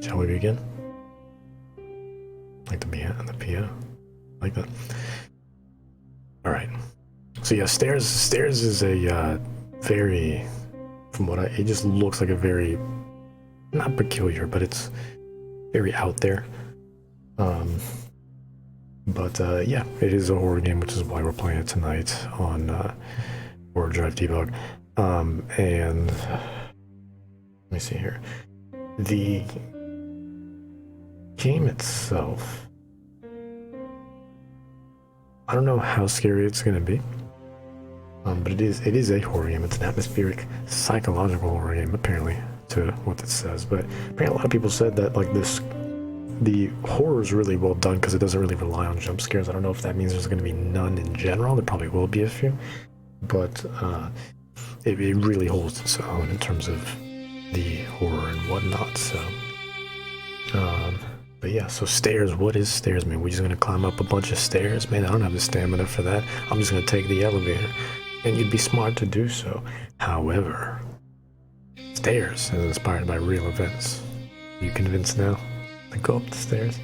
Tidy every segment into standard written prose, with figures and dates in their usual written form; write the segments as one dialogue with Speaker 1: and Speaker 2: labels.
Speaker 1: Shall we begin? Like the piano. Like that. Alright. So yeah, Stairs is a very, from what it just looks like a very, not peculiar, but it's very out there. Yeah, it is a horror game, which is why we're playing it tonight on Horror Drive Debug. And let me see here. The game itself, I don't know how scary it's going to be, but it is a horror game. It's an atmospheric, psychological horror game, apparently, to what it says. But apparently a lot of people said that like the horror is really well done because it doesn't really rely on jump scares. I don't know if that means there's going to be none in general. There probably will be a few, but it really holds its own in terms of the horror and whatnot. So, but yeah, so stairs. What is stairs mean? We're just gonna climb up a bunch of stairs? Man, I don't have the stamina for that. I'm just gonna take the elevator, and you'd be smart to do so. However, stairs is inspired by real events. Are you convinced now? To go up the stairs.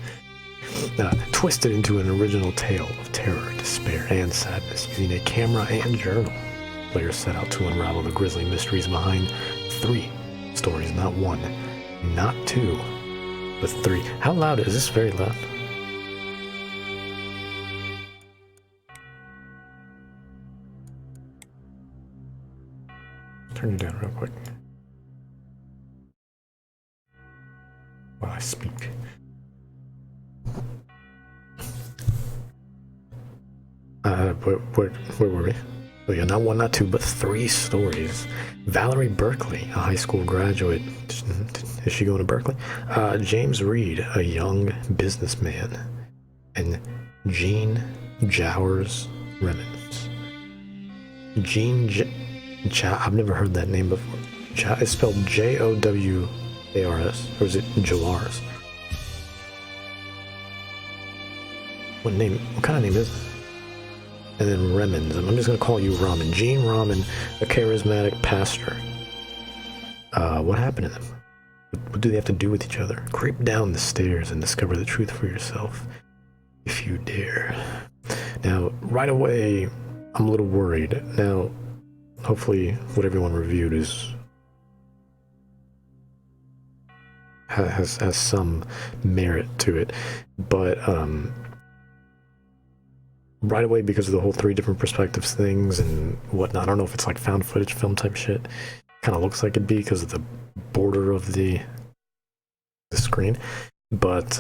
Speaker 1: Twisted into an original tale of terror, despair, and sadness, using a camera and journal. Players set out to unravel the grisly mysteries behind 3 stories, not 1, not 2, but 3. How loud is this? Very loud. Turn you down real quick while I speak. Where were we? Oh yeah, not 1, not 2, but 3 stories. Valerie Berkley, a high school graduate. Is she going to Berkeley? James Reed, a young businessman. And Jean Jowars Remens. I've never heard that name before. It's spelled Jowars, or is it Jowars? What kind of name is it? And then Remens, and I'm just going to call you Ramen. Jean Ramen, a charismatic pastor. What happened to them? What do they have to do with each other? Creep down the stairs and discover the truth for yourself, if you dare. Now, right away, I'm a little worried. Now, hopefully what everyone reviewed has some merit to it. But, right away, because of the whole 3 different perspectives things and whatnot. I don't know if it's like found footage film type shit. Kind of looks like it'd be because of the border of the screen. But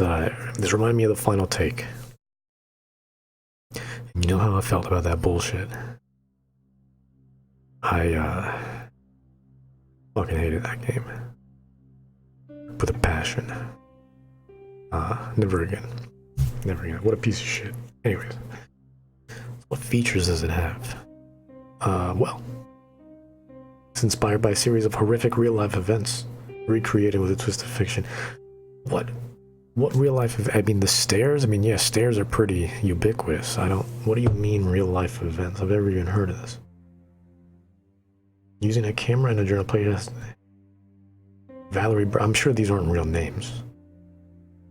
Speaker 1: this reminded me of the final take. And you know how I felt about that bullshit. I fucking hated that game. With a passion. Never again. Never again. What a piece of shit. Anyways. What features does it have? Well, it's inspired by a series of horrific real-life events, recreated with a twist of fiction. What real-life? I mean, the stairs. I mean, yeah, stairs are pretty ubiquitous. What do you mean real-life events? I've never even heard of this. Using a camera and a journal playtest. Valerie. I'm sure these aren't real names,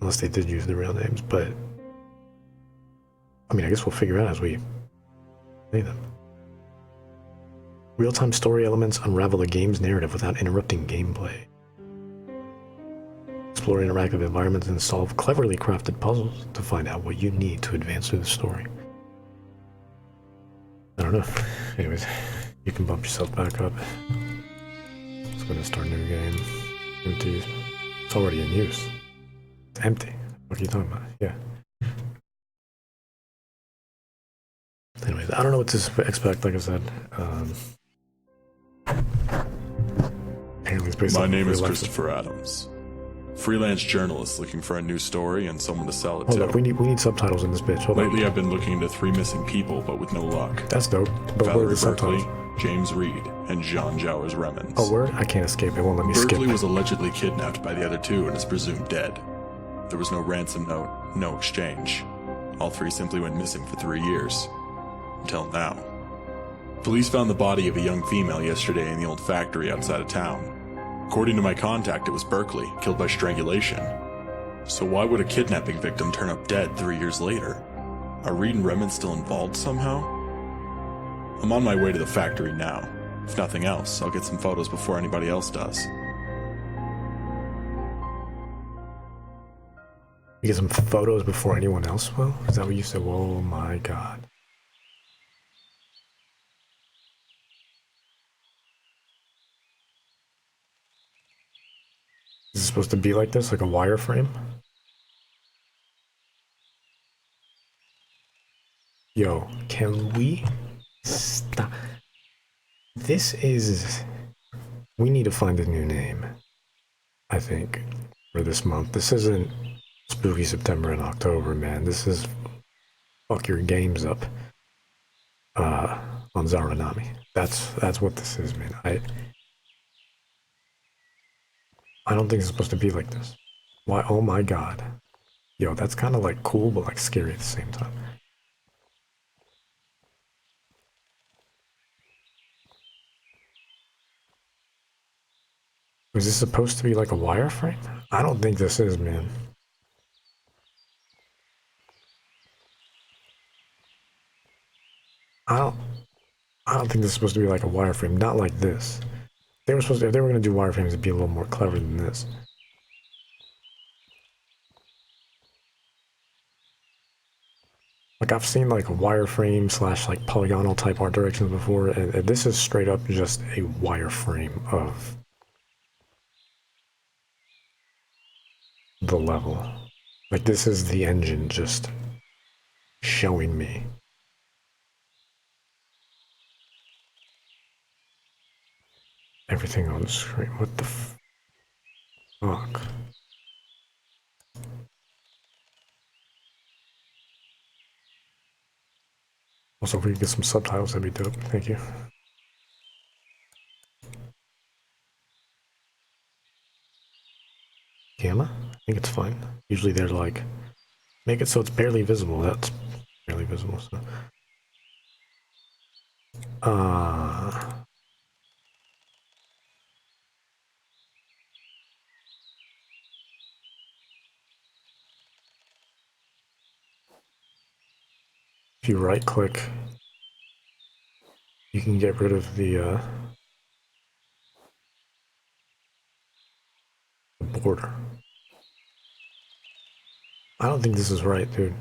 Speaker 1: unless they did use the real names. But I mean, I guess we'll figure out as we play them. Real-time story elements unravel the game's narrative without interrupting gameplay. Explore interactive environments and solve cleverly crafted puzzles to find out what you need to advance through the story. I don't know. Anyways, you can bump yourself back up. It's gonna start a new game. Empty. It's already in use. It's empty. What are you talking about? Yeah. Anyways, I don't know what to expect, like I said. Apparently it's based
Speaker 2: My name is Christopher Adams. Freelance journalist looking for a new story and someone to sell it to.
Speaker 1: Hold up, we need subtitles in this bitch. Hold
Speaker 2: Lately
Speaker 1: up.
Speaker 2: I've been looking into 3 missing people, but with no luck.
Speaker 1: That's dope. But where are
Speaker 2: Valerie
Speaker 1: the
Speaker 2: Berkley,
Speaker 1: subtitles?
Speaker 2: James Reed, and Jean Jowars Remens.
Speaker 1: Oh, word? I can't escape. It won't let me
Speaker 2: Berkley
Speaker 1: skip.
Speaker 2: was allegedly kidnapped by the other 2 and is presumed dead. There was no ransom note, no exchange. All 3 simply went missing for 3 years. Until now. Police found the body of a young female yesterday in the old factory outside of town. According to my contact, it was Berkley, killed by strangulation. So why would a kidnapping victim turn up dead 3 years later? Are Reed and Remens still involved somehow? I'm on my way to the factory now. If nothing else, I'll get some photos before anybody else does.
Speaker 1: You get some photos before anyone else will? Is that what you said? Oh my god. Is it supposed to be like this? Like a wireframe? Yo, can we stop? This is... We need to find a new name, I think, for this month. This isn't Spooky September and October, man. This is fuck your games up on Zaranami. That's what this is, man. I don't think it's supposed to be like this. Why? Oh my god. Yo, that's kind of like cool, but like scary at the same time. Is this supposed to be like a wireframe? I don't think this is, man. I don't think this is supposed to be like a wireframe. Not like this. If they were gonna do wireframes, it'd be a little more clever than this. Like I've seen like wireframe slash like polygonal type art directions before, and this is straight up just a wireframe of the level. Like this is the engine just showing me. Everything on the screen. What the fuck? Also, if we could get some subtitles, that'd be dope. Thank you. Gamma? I think it's fine. Usually they're like, make it so it's barely visible. That's barely visible, so. If you right click, you can get rid of the border. I don't think this is right, dude.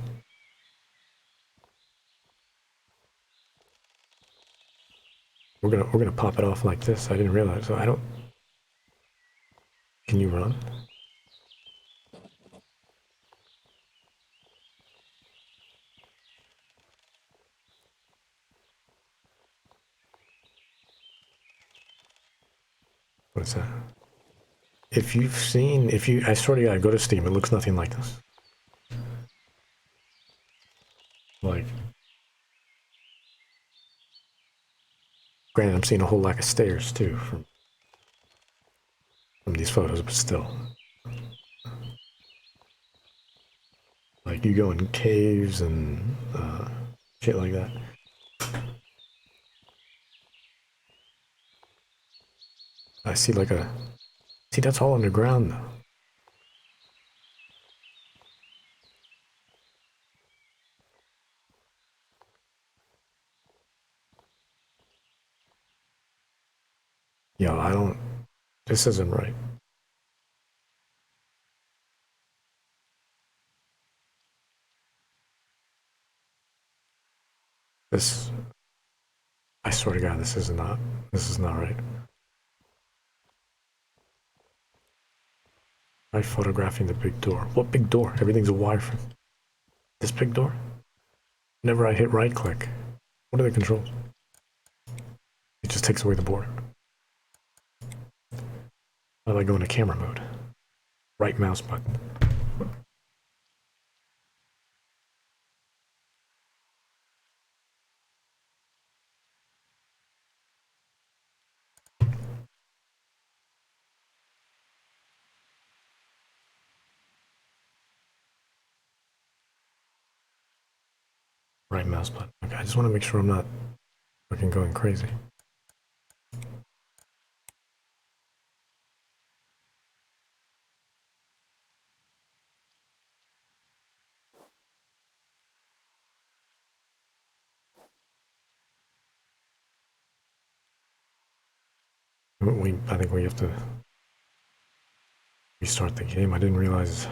Speaker 1: We're gonna pop it off like this. I didn't realize. So I don't. Can you run? What is that? If you've seen, I swear to God, go to Steam. It looks nothing like this. Like, granted, I'm seeing a whole lack of stairs too from these photos, but still. Like, you go in caves and shit like that. I see like a... See, that's all underground though. Yo, I don't... This isn't right. This... I swear to God, this is not right. Try photographing the big door. What big door? Everything's a wireframe. This big door? Whenever I hit right click, what are the controls? It just takes away the border. How do I go into camera mode? Right mouse button. Right mouse button. Okay, I just want to make sure I'm not fucking going crazy. I think we have to restart the game. I didn't realize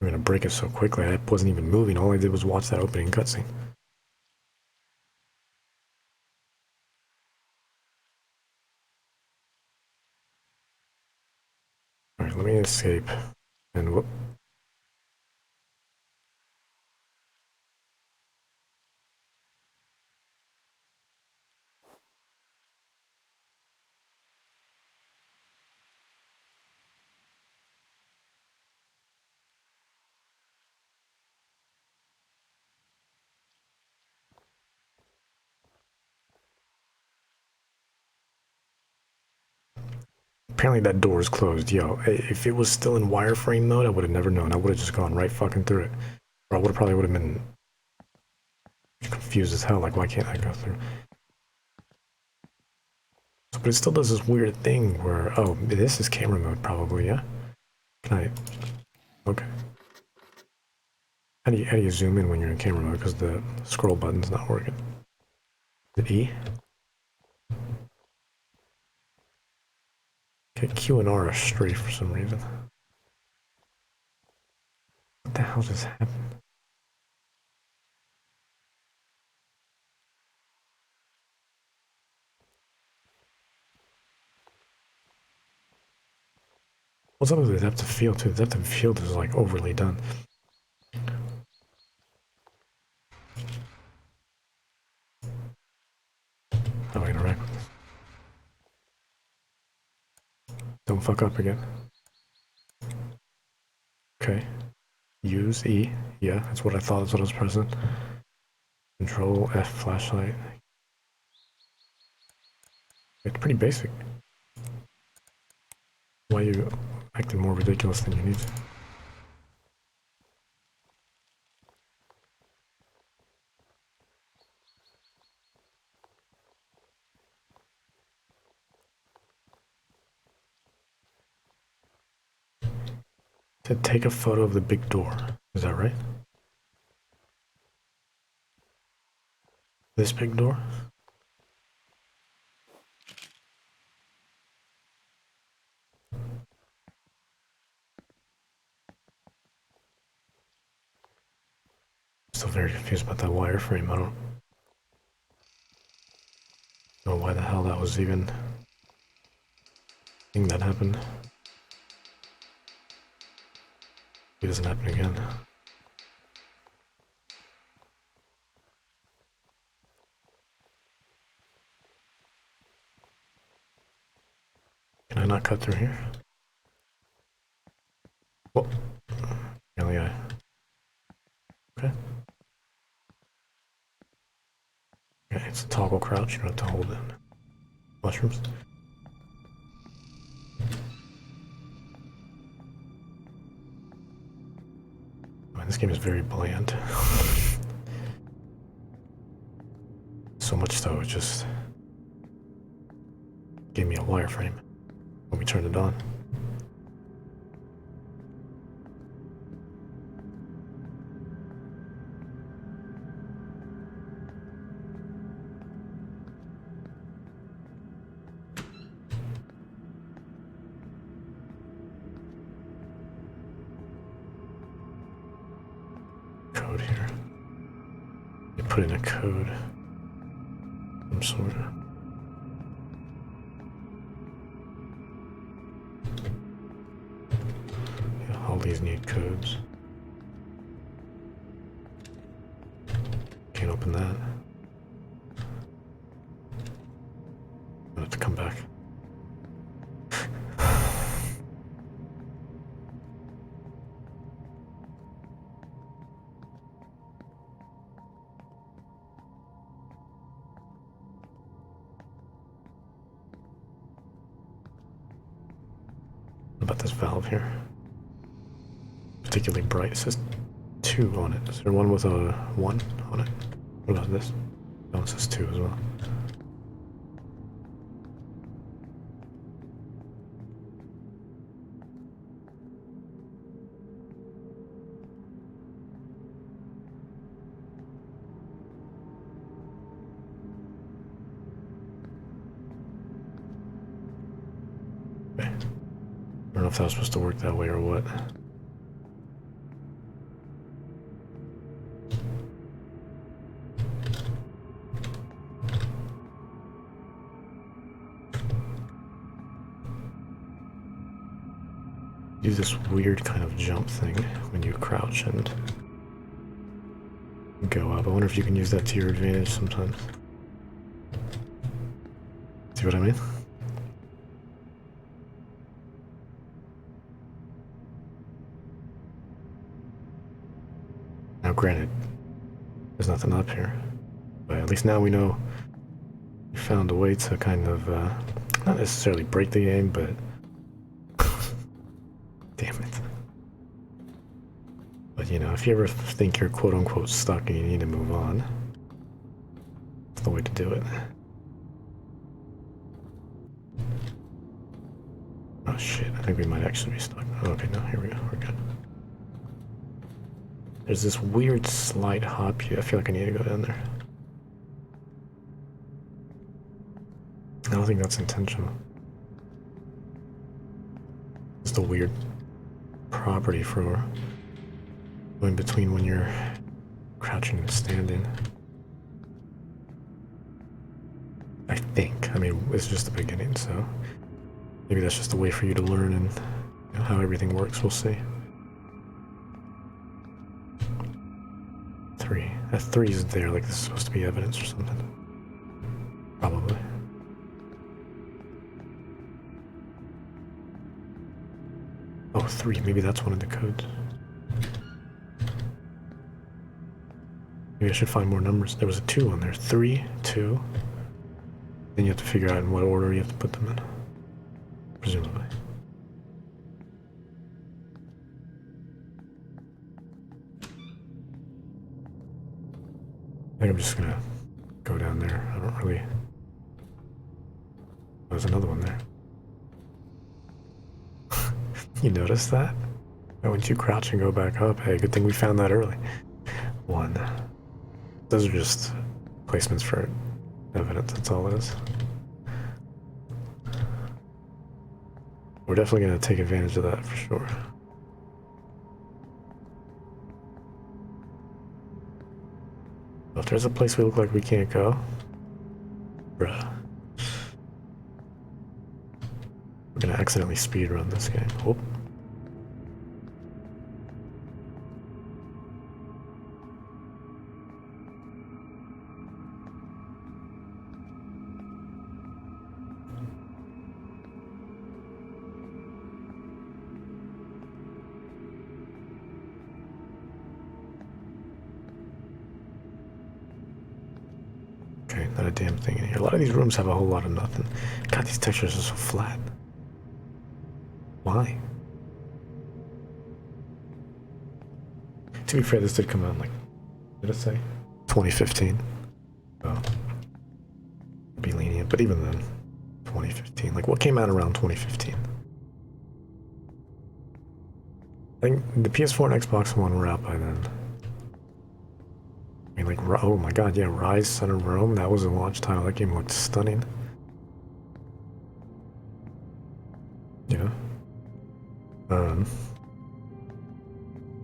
Speaker 1: we were gonna break it so quickly. I wasn't even moving. All I did was watch that opening cutscene. Alright, let me escape. And whoop. Apparently that door is closed. Yo, if it was still in wireframe mode, I would have never known. I would have just gone right fucking through it. Or I probably would have been confused as hell. Like, why can't I go through? So, but it still does this weird thing where, oh, this is camera mode probably, yeah? Can I? Okay. How do you zoom in when you're in camera mode? Because the scroll button's not working. Is it E? Okay, Q and R are straight for some reason. What the hell just happened? What's up with the depth of field too? The depth of field is like overly done. How do I interact with this? Don't fuck up again. Okay. Use E. Yeah, that's what I thought. That's what I was pressing. Control F flashlight. It's pretty basic. Why are you acting more ridiculous than you need to? To take a photo of the big door. Is that right? This big door? Still very confused about that wireframe. I don't know why the hell that was even a thing that happened. It doesn't happen again. Can I not cut through here? Whoa. Really, okay. Okay, it's a toggle crouch. You don't have to hold it. Mushrooms. Man, this game is very bland. So much so, it just gave me a wireframe when we turned it on. Code here. You put in a code. Some sort of. Yeah, all these need codes. Can't open that. I have to come back. What about this valve here? Particularly bright. It says 2 on it. Is there one with a 1 on it? What about this? Oh, it says 2 as well. Okay. I don't know if that was supposed to work that way or what. Do this weird kind of jump thing when you crouch and go up. I wonder if you can use that to your advantage sometimes. See what I mean? Now granted, there's nothing up here, but at least now we know we found a way to kind of, not necessarily break the game, but damn it. But you know, if you ever think you're quote-unquote stuck and you need to move on, that's the way to do it. Oh shit, I think we might actually be stuck. Okay, no, here we go, we're good. There's this weird slight hop here. I feel like I need to go down there. I don't think that's intentional. Just a weird property for going between when you're crouching and standing. I think. I mean, it's just the beginning, so maybe that's just a way for you to learn and you know, how everything works. We'll see. 3. That 3 isn't there, like this is supposed to be evidence or something. Probably. Oh, 3, maybe that's one of the codes. Maybe I should find more numbers. There was a 2 on there. 3, 2. Then you have to figure out in what order you have to put them in. Presumably. I think I'm just gonna go down there. I don't really... There's another one there. You notice that? Once you crouch and go back up, hey, good thing we found that early. 1. Those are just placements for evidence, that's all it is. We're definitely going to take advantage of that for sure. If there's a place we look like we can't go, bruh. We're going to accidentally speedrun this game. Whoop. Okay, not a damn thing in here. A lot of these rooms have a whole lot of nothing. God, these textures are so flat. Why? To be fair, this did come out in, like, did it say? 2015. Oh. Be lenient, but even then, 2015. Like, what came out around 2015? I think the PS4 and Xbox One were out by then. I mean, like, oh my god, yeah, Rise, Son of Rome, that was a launch title. That game looked stunning. Yeah.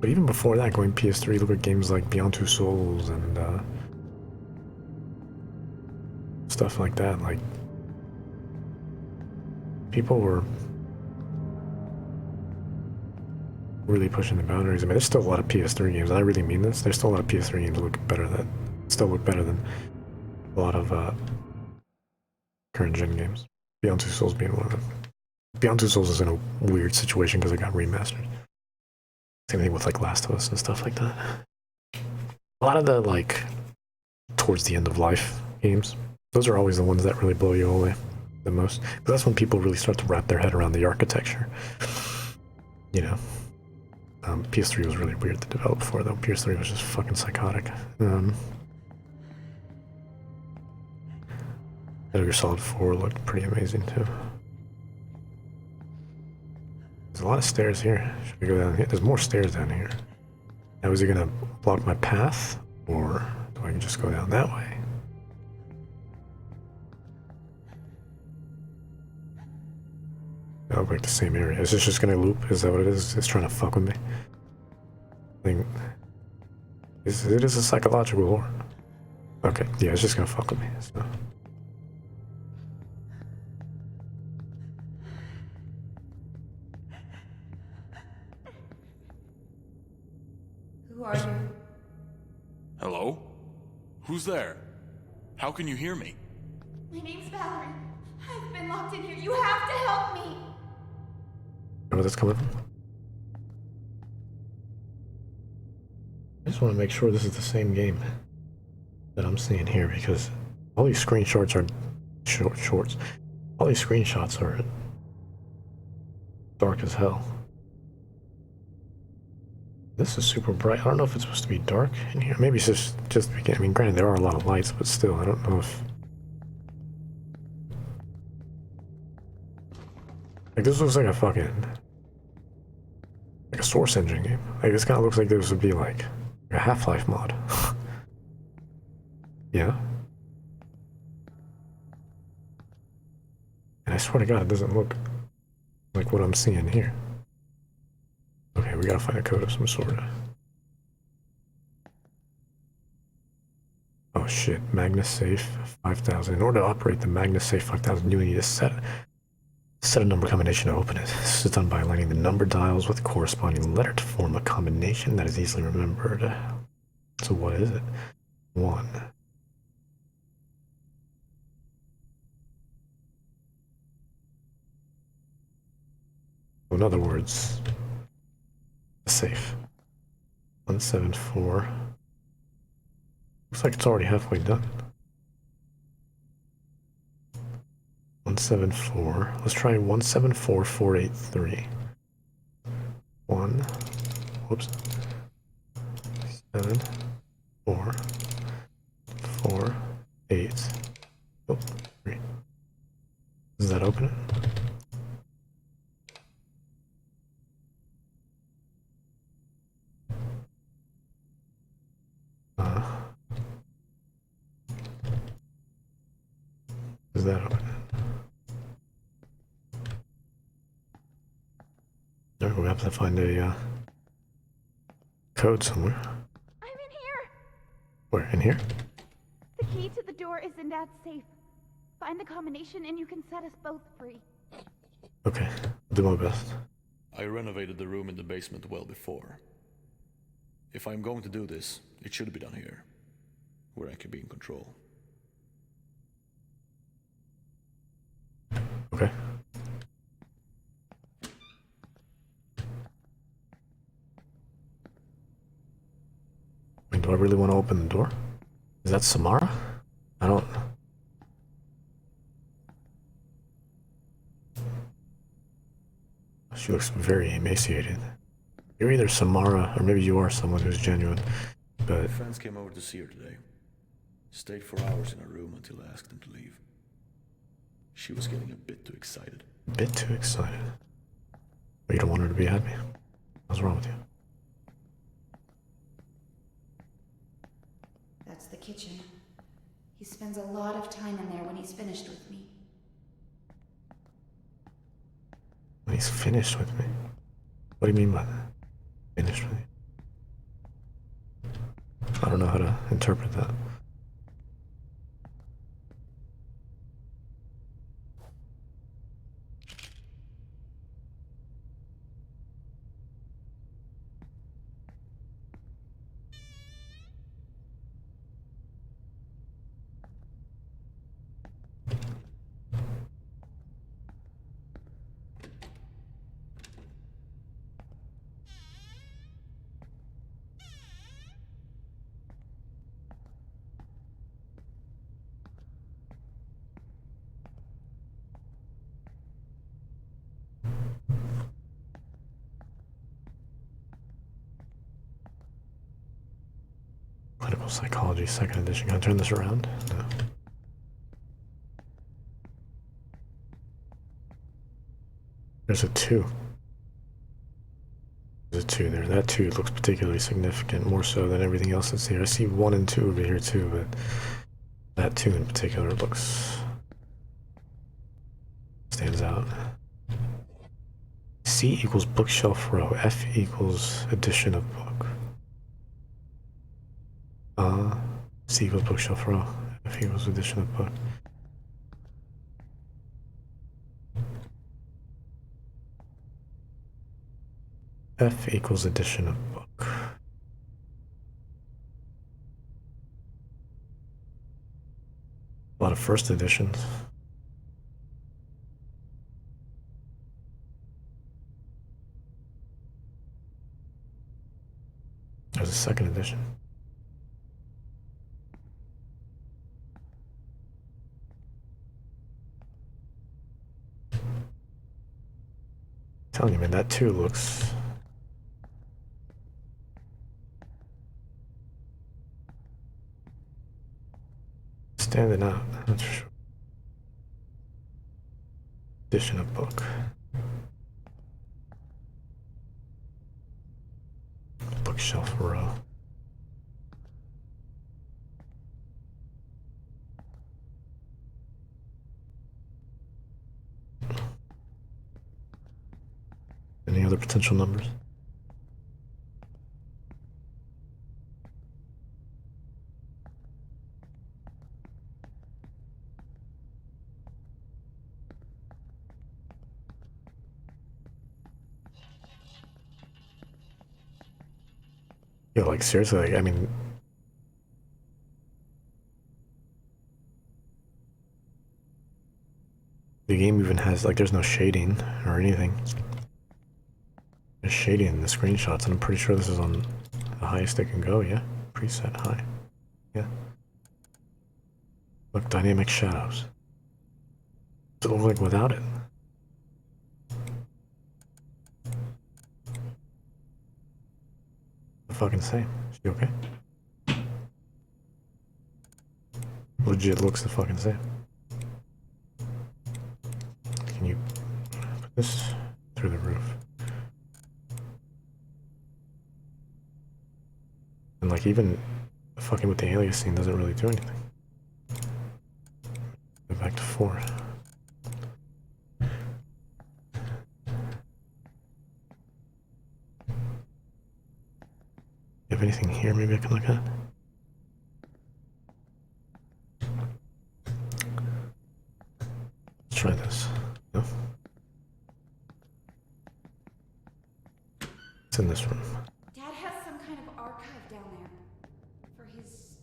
Speaker 1: But even before that, going PS3, look at games like Beyond Two Souls and stuff like that. Like, people were really pushing the boundaries. I mean, there's still a lot of PS3 games. I really mean this. There's still a lot of PS3 games that look better than a lot of current gen games. Beyond Two Souls being one of them. Beyond Two Souls is in a weird situation because it got remastered. Same thing with like Last of Us and stuff like that. A lot of the like towards the end of life games, those are always the ones that really blow you away the most. Because that's when people really start to wrap their head around the architecture. You know, PS3 was really weird to develop for, though. PS3 was just fucking psychotic. Metal Gear Solid 4 looked pretty amazing too. There's a lot of stairs here. Should we go down here? There's more stairs down here. Now, is he gonna block my path, or do I just go down that way? Oh, like the same area. Is this just gonna loop? Is that what it is? It's trying to fuck with me. I think it is a psychological horror. Okay, yeah, it's just gonna fuck with me. So.
Speaker 3: Who are you?
Speaker 2: Hello? Who's there? How can you hear me?
Speaker 3: My name's Valerie. I've been locked in here. You have to help me.
Speaker 1: Where that's coming from? I just want to make sure this is the same game that I'm seeing here because all these screenshots are shorts. All these screenshots are dark as hell. This is super bright. I don't know if it's supposed to be dark in here. Maybe it's just I mean, granted, there are a lot of lights, but still, I don't know if... Like, this looks like a fucking... like a Source Engine game. Like, this kind of looks like this would be like a Half-Life mod. Yeah? And I swear to God, it doesn't look like what I'm seeing here. Okay, we gotta find a code of some sort. Oh shit, Magnus Safe 5000. In order to operate the Magnus Safe 5000, you need to set a number combination to open it. This is done by aligning the number dials with the corresponding letter to form a combination that is easily remembered. So what is it? 1. In other words, safe. 174. Looks like it's already halfway done. 174. Let's try 174483. 1. Whoops. 7. 4. 4. 8. Oh, 3. Does that open it? Does that open it? Alright, we'll have to find a code somewhere.
Speaker 3: I'm in here.
Speaker 1: Where? In here?
Speaker 3: The key to the door is in Dad's safe. Find the combination and you can set us both free.
Speaker 1: Okay, I'll do my best.
Speaker 2: I renovated the room in the basement well before. If I'm going to do this, it should be done here, where I can be in control.
Speaker 1: Okay. Wait, do I really want to open the door? Is that Samara? I don't... She looks very emaciated. You're either Samara, or maybe you are someone who's genuine, but...
Speaker 2: Friends came over to see her today. Stayed for hours in her room until I asked them to leave. She was getting a bit too excited.
Speaker 1: A bit too excited. But you don't want her to be happy. What's wrong with you?
Speaker 3: That's the kitchen. He spends a lot of time in there when he's finished with me.
Speaker 1: When he's finished with me? What do you mean by that? Finished with me? I don't know how to interpret that. Clinical Psychology, 2nd edition. Can I turn this around? No. There's a 2. There's a 2 there. That 2 looks particularly significant, more so than everything else that's here. I see 1 and 2 over here too, but that 2 in particular looks... stands out. C equals bookshelf row. F equals edition of book. C equals bookshelf row. F equals edition of book. F equals edition of book. A lot of first editions. There's a second edition. I'm telling you, man, that too looks standing out, that's for sure. Edition of book. Bookshelf row. Any other potential numbers? Yeah, like seriously, like, I mean, the game even has, like, there's no shading or anything. There's shading in the screenshots, and I'm pretty sure this is on the highest it can go, yeah? Preset high. Yeah. Look, dynamic shadows. Does it look like without it? The fucking same. Is she okay? Legit looks the fucking same. Can you put this through the roof? And like even fucking with the aliasing doesn't really do anything. Go back to 4. You have anything here maybe I can look at? Let's try this. No? It's in this room.
Speaker 3: Dad has some kind of archive down there for his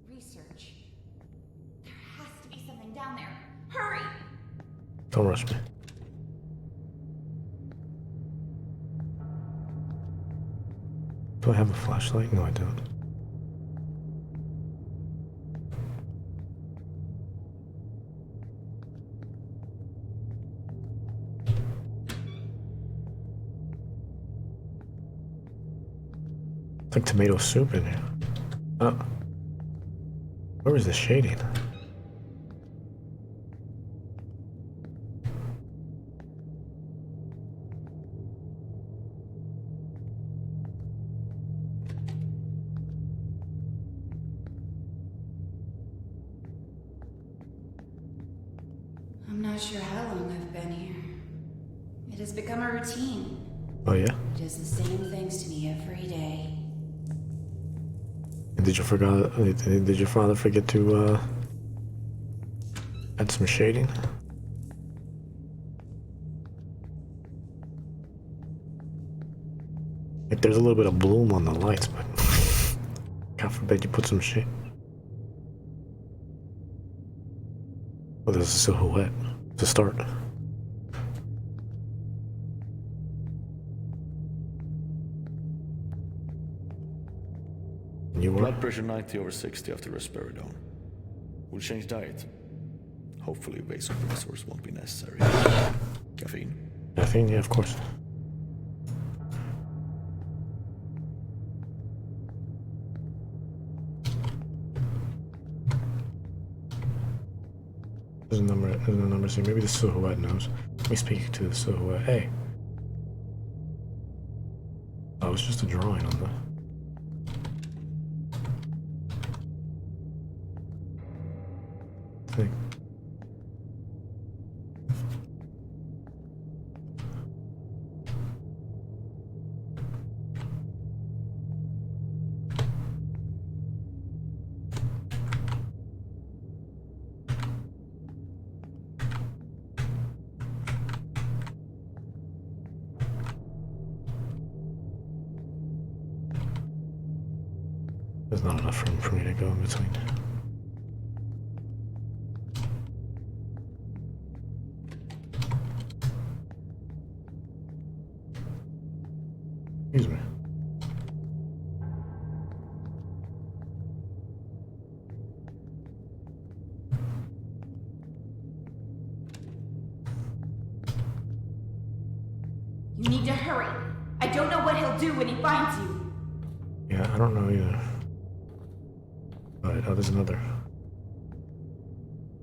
Speaker 3: research. There has to be something down there. Hurry!
Speaker 1: Don't rush me. Do I have a flashlight? No, I don't. It's like tomato soup in here. Oh. Where was the shading?
Speaker 4: I'm not sure how long I've been here. It has become a routine.
Speaker 1: Oh yeah?
Speaker 4: It does the same things to me every day.
Speaker 1: And did your father forget to add some shading? Like there's a little bit of bloom on the lights, but God forbid you put some shade. Oh, there's a silhouette to start. You were?
Speaker 5: Blood pressure 90/60 after risperidone. We'll change diet. Hopefully vasopressors won't be necessary. Caffeine?
Speaker 1: Caffeine, yeah, of course. There's a number C. Maybe the silhouette knows. Let me speak to the silhouette. Hey. Oh, it's just a drawing on the thing. There's not enough room for me to go in between. Excuse me.
Speaker 3: You need to hurry. I don't know what he'll do when he finds you.
Speaker 1: Yeah, I don't know either. But, oh, there's another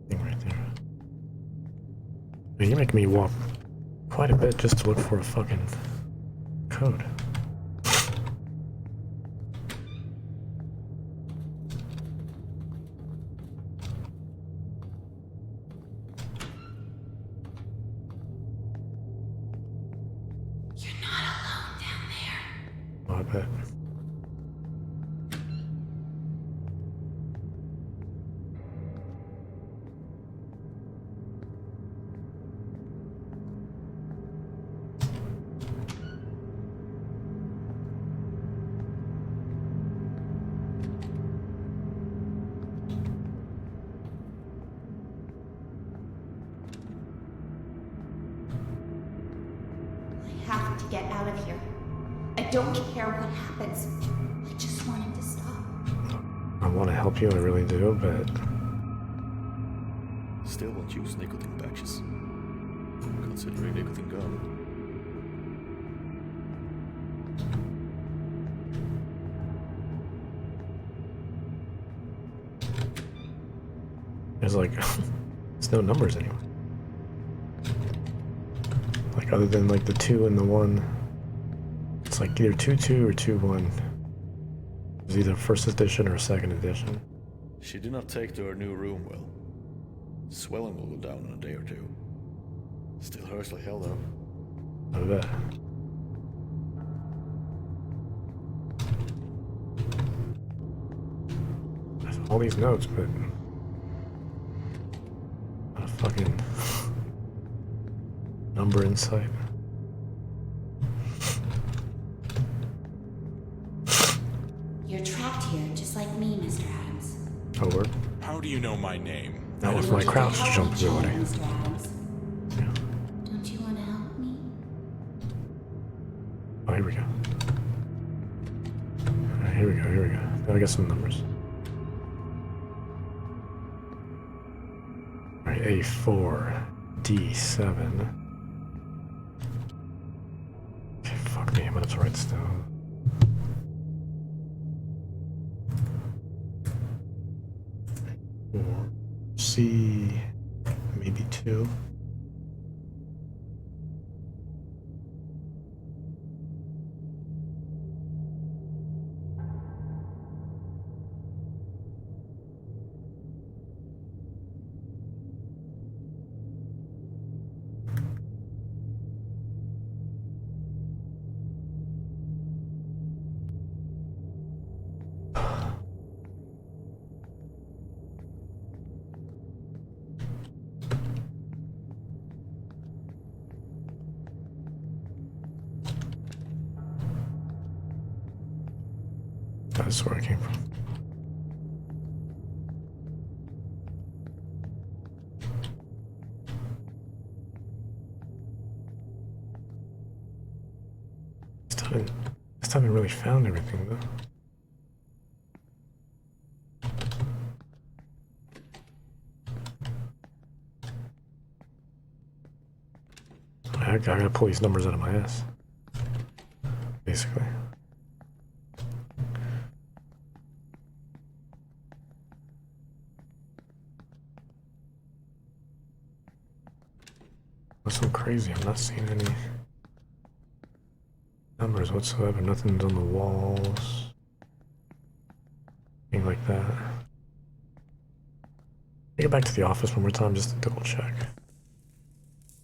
Speaker 1: thing right there. I mean, you're making me walk quite a bit just to look for a fucking code.
Speaker 3: You're not alone down there.
Speaker 1: Oh, I bet.
Speaker 3: I have to get out of here. I don't care what happens. I just want him to stop.
Speaker 1: I want to help you, I really do, but
Speaker 5: Still won't use nicotine patches. Consider a nicotine gum.
Speaker 1: there's like, there's no numbers anymore. Like, other than like the 2 and the 1. It's like either 2-2 or 2-1. It's either first edition or second edition.
Speaker 5: She did not take to her new room well. Swelling will go down in a day or two. Still hurts like hell though.
Speaker 1: I bet. I have all these notes, but not a fucking number in sight.
Speaker 3: You're trapped here, just like me, Mr. Adams.
Speaker 1: Oh, word.
Speaker 2: How do you know my name?
Speaker 1: That was my crouch jump ability.
Speaker 3: Mr. Adams.
Speaker 1: Yeah.
Speaker 3: Don't you want to help me?
Speaker 1: Oh, here we go. Alright, here we go, here we go. Now I got some numbers. Alright, A4, D7. Okay, fuck me, I'm gonna have to write this down. Or C, maybe 2. That's where I came from. Still haven't really found everything though. I gotta pull these numbers out of my ass, basically. That's so crazy. I'm not seeing any numbers whatsoever. Nothing's on the walls. Anything like that. I get back to the office one more time just to double check.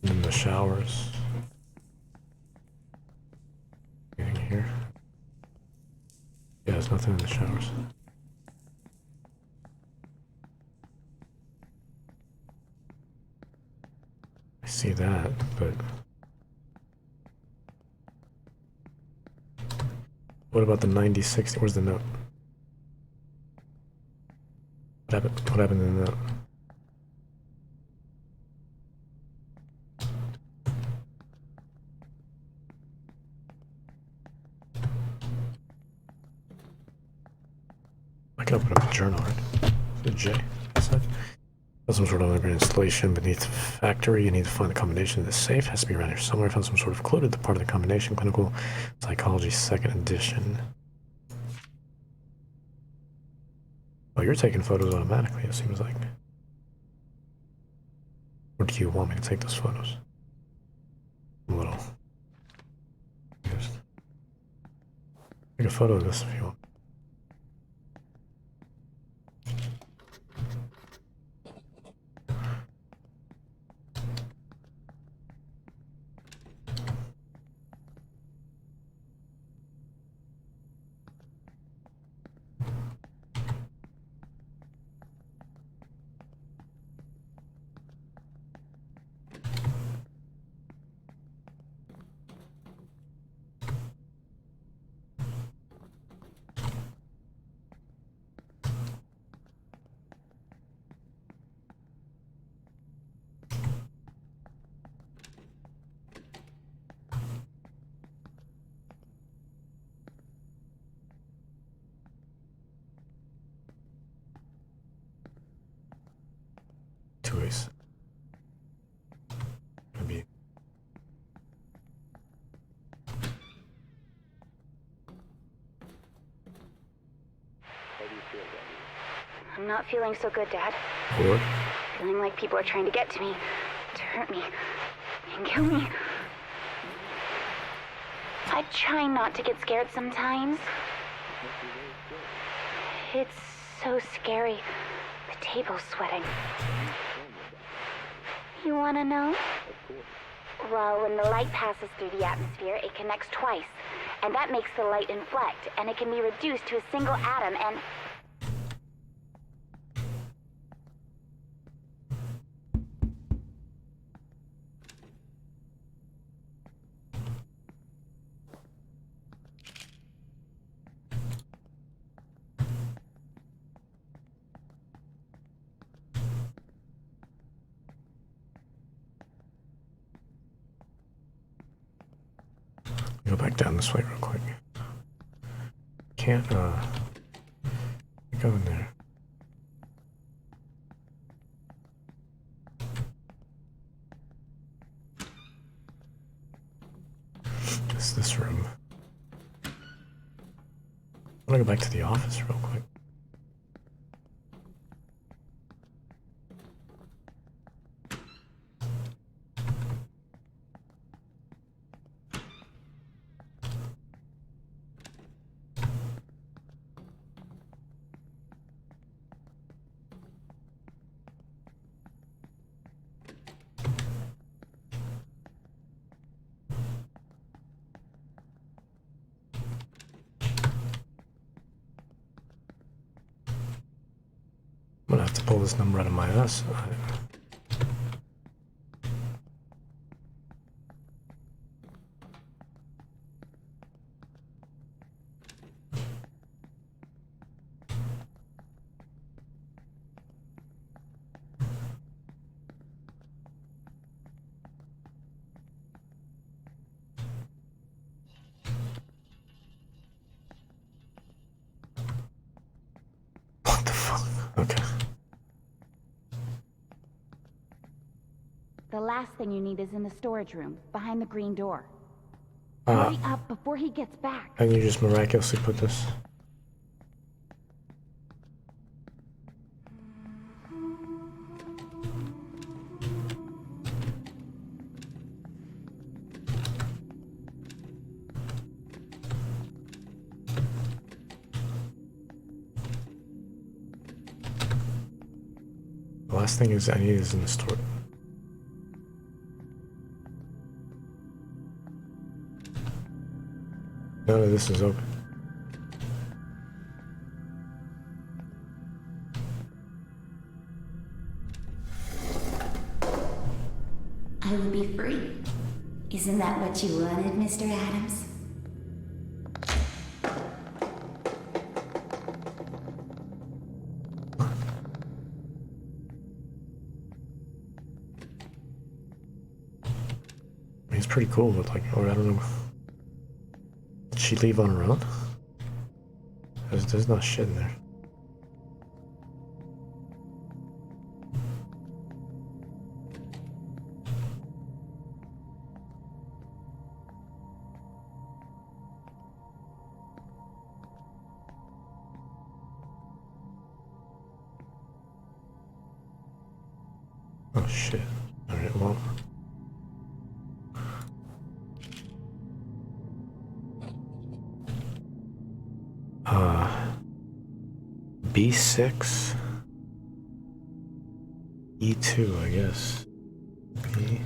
Speaker 1: And then the showers. Anything here? Yeah, there's nothing in the showers. I see that, but what about the 9060? Where's the note? What happened in that? I can open up a journal, right? Is it J? What's that? Some sort of underground installation beneath the factory. You need to find the combination of the safe. Has to be around here somewhere. Found some sort of clue to the part of the combination. Clinical Psychology 2nd edition. Oh, you're taking photos automatically, it seems like. Or do you want me to take those photos? I'm a little confused. Take a photo of this if you want. Two ways. Maybe.
Speaker 6: I'm not feeling so good, Dad.
Speaker 1: Or
Speaker 6: Feeling like people are trying to get to me, to hurt me, and kill me. I try not to get scared sometimes. It's so scary. The table's sweating. You wanna know? Well, when the light passes through the atmosphere, it connects twice. And that makes the light inflect, and it can be reduced to a single atom, and...
Speaker 1: go back down this way real quick. Can't go in there. This room. I want to go back to the office real quick. I'm gonna have to pull this number out of my ass. What the fuck? Okay.
Speaker 6: The last thing you need is in the storage room, behind the green door. Hurry up before he gets back.
Speaker 1: And you just miraculously put this. The last thing is I need is in the store. None of this is open.
Speaker 4: I will be free. Isn't that what you wanted, Mr. Adams?
Speaker 1: pretty cool, but like, or I don't know. Did she leave on her own? There's not shit in there. Oh shit. Alright, well. B6. E2, I guess. B.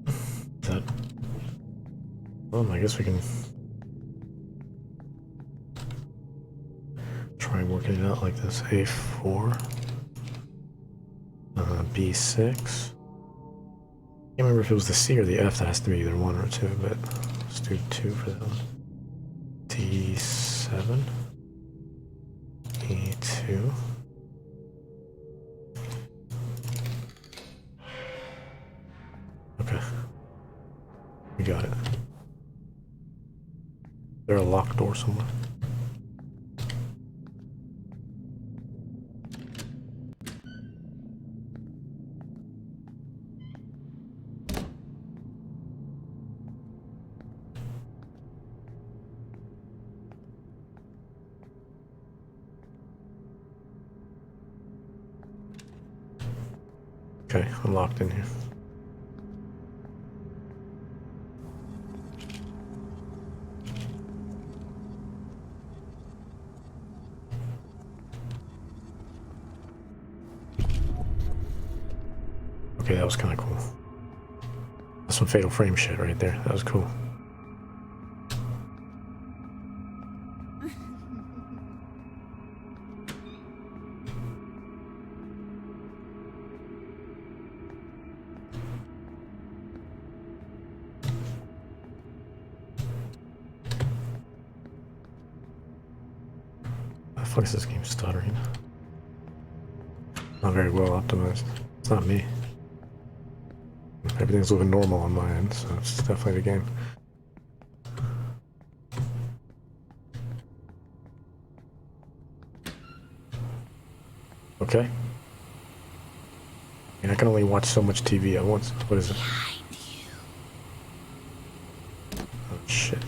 Speaker 1: Is that? Well, I guess we can try working it out like this. A4. B6. Can't remember if it was the C or the F. That has to be either 1 or 2, but let's do 2 for that one. D7. E2. Okay. We got it. Is there a locked door somewhere? Okay, I'm locked in here. Okay, that was kind of cool. That's some Fatal Frame shit right there. That was cool. The fuck is this game stuttering? Not very well optimized. It's not me. Everything's looking normal on my end, so it's definitely the game. Okay. And I can only watch so much TV at once. What is it? Oh shit.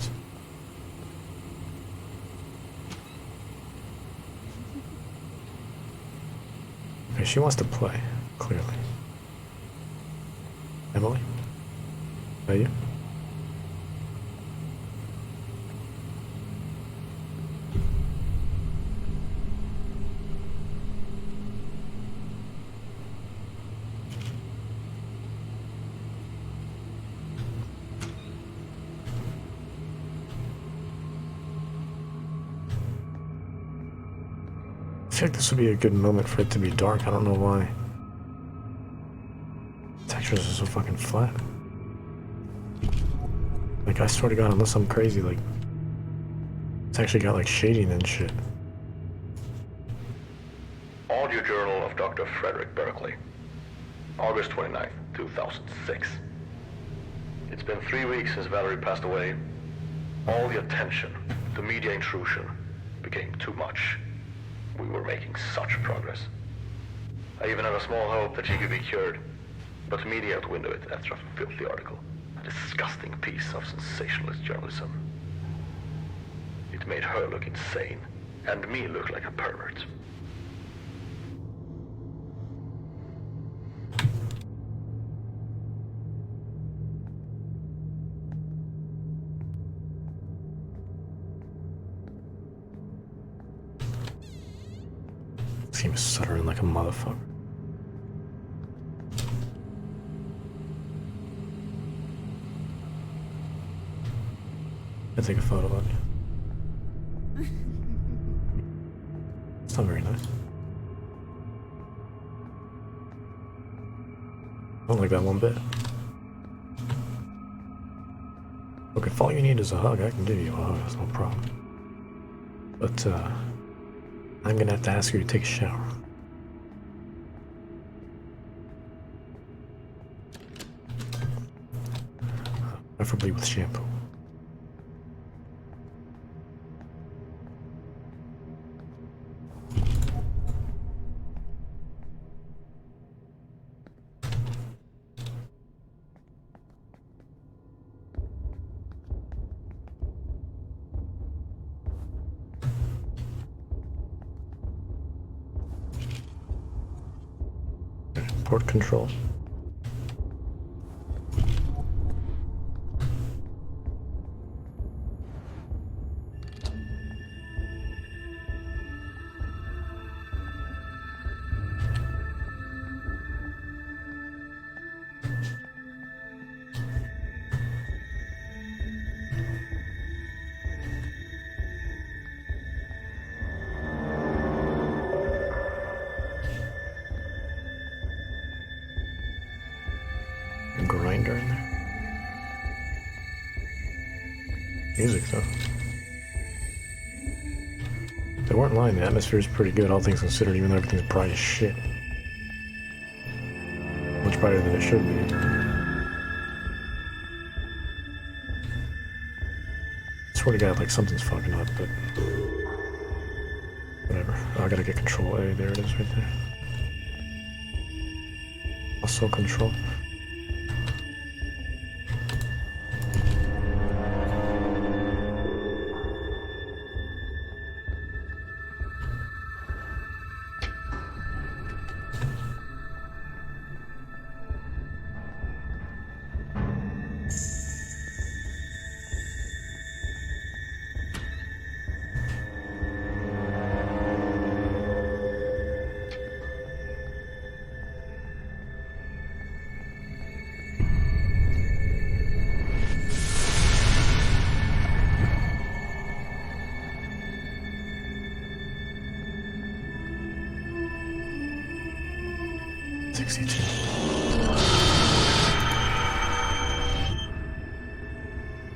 Speaker 1: Okay, she wants to play, clearly. Emily? Are you? I feel like this would be a good moment for it to be dark. I don't know why. Textures are so fucking flat. Like, I swear to God, unless I'm crazy, like, it's actually got like shading and shit.
Speaker 5: Audio Journal of Dr. Valerie Berkley, August 29th, 2006. It's been 3 weeks since Valerie passed away. All the attention, the media intrusion, became too much. We were making such progress. I even had a small hope that she could be cured, but the media outwindowed it after a filthy article. A disgusting piece of sensationalist journalism. It made her look insane, and me look like a pervert.
Speaker 1: This game is stuttering like a motherfucker. I'll take a photo of you. It's not very nice. I don't like that one bit. Look, if all you need is a hug, I can give you a hug. That's no problem. But I'm gonna have to ask you to take a shower. Preferably with shampoo. Port control. Grinder in there. Music though. They weren't lying, the atmosphere is pretty good, all things considered, even though everything's bright as shit. Much brighter than it should be. I swear to God, like something's fucking up, but whatever. Oh, I gotta get control A, there it is right there. Also control.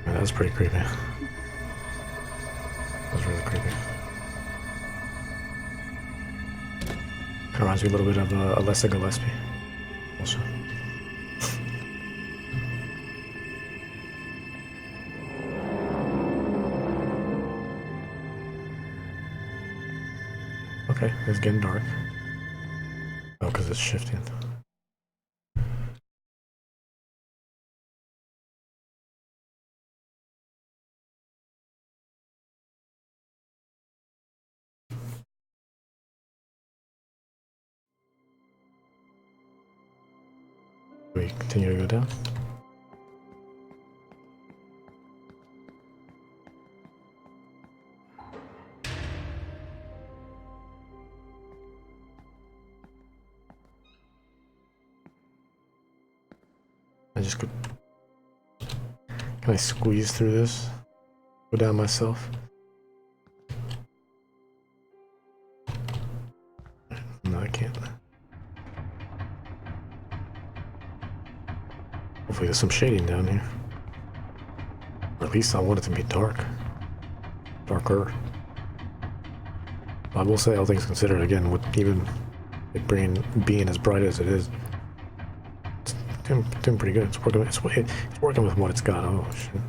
Speaker 1: Man, that was pretty creepy. That was really creepy. Kind of reminds me a little bit of Alessa Gillespie. Also. Okay, it's getting dark. Oh, because it's shifting. We continue to go down. I just could. Can I squeeze through this? Go down myself? No, I can't. Hopefully there's some shading down here. Or at least I want it to be dark. Darker. I will say, all things considered, again, with even it being as bright as it is, it's doing pretty good. It's working with what it's got. Oh, shit.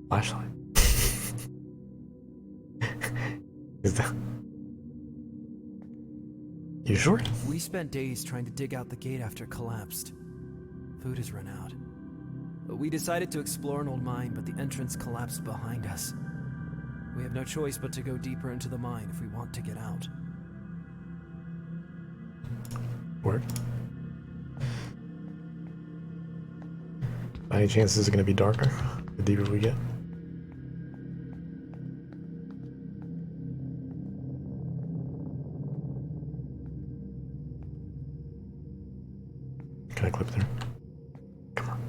Speaker 1: Flashlight. Is that... You sure?
Speaker 7: We spent days trying to dig out the gate after it collapsed. Food has run out. We decided to explore an old mine, but the entrance collapsed behind us. We have no choice but to go deeper into the mine if we want to get out.
Speaker 1: Word. By any chance, is it going to be darker the deeper we get? Can I clip through? Come on.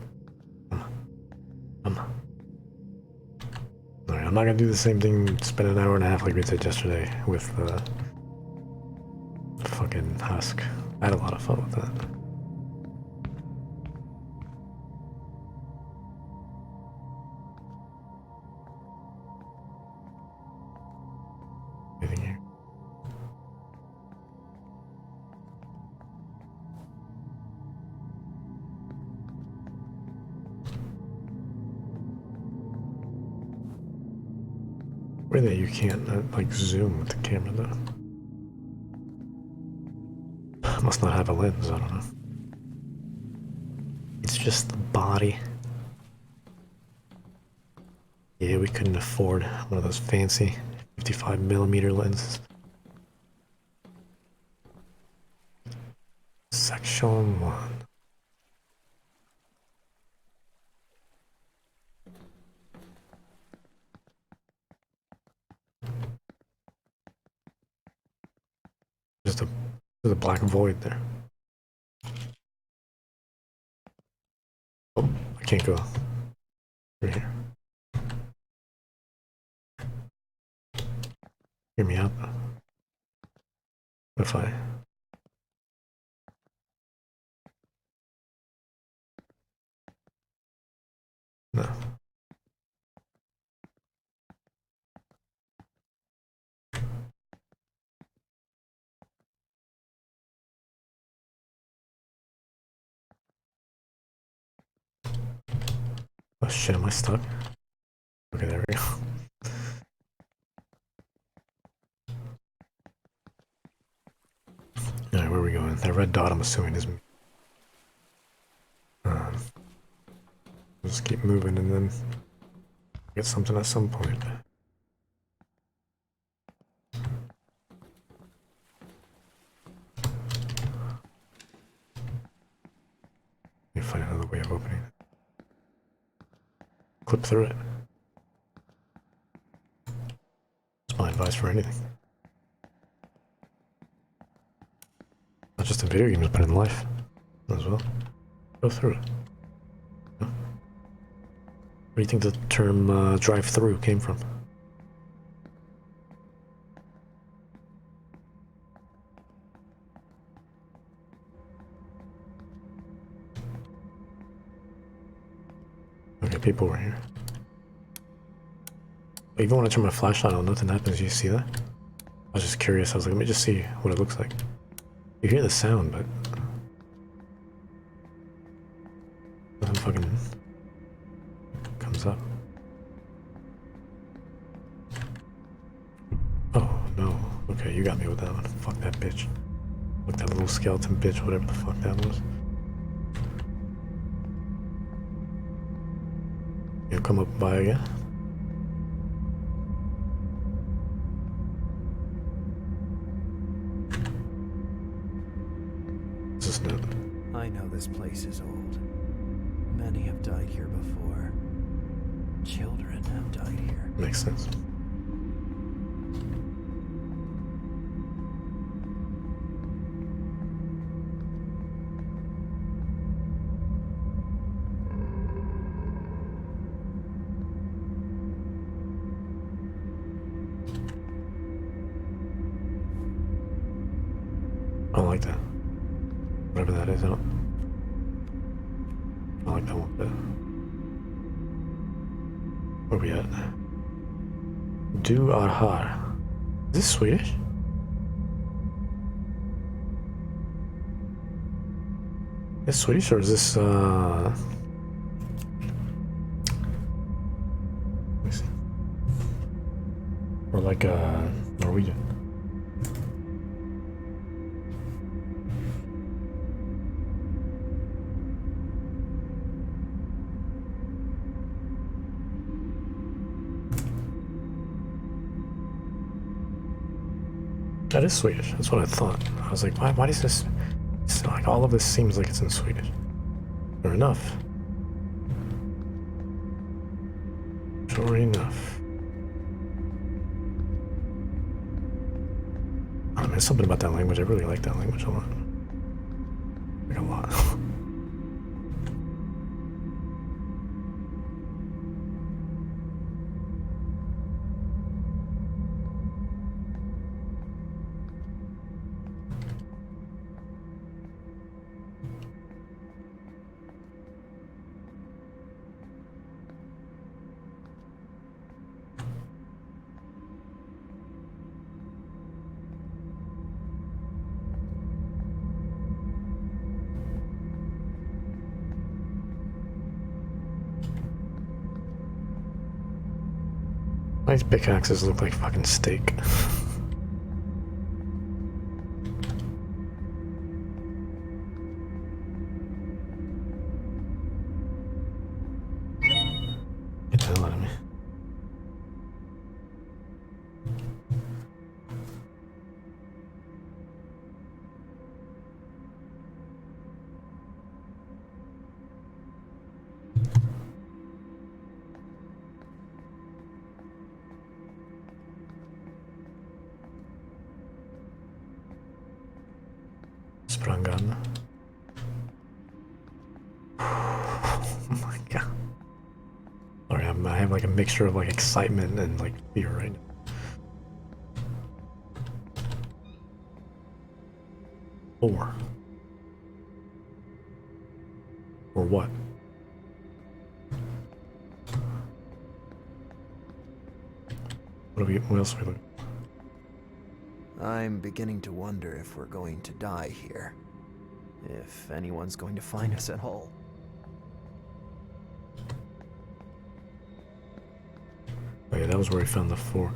Speaker 1: Alright, I'm not gonna do the same thing, spend an hour and a half like we did yesterday with fucking Husk. I had a lot of fun with that. Anything here? Really, you can't like zoom with the camera though. Must not have a lens, I don't know. It's just the body. Yeah, we couldn't afford one of those fancy 55mm lenses. Section 1. There's a black void there. Oh, I can't go through here. Hear me out. What if I... No. Oh shit, am I stuck? Okay, there we go. Alright, where are we going? That red dot, I'm assuming, is... just keep moving and then get something at some point. Let me find another way of opening it. Clip through it. It's my advice for anything. Not just in video games, but in life as well. Go through it. Where do you think the term drive-through came from? Okay, people were here. Even when I turn my flashlight on, nothing happens. You see that? I was just curious. I was like, let me just see what it looks like. You hear the sound, but nothing fucking comes up. Oh no. Okay, you got me with that one. Fuck that bitch. Fuck that little skeleton bitch, whatever the fuck that was. You'll come up by again?
Speaker 7: I know this place is old. Many have died here before. Children have died here.
Speaker 1: Makes sense. I don't like that. Whatever that is, I don't like that one bit. Where are we at? Du Arhar. Is this Swedish? Is this Swedish or is this let me see. Or like Norwegian. That is Swedish. That's what I thought. I was like, why does this... It's like, all of this seems like it's in Swedish. Sure enough. Sure enough. I mean, there's something about that language. I really like that language a lot. Like a lot. These pickaxes look like fucking steak. Get the hell out of me. Sprang. Oh my god. Sorry, I have like a mixture of like excitement and like fear right now. Four. Or what? What else are we looking?
Speaker 7: I'm beginning to wonder if we're going to die here. If anyone's going to find us at all.
Speaker 1: Oh yeah, that was where we found the 4.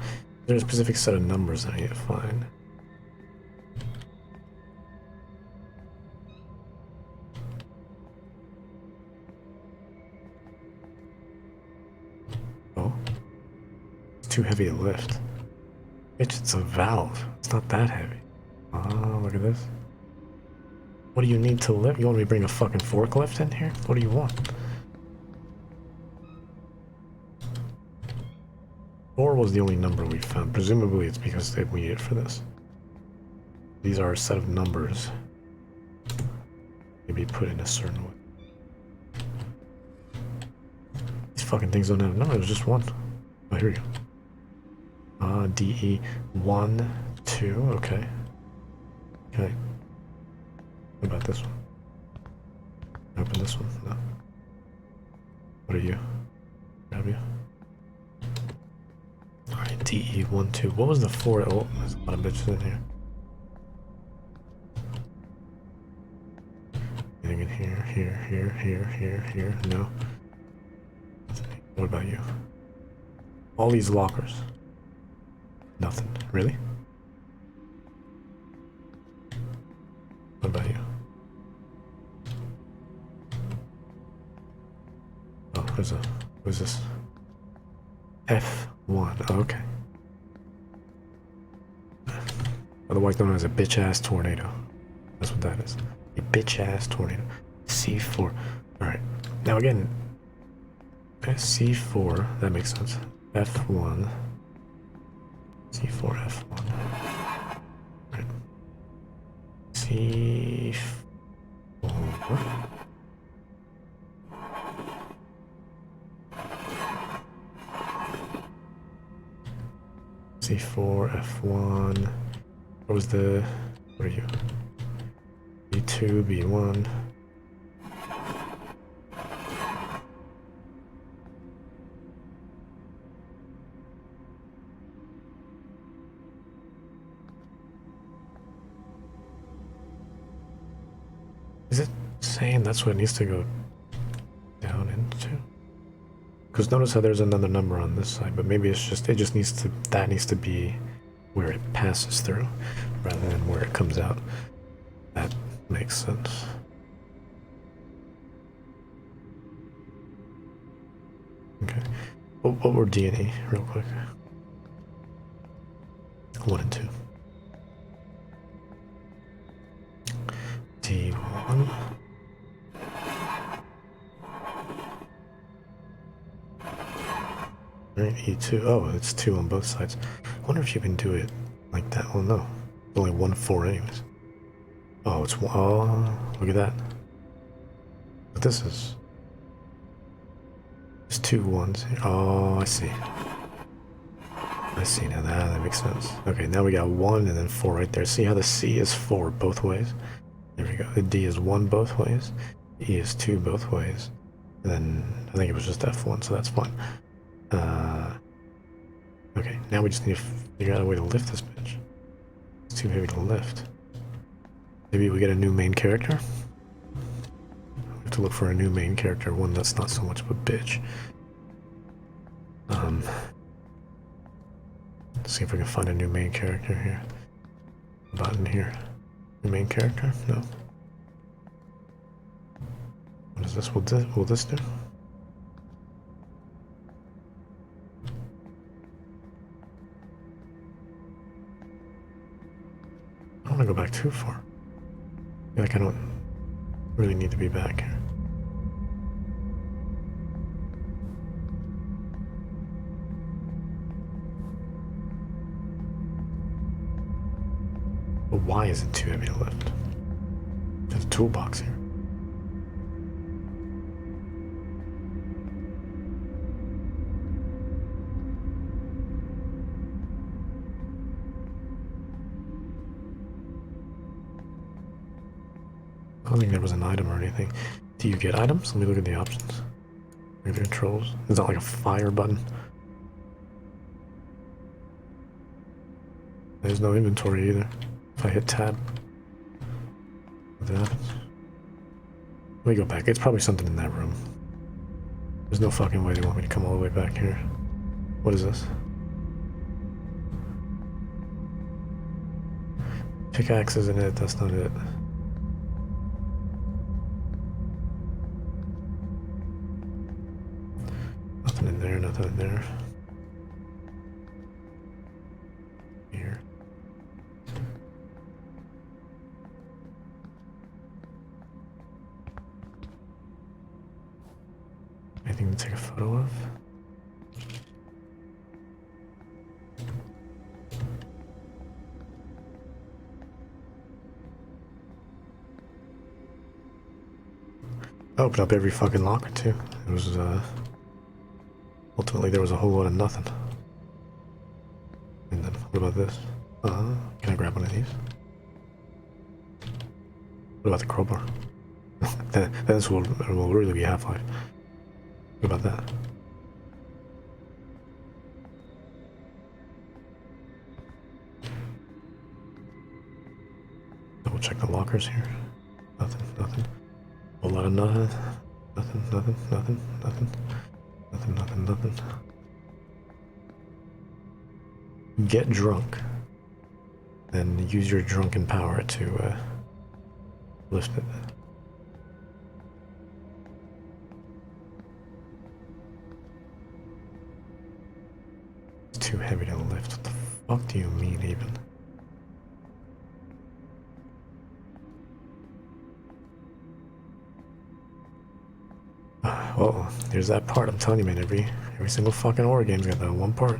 Speaker 1: There's a specific set of numbers that I need to find. Oh. It's too heavy to lift. Bitch, it's a valve. It's not that heavy. Oh, look at this. What do you need to lift? You want me to bring a fucking forklift in here? What do you want? 4 was the only number we found. Presumably it's because we need it for this. These are a set of numbers. Maybe put in a certain way. These fucking things don't have numbers. It was just 1. Oh, here we go. DE 1, 2. Okay. Okay. What about this one? Open this one? No. What are you? Grab you. Alright, DE 1, 2. What was the 4? Oh, there's a lot of bitches in here. Anything in here, here. No. What about you? All these lockers. Nothing. Really? What about you? Oh, who's this? F1. Oh, okay. Otherwise known as a bitch-ass tornado. That's what that is. A bitch-ass tornado. C4. Alright. Now again, C4, that makes sense. F1. C4, F1. Right. C4. C4, F1. What was the... What are you? B2, B1. Is it saying that's what it needs to go down into? Because notice how there's another number on this side, but maybe it's just, that needs to be where it passes through, rather than where it comes out. That makes sense. Okay. What were D and E, real quick? 1 and 2. D1. Right, E2. Oh, it's 2 on both sides. I wonder if you can do it like that. Well, no. It's only 1, 4 anyways. Oh, it's 1. Oh, look at that. But this is... There's 2 1s here. Oh, I see. I see now. That makes sense. Okay, now we got 1 and then 4 right there. See how the C is 4 both ways? There we go. The D is 1 both ways. E is 2 both ways. And then I think it was just F1, so that's fine. Okay, now we just need to figure out a way to lift this bitch. It's too heavy to lift. Maybe we get a new main character? We have to look for a new main character, one that's not so much of a bitch. Let's see if we can find a new main character here. Button here. New main character? No. What is this? Will this do? I don't want to go back too far. I feel like I don't really need to be back here. But why is it too heavy to lift? There's a toolbox here. I don't think there was an item or anything. Do you get items? Let me look at the options. Maybe the controls. Is that like a fire button? There's no inventory either. If I hit tab, what happens? Let me go back. It's probably something in that room. There's no fucking way they want me to come all the way back here. What is this? Pickaxe isn't it? That's not it. Nothing in there, nothing in there. Here. Anything to take a photo of? I opened up every fucking locker too. It was ultimately there was a whole lot of nothing. And then what about this? Can I grab one of these? What about the crowbar? This will really be Half-Life. What about that? Double check the lockers here. Nothing, nothing. A lot of nothing. Nothing, nothing, nothing, nothing. Nothing, nothing, nothing. Get drunk. Then use your drunken power to lift it. It's too heavy to lift. What the fuck do you mean even? Well, there's that part. I'm telling you, man. Every single fucking horror game's got that one part.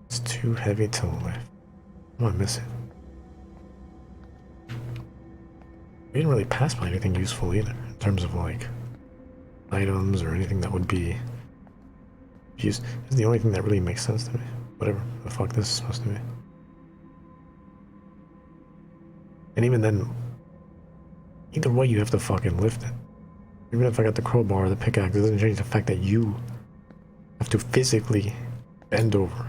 Speaker 1: It's too heavy to lift. What am I missing? We didn't really pass by anything useful either, in terms of like items or anything that would be used. This is the only thing that really makes sense to me. Whatever the fuck this is supposed to be. And even then, either way, you have to fucking lift it. Even if I got the crowbar or the pickaxe, it doesn't change the fact that you have to physically bend over,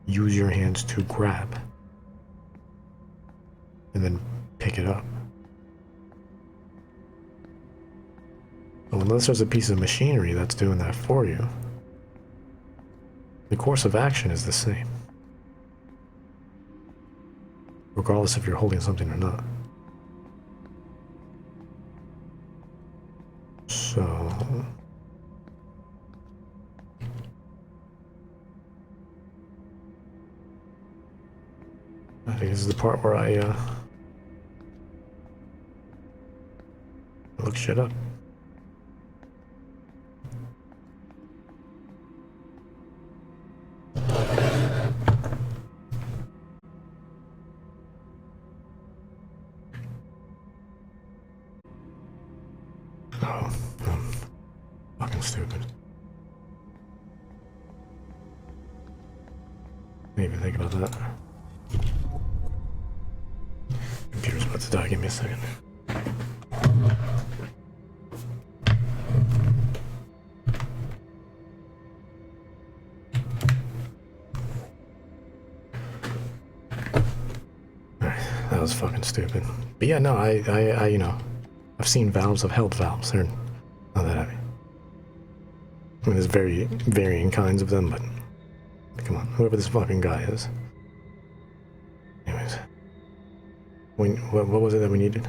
Speaker 1: use your hands to grab, and then pick it up. So unless there's a piece of machinery that's doing that for you, the course of action is the same, regardless if you're holding something or not. So I think this is the part where I look shit up. Oh, I'm fucking stupid. Didn't even think about that. Computer's about to die. Give me a second. Alright, that was fucking stupid. But yeah, no, I you know, I've seen valves, I've held valves. They're not that heavy. I mean, there's very varying kinds of them, but Come on, whoever this fucking guy is. Anyways. What was it that we needed?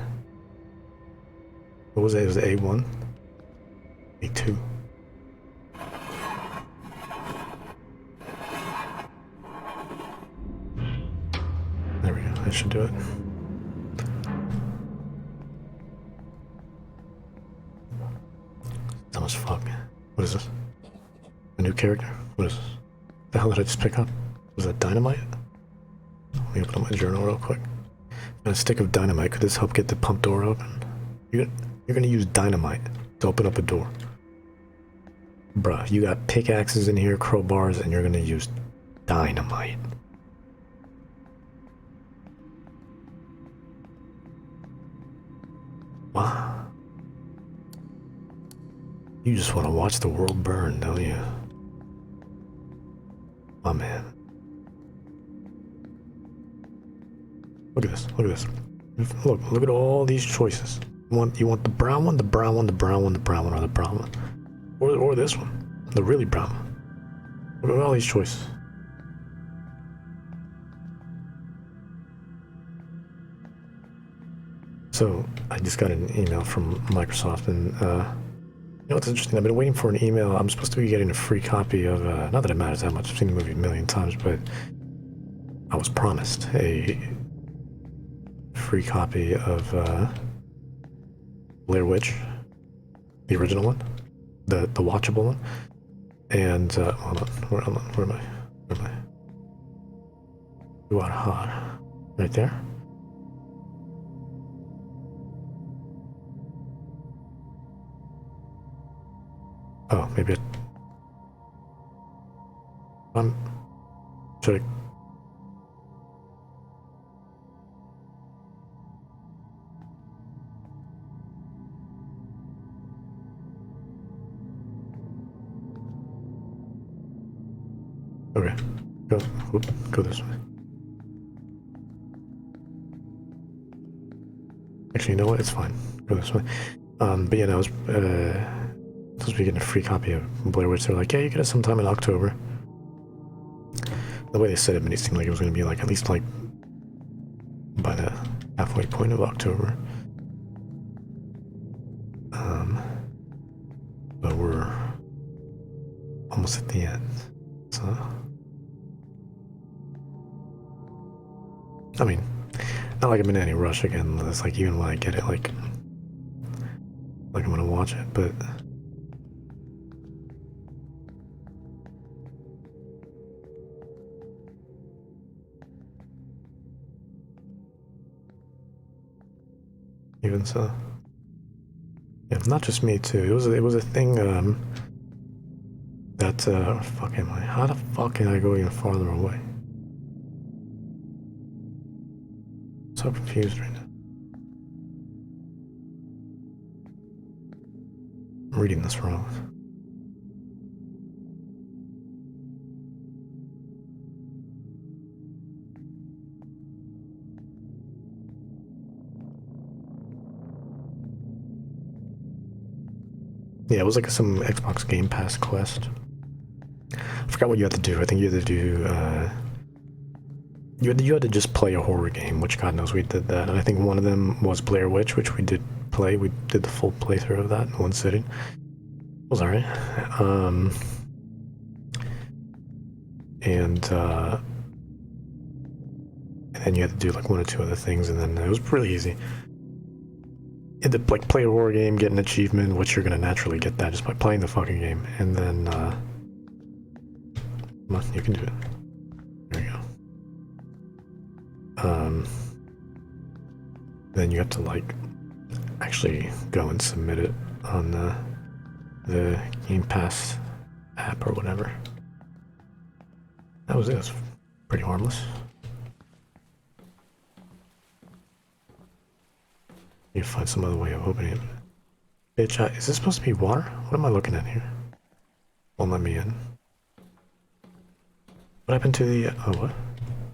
Speaker 1: What was it? It was A1? A2. There we go, that should do it. Dumb as fuck. What is this? A new character? What is this? The hell did I just pick up? Was that dynamite? Let me open up my journal real quick. A stick of dynamite. Could this help get the pump door open? You're gonna use dynamite to open up a door. Bruh, you got pickaxes in here, crowbars, and you're gonna use dynamite. Wow. You just want to watch the world burn, don't you? My man. Look at this, look at this. Look at all these choices. You want the brown one, the brown one, the brown one, the brown one, or the brown one. Or this one, the really brown one. Look at all these choices. So, I just got an email from Microsoft, and you know what's interesting? I've been waiting for an email. I'm supposed to be getting a free copy of, not that it matters that much, I've seen the movie a million times, but I was promised a free copy of Blair Witch, the original one, the watchable one, and hold on, where am I? You are hot, right there. Oh, maybe should I? Okay, go this way. Actually, you know what? It's fine. Go this way. But yeah, I was supposed to be getting a free copy of Blair Witch. They're like, yeah, you get it sometime in October. The way they said it made it seem like it was going to be like at least like by the halfway point of October. But we're almost at the end, so I mean, not like I'm in any rush again. It's like even when I get it, like I'm gonna watch it, but even so, yeah, not just me too. It was a thing that fuck am I? How the fuck can I go even farther away? So confused right now. I'm reading this wrong. Yeah, it was like some Xbox Game Pass quest. I forgot what you had to do. I think you had to do, you had to just play a horror game, which God knows we did that. And I think one of them was Blair Witch, which we did play. We did the full playthrough of that in one sitting. It was alright. And then you had to do like one or two other things, and then it was really easy. You had to like play a horror game, get an achievement, which you're gonna naturally get that just by playing the fucking game, and then come on, you can do it. There you go. Then you have to like actually go and submit it on the Game Pass app or whatever. That was it. It was pretty harmless. Need to find some other way of opening it. Bitch, is this supposed to be water? What am I looking at here? Won't let me in. What happened to the... oh, what?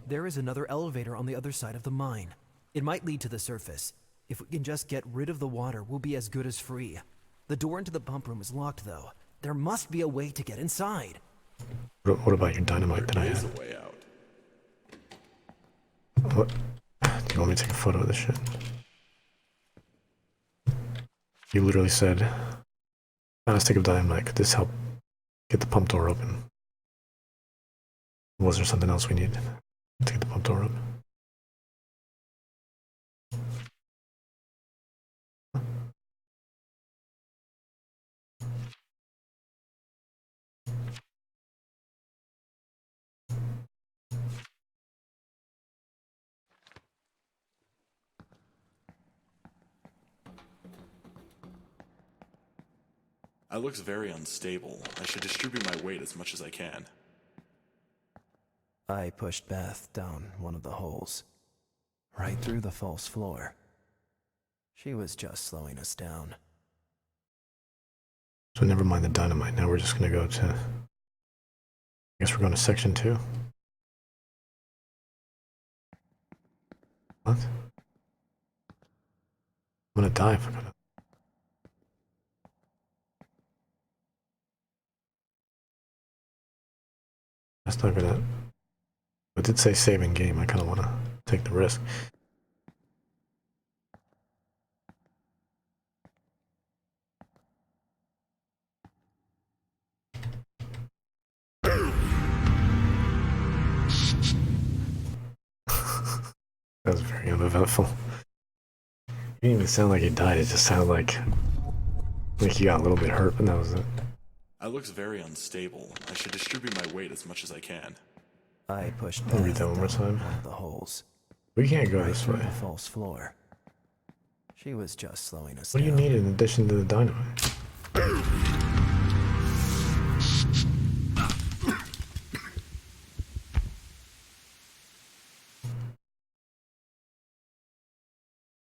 Speaker 7: There is another elevator on the other side of the mine. It might lead to the surface. If we can just get rid of the water, we'll be as good as free. The door into the pump room is locked, though. There must be a way to get inside.
Speaker 1: What about your dynamite that I
Speaker 2: There is
Speaker 1: had?
Speaker 2: a way out.
Speaker 1: What? Do you want me to take a photo of this shit? You literally said, on a stick of dynamite, could this help get the pump door open? Was there something else we needed to get the pump door open?
Speaker 2: It looks very unstable. I should distribute my weight as much as I can.
Speaker 7: I pushed Beth down one of the holes, right through the false floor. She was just slowing us down.
Speaker 1: So never mind the dynamite. Now we're just gonna go to. I guess we're going to section 2. What? I'm gonna die if I go to. That's not gonna. It did say saving game. I kind of want to take the risk. That was very uneventful. You didn't even sound like he died. It just sounded like he got a little bit hurt, but that was it.
Speaker 2: It looks very unstable. I should distribute my weight as much as I can.
Speaker 7: I pushed
Speaker 1: I'll
Speaker 7: Beth
Speaker 1: read that one more
Speaker 7: down
Speaker 1: time.
Speaker 7: one of the holes,
Speaker 1: We can't go
Speaker 7: right
Speaker 1: this
Speaker 7: through
Speaker 1: way.
Speaker 7: the false floor. She was just slowing us
Speaker 1: What do you
Speaker 7: down.
Speaker 1: need in addition to the dynamite?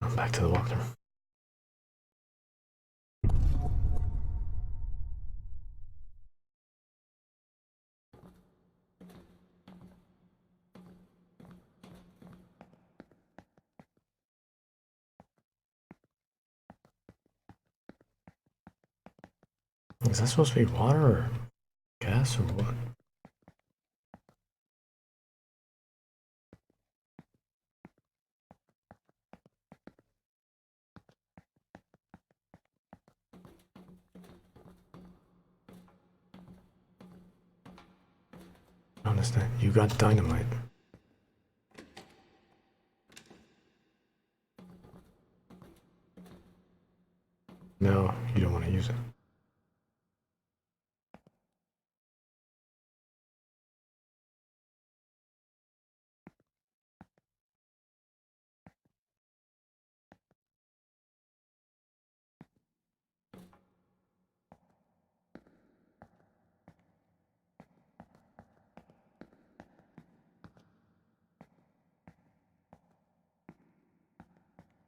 Speaker 1: I'm back to the walkthrough. Is that supposed to be water or gas or what? I don't understand. You got dynamite. No, you don't want to use it.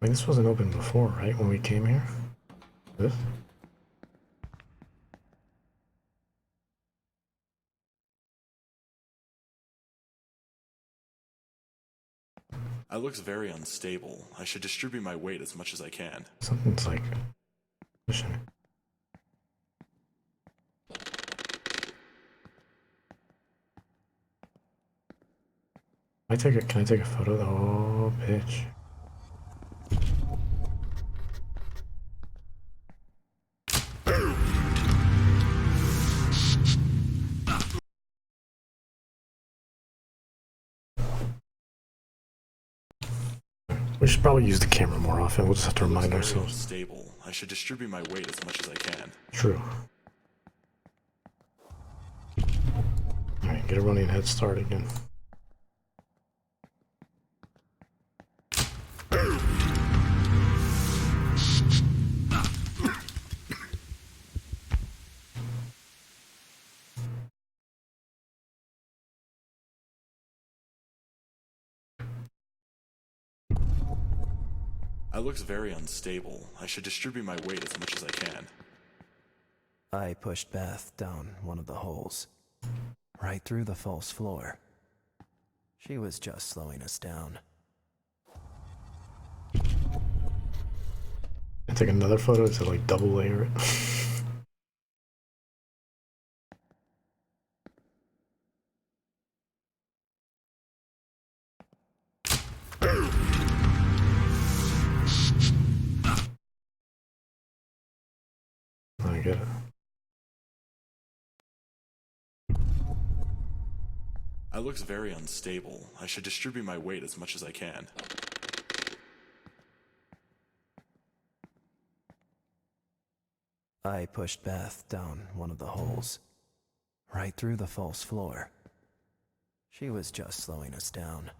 Speaker 1: I mean, this wasn't open before, right? When we came here? This?
Speaker 2: It looks very unstable. I should distribute my weight as much as I can.
Speaker 1: Something's like pushing it. Can I take a photo? Oh, bitch. We should probably use the camera more often. We'll just have to remind
Speaker 2: Very
Speaker 1: ourselves.
Speaker 2: unstable. I should distribute my weight as much as I can.
Speaker 1: True. Alright, get a running head start again.
Speaker 2: It looks very unstable. I should distribute my weight as much as I can.
Speaker 7: I pushed Beth down one of the holes, right through the false floor. She was just slowing us down.
Speaker 1: I take another photo to like double layer it. get it.
Speaker 2: It looks very unstable. I should distribute my weight as much as I can.
Speaker 7: I pushed Beth down one of the holes, right through the false floor. She was just slowing us down.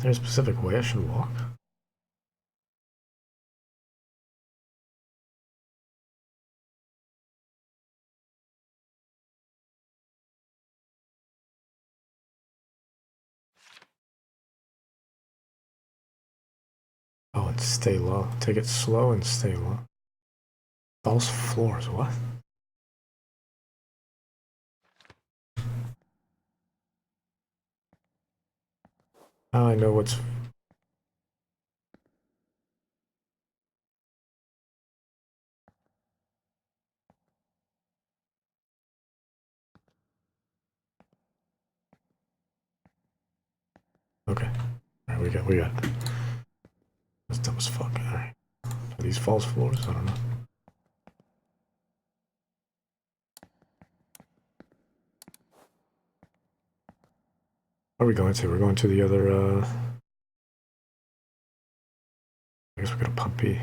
Speaker 1: There's a specific way I should walk? Oh, and stay low. Take it slow and stay low. False floors, what? Now I know what's... Okay. Alright, we got it. That's dumb as fuck. Alright. Are these false floors? I don't know. Where are we going to? We're going to the other, I guess we're gonna pump B.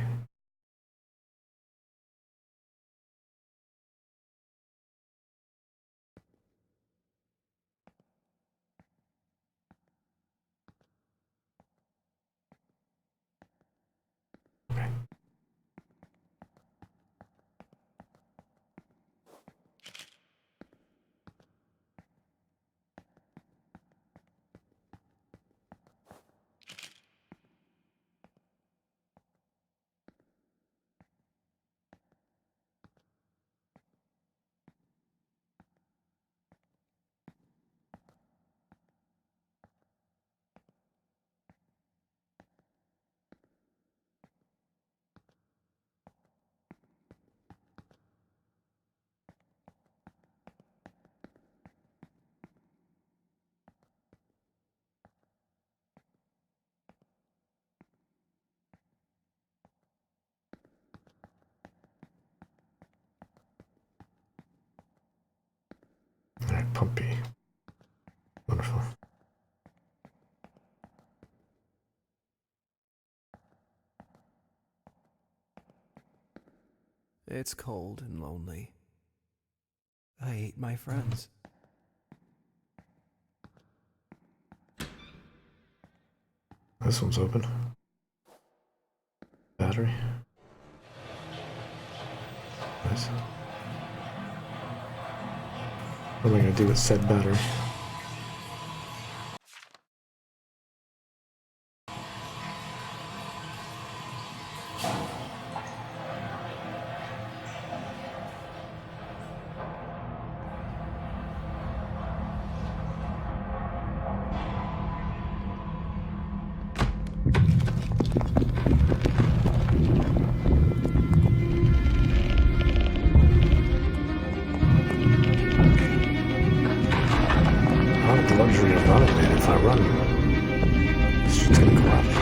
Speaker 1: Okay. Alright, pump B. Wonderful.
Speaker 7: It's cold and lonely. I hate my friends.
Speaker 1: This one's open. Battery. Nice. What am I gonna do with said battery? Luxury of running, man. If I run, this shit's gonna collapse.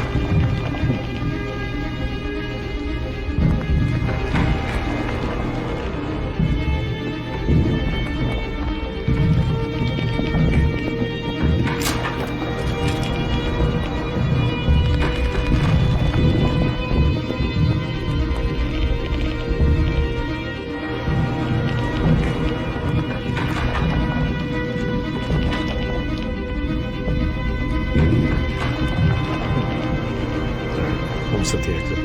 Speaker 1: Almost at the exit.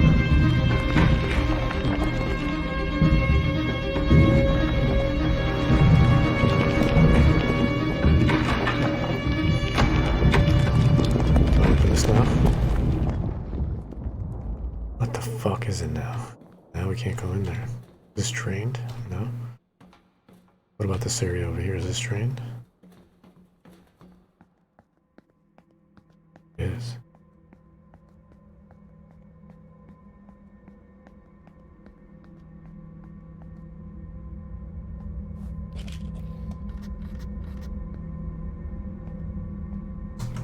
Speaker 1: Open this now. What the fuck is it now? Now we can't go in there. Is this trained? No? What about this area over here? Is this trained? It is.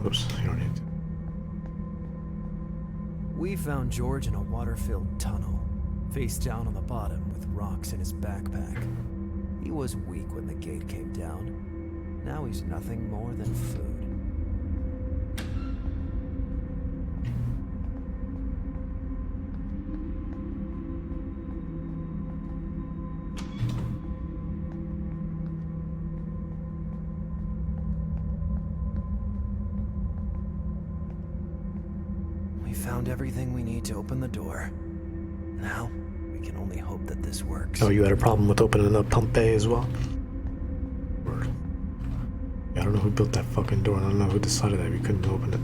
Speaker 1: Oops, you don't need to.
Speaker 7: We found George in a water-filled tunnel, face down on the bottom with rocks in his backpack. He was weak when the gate came down. Now he's nothing more than food. We found everything we need to open the door. Now, we can only hope that this works.
Speaker 1: Oh, you had a problem with opening up pump bay as well? Word. Yeah, I don't know who built that fucking door, and I don't know who decided that we couldn't open it.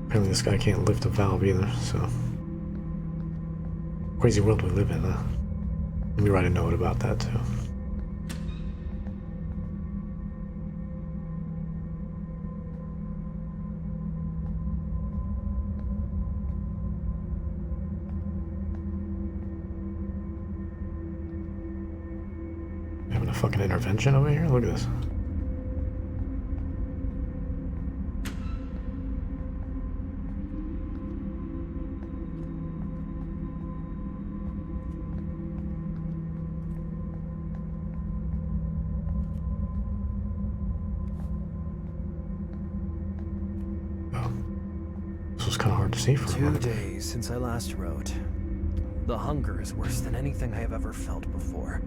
Speaker 1: Apparently this guy can't lift a valve either, so... Crazy world we live in, huh? Let me write a note about that, too. Having a fucking intervention over here? Look at this. Oh. This was kind of hard to see for a
Speaker 7: 2
Speaker 1: moment.
Speaker 7: days since I last wrote. The hunger is worse than anything I have ever felt before.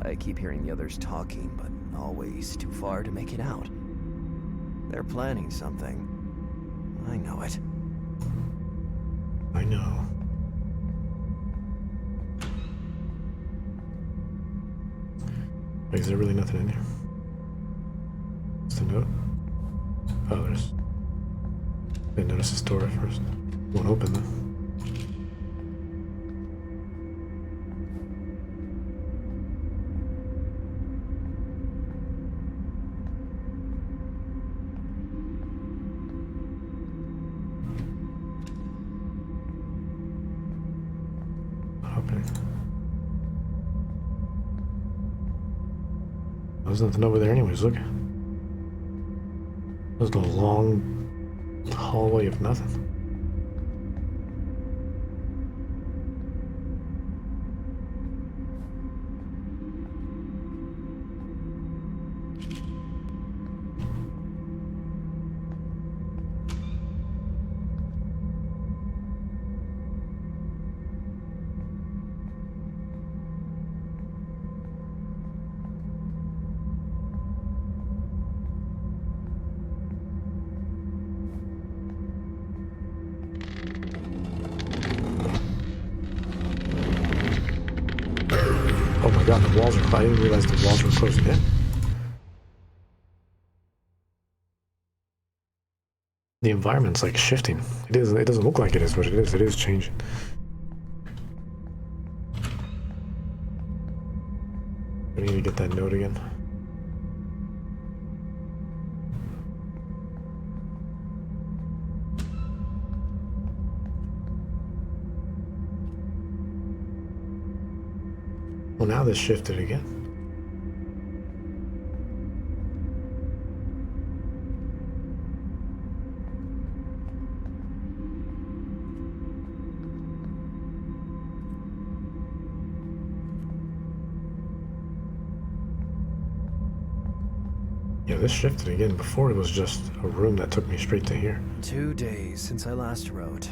Speaker 7: I keep hearing the others talking, but always too far to make it out. They're planning something. I know it.
Speaker 1: I know. Wait, is there really nothing in here? What's the note? Oh, there's... Didn't notice this door at first. Won't open though. There's nothing over there anyways, look. There's a long hallway of nothing. Oh my god, the walls are... I didn't realize the walls were closing in. The environment's like shifting. It is. It doesn't look like it is, but it is. It is changing. We need to get that note again. Well, now this shifted again. Yeah, this shifted again. Before it was just a room that took me straight to here.
Speaker 7: 2 days since I last wrote.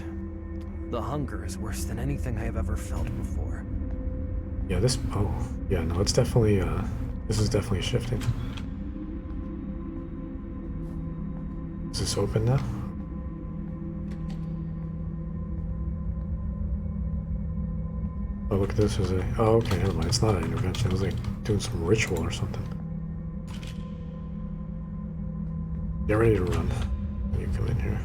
Speaker 7: The hunger is worse than anything I have ever felt before.
Speaker 1: Yeah, this... Oh, yeah, no, it's definitely, this is definitely shifting. Is this open now? Oh, look at this. Is a... Oh, okay, never mind. It's not an intervention. It was like doing some ritual or something. Get ready to run when you come in here.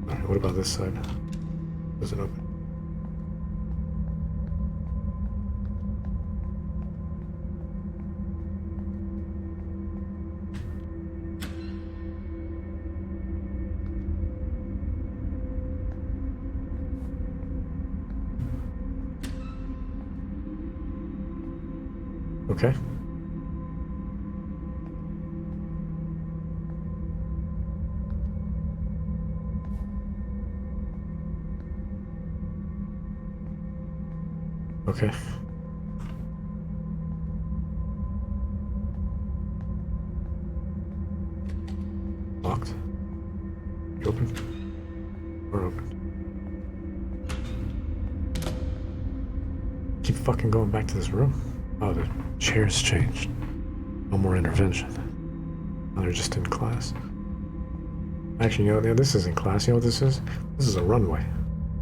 Speaker 1: Alright, what about this side? Does it open? Okay. Okay. Locked. You open? Door open. Keep fucking going back to this room. Oh, the chair's changed. No more intervention. Oh, they're just in class. Actually, you know, this isn't class. You know what this is? This is a runway.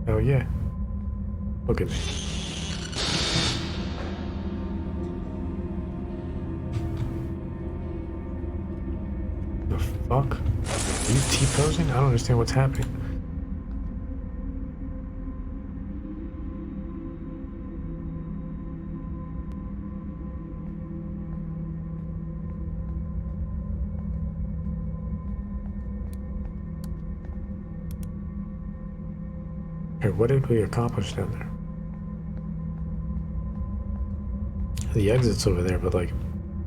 Speaker 1: Hell yeah. Look at me. The fuck? Are you T-posing? I don't understand what's happening. Hey, what did we accomplish down there? The exit's over there, but like,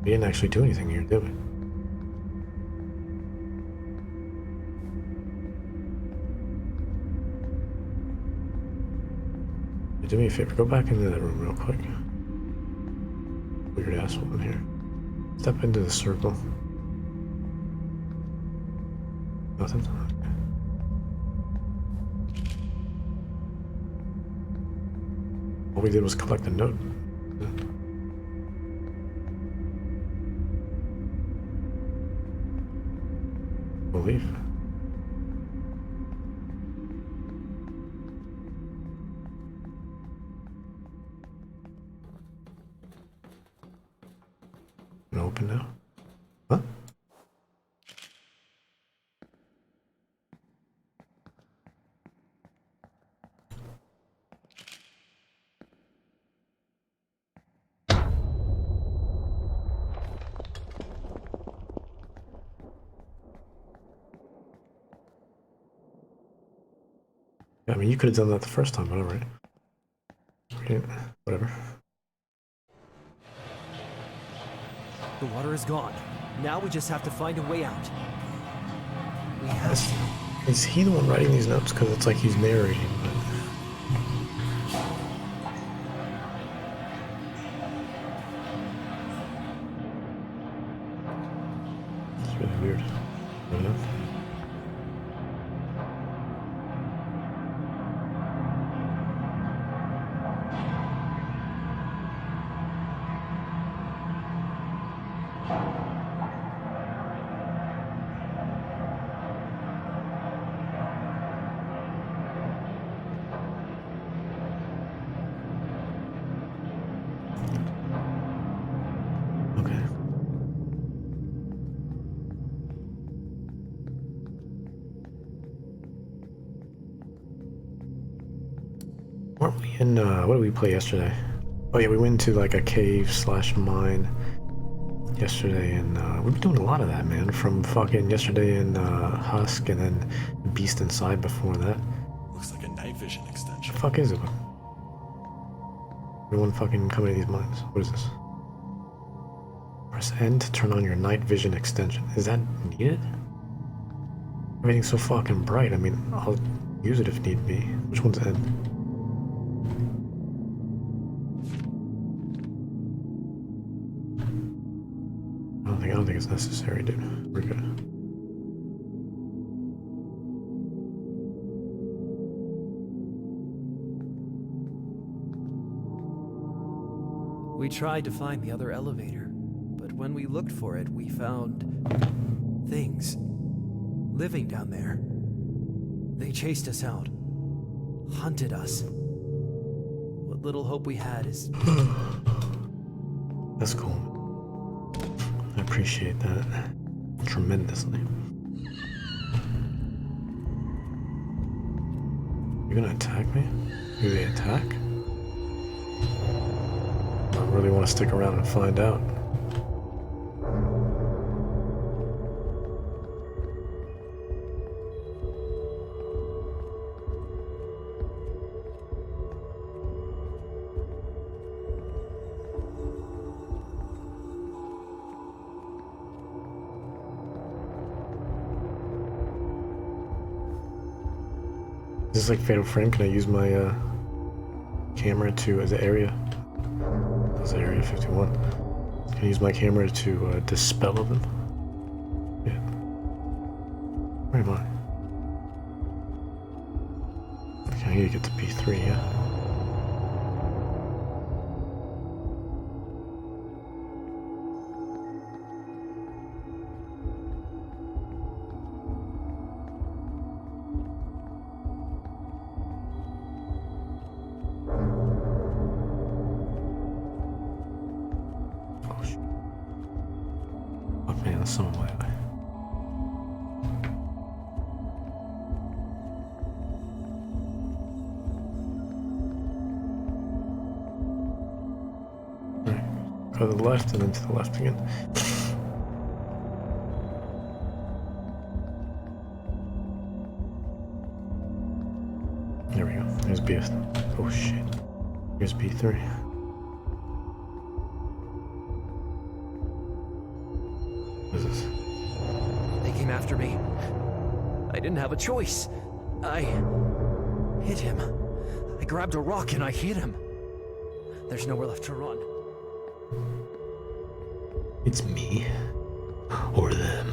Speaker 1: we didn't actually do anything here, did we? Do me a favor, go back into that room real quick. Weird ass one here. Step into the circle. Nothing? Okay. All we did was collect a note. Believe. Open now? Huh? Yeah, I mean, you could have done that the first time, but alright. Whatever.
Speaker 7: The water is gone. Now we just have to find a way out. We have to.
Speaker 1: Is he the one writing these notes? Because it's like he's narrating, but... It's really weird. I don't know. Weren't we in, what did we play yesterday? Oh yeah, we went into like a cave / mine yesterday, and we've been doing a lot of that, man. From fucking yesterday in Husk, and then Beast Inside before that.
Speaker 2: Looks like a night vision extension.
Speaker 1: The fuck is it? Everyone fucking coming to these mines. What is this? Press N to turn on your night vision extension. Is that needed? Everything's so fucking bright. I mean, I'll use it if need be. Which one's N? I don't think it's necessary, dude. We're good.
Speaker 7: We tried to find the other elevator, but when we looked for it, we found things living down there. They chased us out, hunted us. What little hope we had is...
Speaker 1: That's cool. I appreciate that tremendously. You're gonna attack me? Do they attack? I really want to stick around and find out. Just like Fatal Frame, can I use my camera to, as an area? As area 51. Can I use my camera to dispel them? Yeah. Where am I? Okay, I need to get to P3, yeah. Some way. Right. Go to the left and then to the left again. There we go. There's B. Oh shit. Here's B3.
Speaker 7: They came after me. I didn't have a choice. I hit him. I grabbed a rock and I hit him. There's nowhere left to run.
Speaker 1: It's me or them.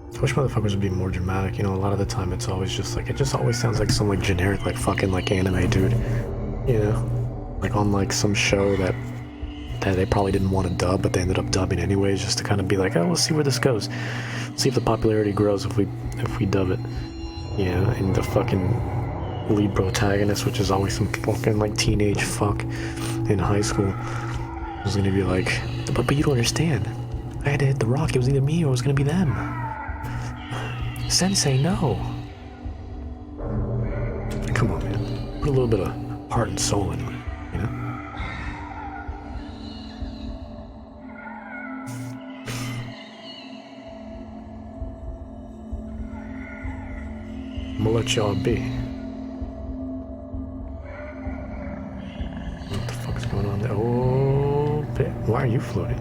Speaker 1: I wish motherfuckers would be more dramatic, you know, a lot of the time it's always just like, it just always sounds like some like generic like fucking like anime dude, you know, like on like some show that they probably didn't want to dub, but they ended up dubbing anyways, just to kind of be like, oh, we'll see where this goes, see if the popularity grows if we dub it, you know, and the fucking lead protagonist, which is always some fucking like teenage fuck in high school, was gonna be like, but you don't understand, I had to hit the rock, it was either me or it was gonna be them. Sensei, no. Come on, man. Put a little bit of heart and soul into it, you know? I'm gonna let y'all be. What the fuck is going on there? Oh, bitch. Why are you floating?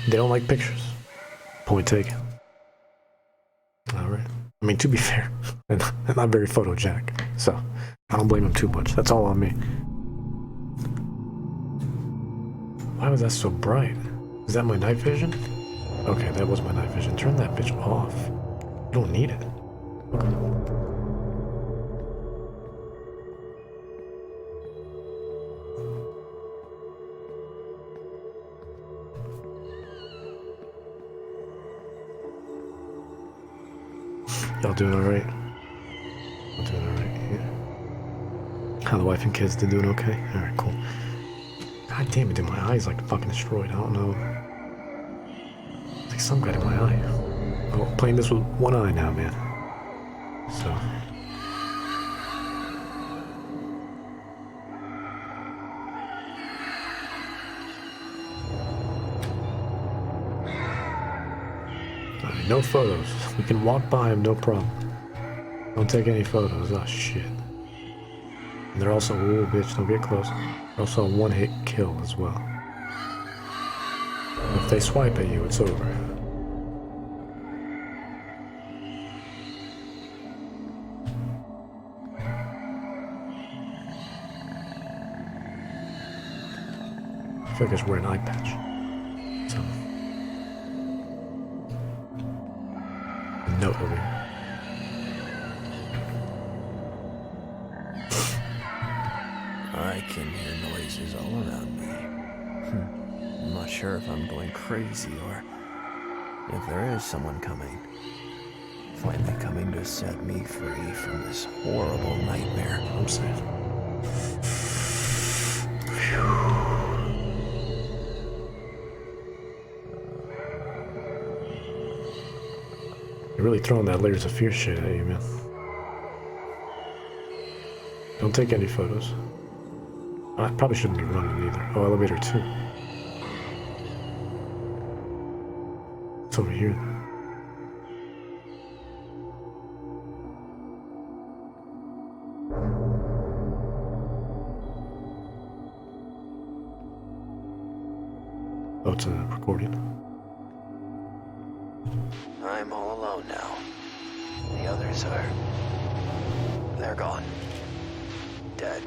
Speaker 1: They don't like pictures. Point taken. Alright. I mean, to be fair, I'm not very photogenic, so I don't blame them too much. That's all on me. Why was that so bright? Is that my night vision? Okay, that was my night vision. Turn that bitch off. You don't need it. Okay. Y'all doing alright? I'm doing alright, yeah. How the wife and kids, they doing okay? Alright, cool. God damn it, dude, my eye's like fucking destroyed. I don't know. It's like some got in my eye. Oh, playing this with one eye now, man. So. Alright, no photos. We can walk by him, no problem. Don't take any photos. Oh, shit. And they're also, ooh, bitch, don't get close. They're also a one-hit kill as well. If they swipe at you, it's over. I feel like I should wear an eye patch. So. A note over here.
Speaker 7: I can hear noises all around me. I'm not sure if I'm going crazy or if there is someone coming. Finally coming to set me free from this horrible nightmare.
Speaker 1: I'm safe. You're really throwing that layers of fear shit at you, man. Don't take any photos. I probably shouldn't be running either. Oh, elevator 2. It's over here. Oh, it's a recording.
Speaker 8: I'm all alone now. The others are... they're gone. Dead.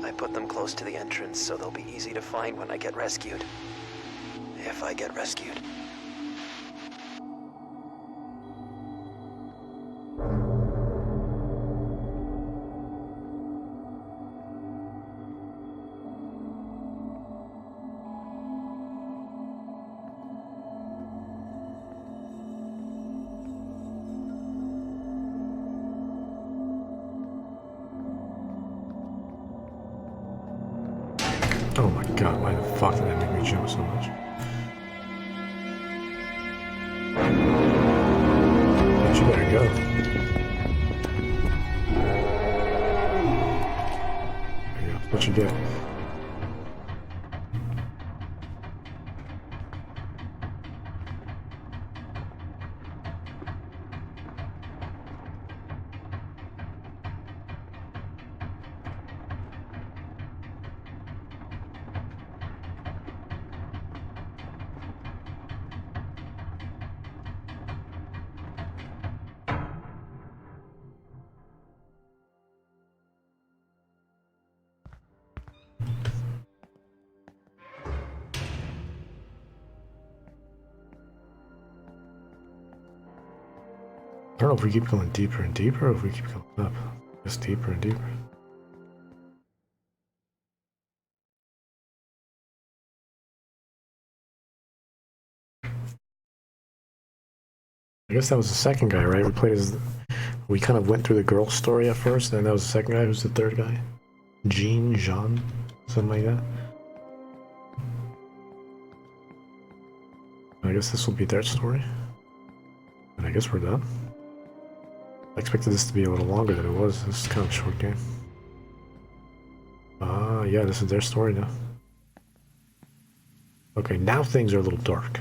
Speaker 8: I put them close to the entrance so they'll be easy to find when I get rescued. If I get rescued.
Speaker 1: Oh my god, why the fuck did that make me jump so much? But you better go. There you go. That's what you get. I don't know if we keep going deeper and deeper or if we keep going up. Just deeper and deeper. I guess that was the second guy, right? We played as... We kind of went through the girl's story at first, and then that was the second guy. Who's the third guy? Jean, something like that. I guess this will be their story. And I guess we're done. I expected this to be a little longer than it was. This is kind of a short game. Yeah, this is their story now. Okay, now things are a little dark.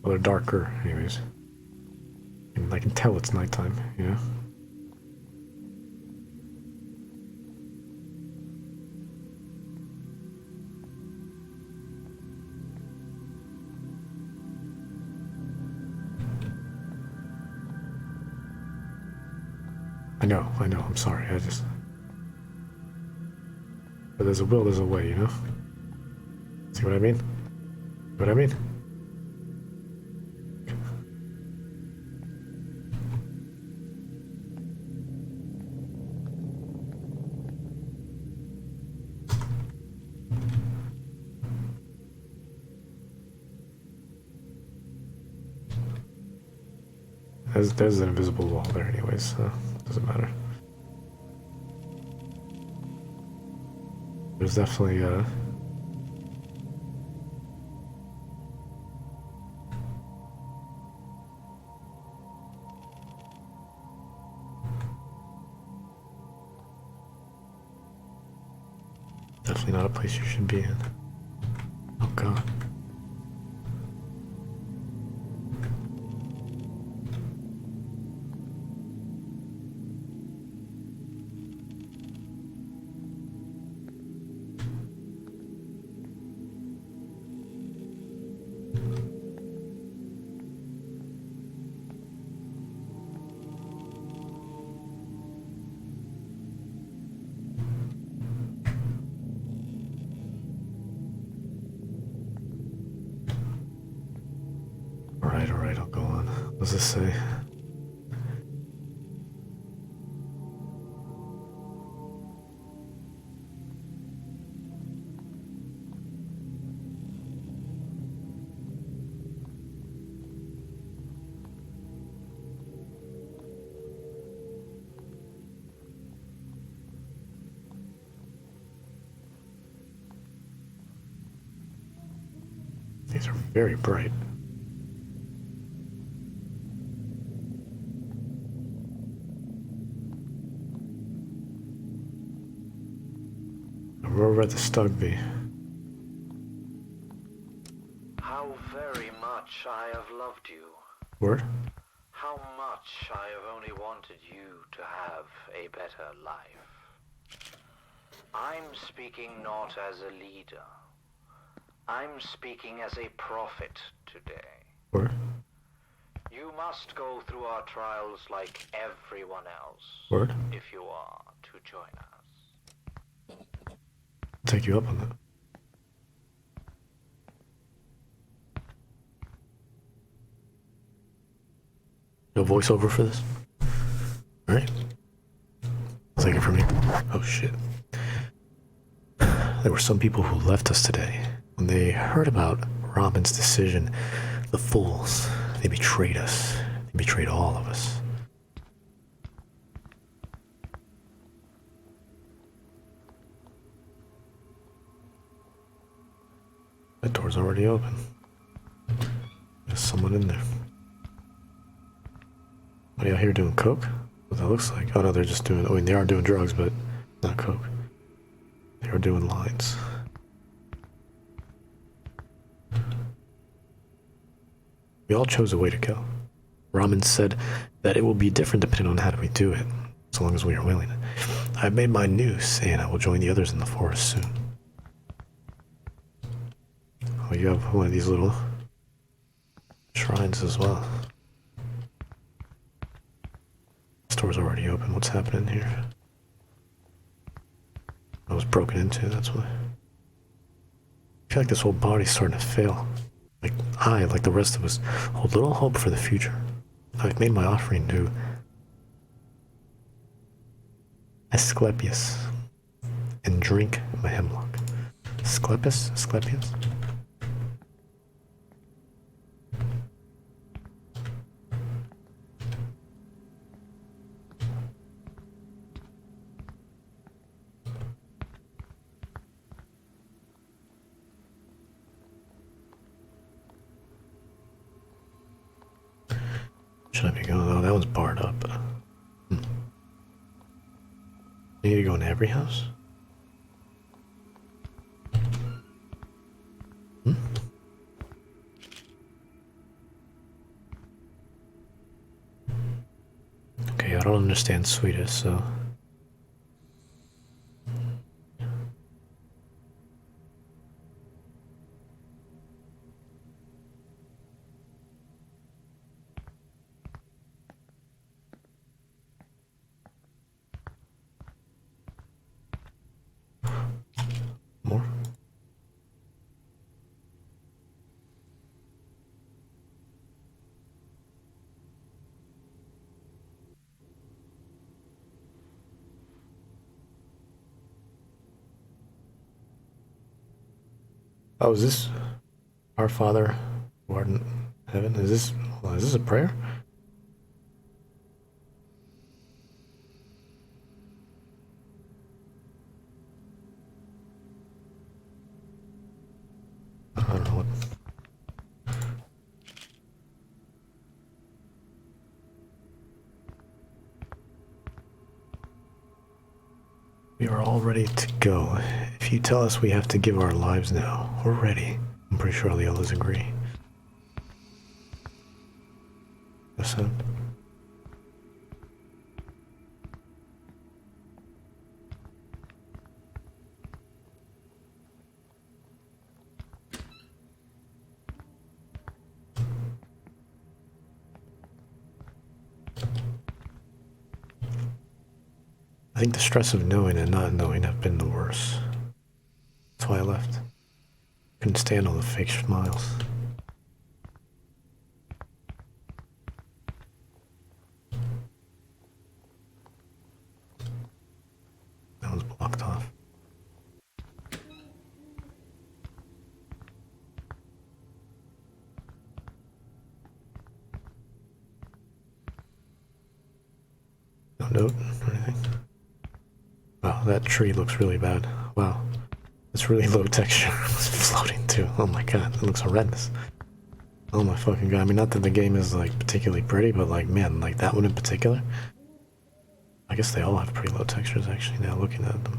Speaker 1: Well, they're darker, anyways. And I can tell it's nighttime, you know? I know, I'm sorry, but there's a will, there's a way, you know? See what I mean? What I mean? There's an invisible wall there anyways, so it doesn't matter. There's definitely definitely not a place you should be in. Oh god. Alright, I'll go on. What does this say? These are very bright. over at the Stugby.
Speaker 9: How very much I have loved you.
Speaker 1: Word?
Speaker 9: How much I have only wanted you to have a better life. I'm speaking not as a leader. I'm speaking as a prophet today.
Speaker 1: Word?
Speaker 9: You must go through our trials like everyone else.
Speaker 1: Word?
Speaker 9: If you are to join us.
Speaker 1: I'll take you up on that. No voiceover for this? Alright. Take it from me. Oh shit. There were some people who left us today. When they heard about Robin's decision, the fools, they betrayed us. They betrayed all of us. That door's already open. There's someone in there. What are y'all here doing? Coke? What that looks like? Oh no, they're just doing, I mean, they are doing drugs, but not coke. They are doing lines. We all chose a way to go. Ramen said that it will be different depending on how we do it, so long as we are willing. I've made my noose, and I will join the others in the forest soon. Oh, you have one of these little shrines as well. Store's already open. What's happening here? I was broken into, that's why. I feel like this whole body's starting to fail. Like I, like the rest of us, hold little hope for the future. I've made my offering to Asclepius and drink my hemlock. Asclepius? Asclepius? Should I be going? Oh, that one's barred up. You need to go in every house? Okay, I don't understand Swedish, so... More? Oh, is this Our Father who art in heaven? Is this a prayer? I don't know what. We are all ready to go. If you tell us we have to give our lives now, we're ready. I'm pretty sure all the others agree. Listen. I think the stress of knowing and not knowing have been the worst. That's why I left. Couldn't stand all the fake smiles. That was blocked off. No note or anything. Wow, that tree looks really bad. Wow. It's really low texture. It's floating too. Oh my god, it looks horrendous. Oh my fucking god. I mean, not that the game is like particularly pretty, but like, man, like that one in particular. I guess they all have pretty low textures actually now looking at them.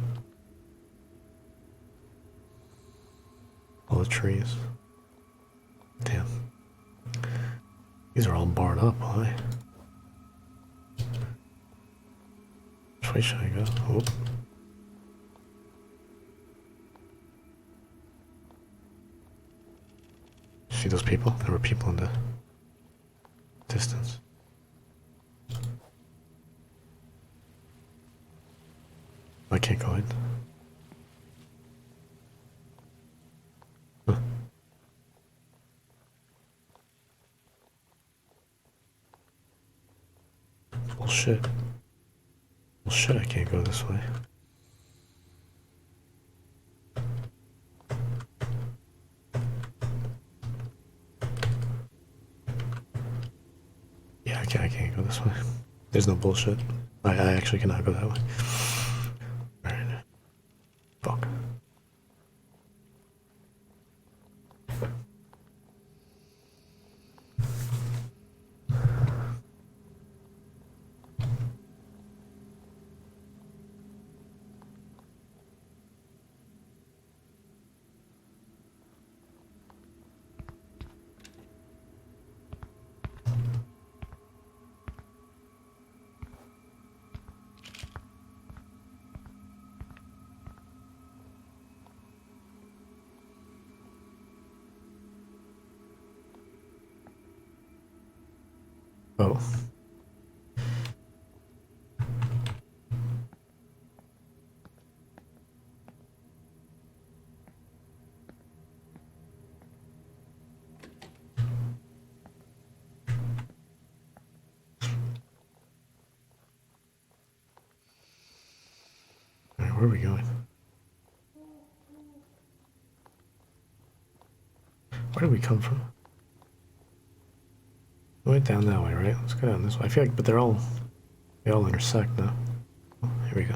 Speaker 1: all the trees. Damn. These are all barred up, why? Which way should I go? Oh. See those people? There were people in the distance. I can't go in. Huh. Bullshit. Bullshit, I can't go this way. Yeah, I can't go this way. There's no bullshit. I actually cannot go that way. Alright. Fuck. Oh. Alright, where are we going? Where did we come from? We went down that way, right? Let's go down this way. I feel like, but they all intersect now. Oh, here we go.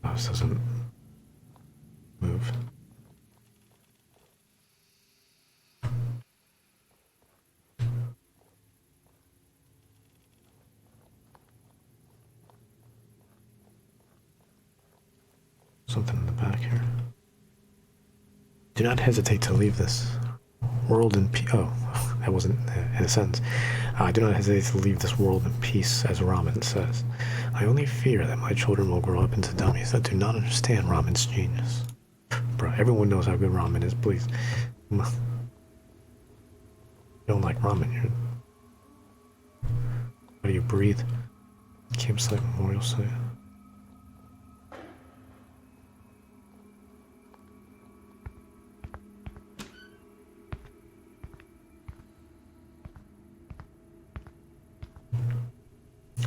Speaker 1: Oh, this doesn't move. Something in the back here. Do not hesitate to leave this world in peace. Oh, that wasn't in a sentence. I do not hesitate to leave this world in peace, as Ramen says. I only fear that my children will grow up into dummies that do not understand Ramen's genius. Bro, everyone knows how good Ramen is, please. You don't like ramen, you're... How do you breathe? Campsite memorial site.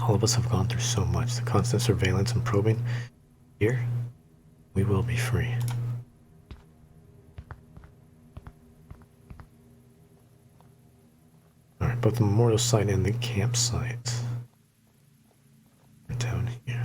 Speaker 1: All of us have gone through so much, the constant surveillance and probing. Here, we will be free. Alright, both the memorial site and the campsite are down here.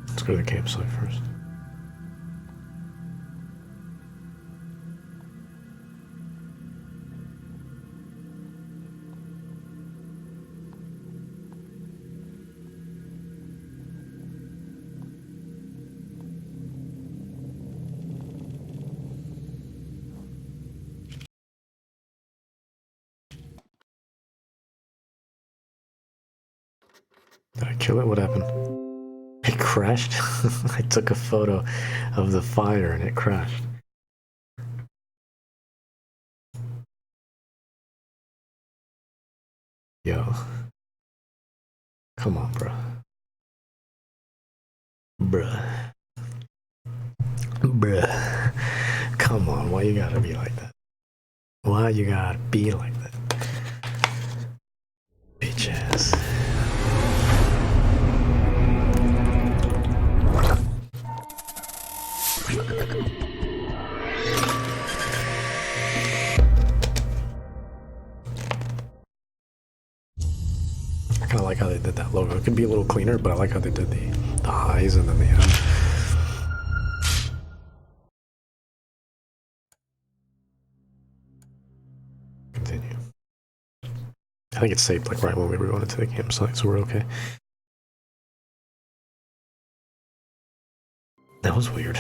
Speaker 1: Let's go to the campsite first. Did I kill it? What happened? It crashed? I took a photo of the fire and it crashed. Yo. Come on, bro. Bruh. Bruh. Come on, why you gotta be like that? Why you gotta be like that? Bitch ass. I kind of like how they did that logo. It could be a little cleaner, but I like how they did the eyes and then the M. Continue. I think it's saved like right when we were going into the campsite, so we're okay. That was weird.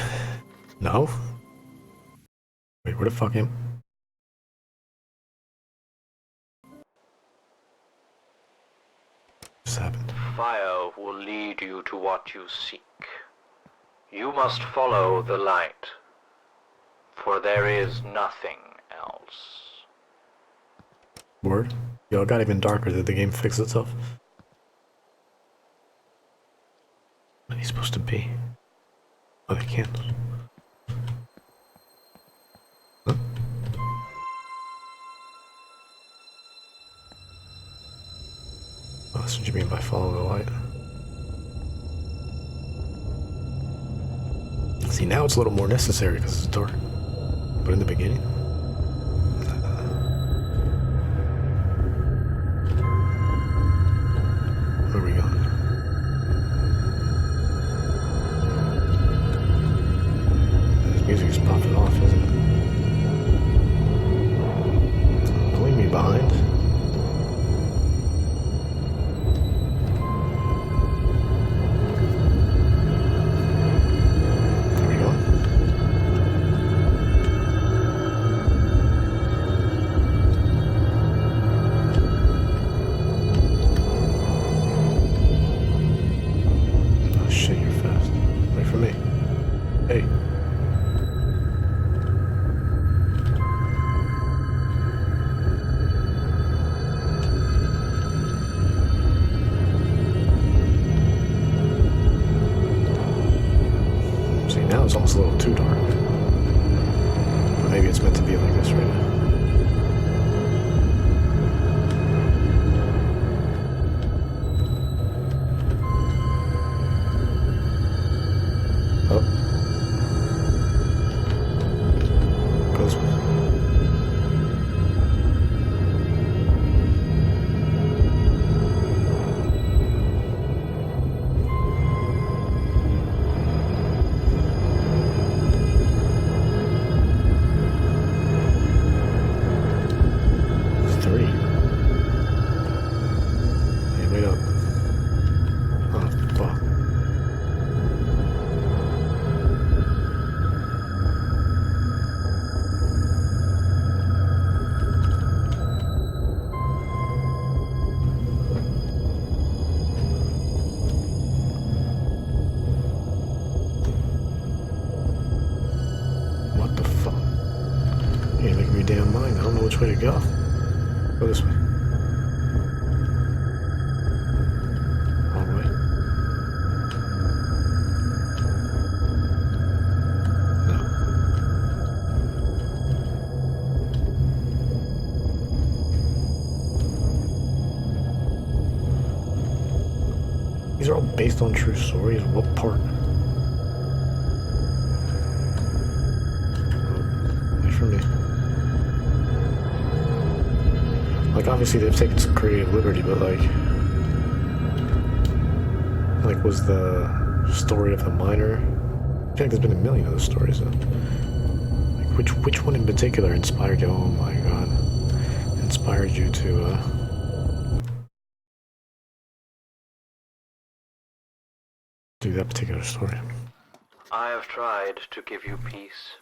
Speaker 1: No? Wait, where the fuck am? What just happened?
Speaker 9: Fire will lead you to what you seek. You must follow the light, for there is nothing else.
Speaker 1: Word? Yo, it got even darker. Did the game fix itself? What are they supposed to be? Oh, they can't. Huh? Oh, that's what you mean by follow the light. See, now it's a little more necessary because it's dark. But in the beginning? Where are we going? This music is popping off, isn't it? Pulling me behind. Where are we going? Oh shit, you're fast. Wait for me. Hey. See, now it's almost a little too dark. But maybe it's meant to be like this right now. Oh. Goes. It's 3. Hey, wait up. Oh, fuck. What the fuck? You're making me damn mind. I don't know which way to go. Go this way. Wrong way. No. These are all based on true stories. What part? Wait for me. Like, obviously they've taken some creative liberty, but like was the story of the miner? I feel like there's been a million of those stories. Like, which one in particular inspired you? Oh my god, inspired you to do that particular story?
Speaker 9: I have tried to give you peace.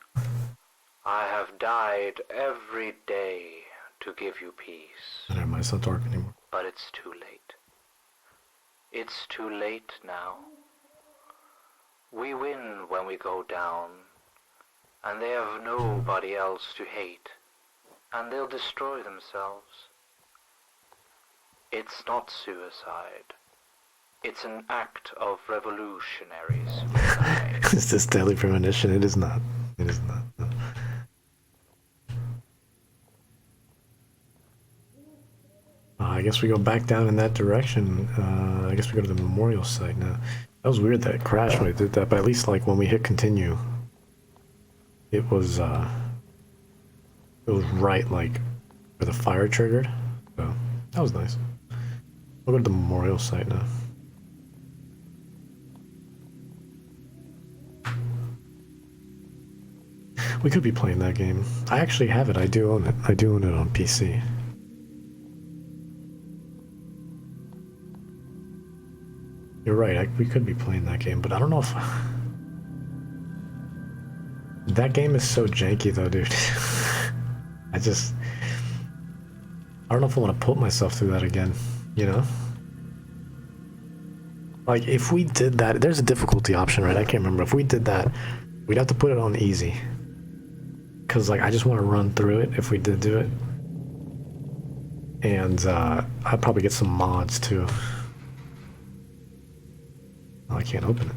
Speaker 9: I have died every day to give you peace.
Speaker 1: Never mind, it's not dark anymore.
Speaker 9: But it's too late. It's too late now. We win when we go down, and they have nobody else to hate, and they'll destroy themselves. It's not suicide. It's an act of revolutionary suicide.
Speaker 1: Is this daily premonition? It is not. It is not. No. I guess we go back down in that direction. I guess we go to the memorial site now. That was weird that it crashed when it did that, but at least like when we hit continue, it was right like where the fire triggered. So that was nice. I'll go to the memorial site now. We could be playing that game. I actually have it. I do own it. I do own it on PC. You're right. We could be playing that game, but I don't know if... That game is so janky, though, dude. I don't know if I want to put myself through that again, you know? Like, if we did that... There's a difficulty option, right? I can't remember. If we did that, we'd have to put it on easy. Because, like, I just want to run through it if we did do it. And, I'd probably get some mods, too. Oh, I can't open it.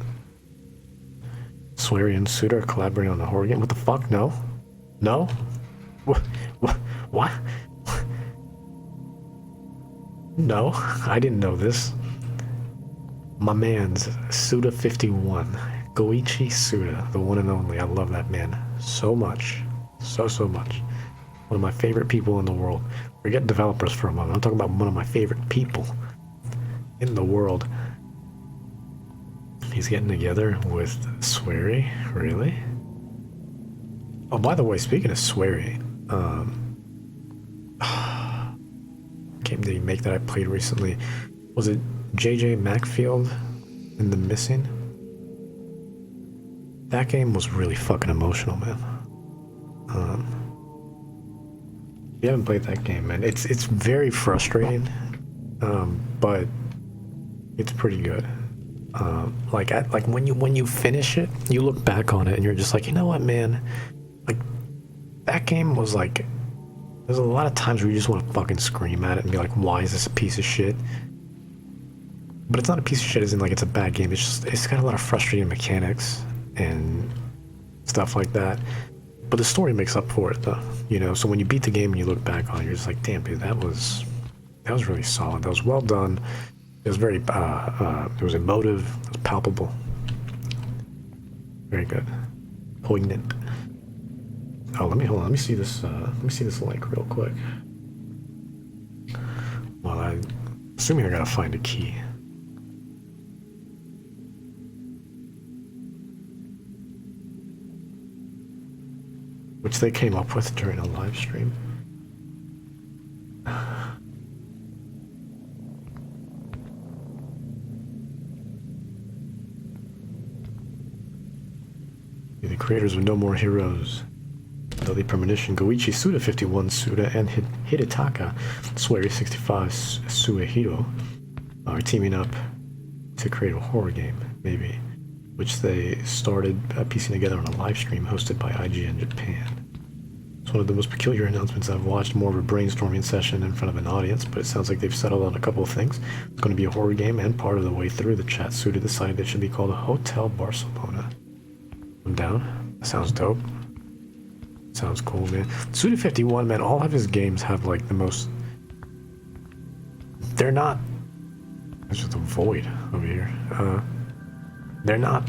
Speaker 1: Swery and Suda are collaborating on a horror game? What the fuck? No? No? What? What? No, I didn't know this. My man's Suda51. Goichi Suda, the one and only. I love that man so much. So much. One of my favorite people in the world. Forget developers for a moment. I'm talking about one of my favorite people in the world. He's getting together with Swery? Really? Oh, by the way, speaking of Swery, game did he make that I played recently? Was it JJ Macfield in The Missing? That game was really fucking emotional, man. If you haven't played that game, man, it's very frustrating, but it's pretty good. Like when you finish it, you look back on it and you're just like, you know what, man? Like, that game was like, there's a lot of times where you just want to fucking scream at it and be like, why is this a piece of shit? But it's not a piece of shit as in like it's a bad game. It's got a lot of frustrating mechanics and stuff like that. But the story makes up for it, though, you know? So when you beat the game and you look back on it, you're just like, damn, dude, that was really solid. That was well done. It was very, it was emotive, it was palpable. Very good. Poignant. Oh, hold on, let me see this link real quick. Well, I'm assuming I gotta find a key. Which they came up with during a live stream. The creators of No More Heroes, Deadly Premonition, Goichi Suda 51 Suda, and Hidetaka Swery 65 Suehiro are teaming up to create a horror game, maybe, which they started piecing together on a live stream hosted by IGN Japan. It's one of the most peculiar announcements I've watched, more of a brainstorming session in front of an audience, but it sounds like they've settled on a couple of things. It's going to be a horror game, and part of the way through the chat, Suda decided it should be called Hotel Barcelona. I'm down. That sounds dope. Sounds cool, man. Suda 51, man, all of his games have like the most... They're not... There's just a void over here. They're not...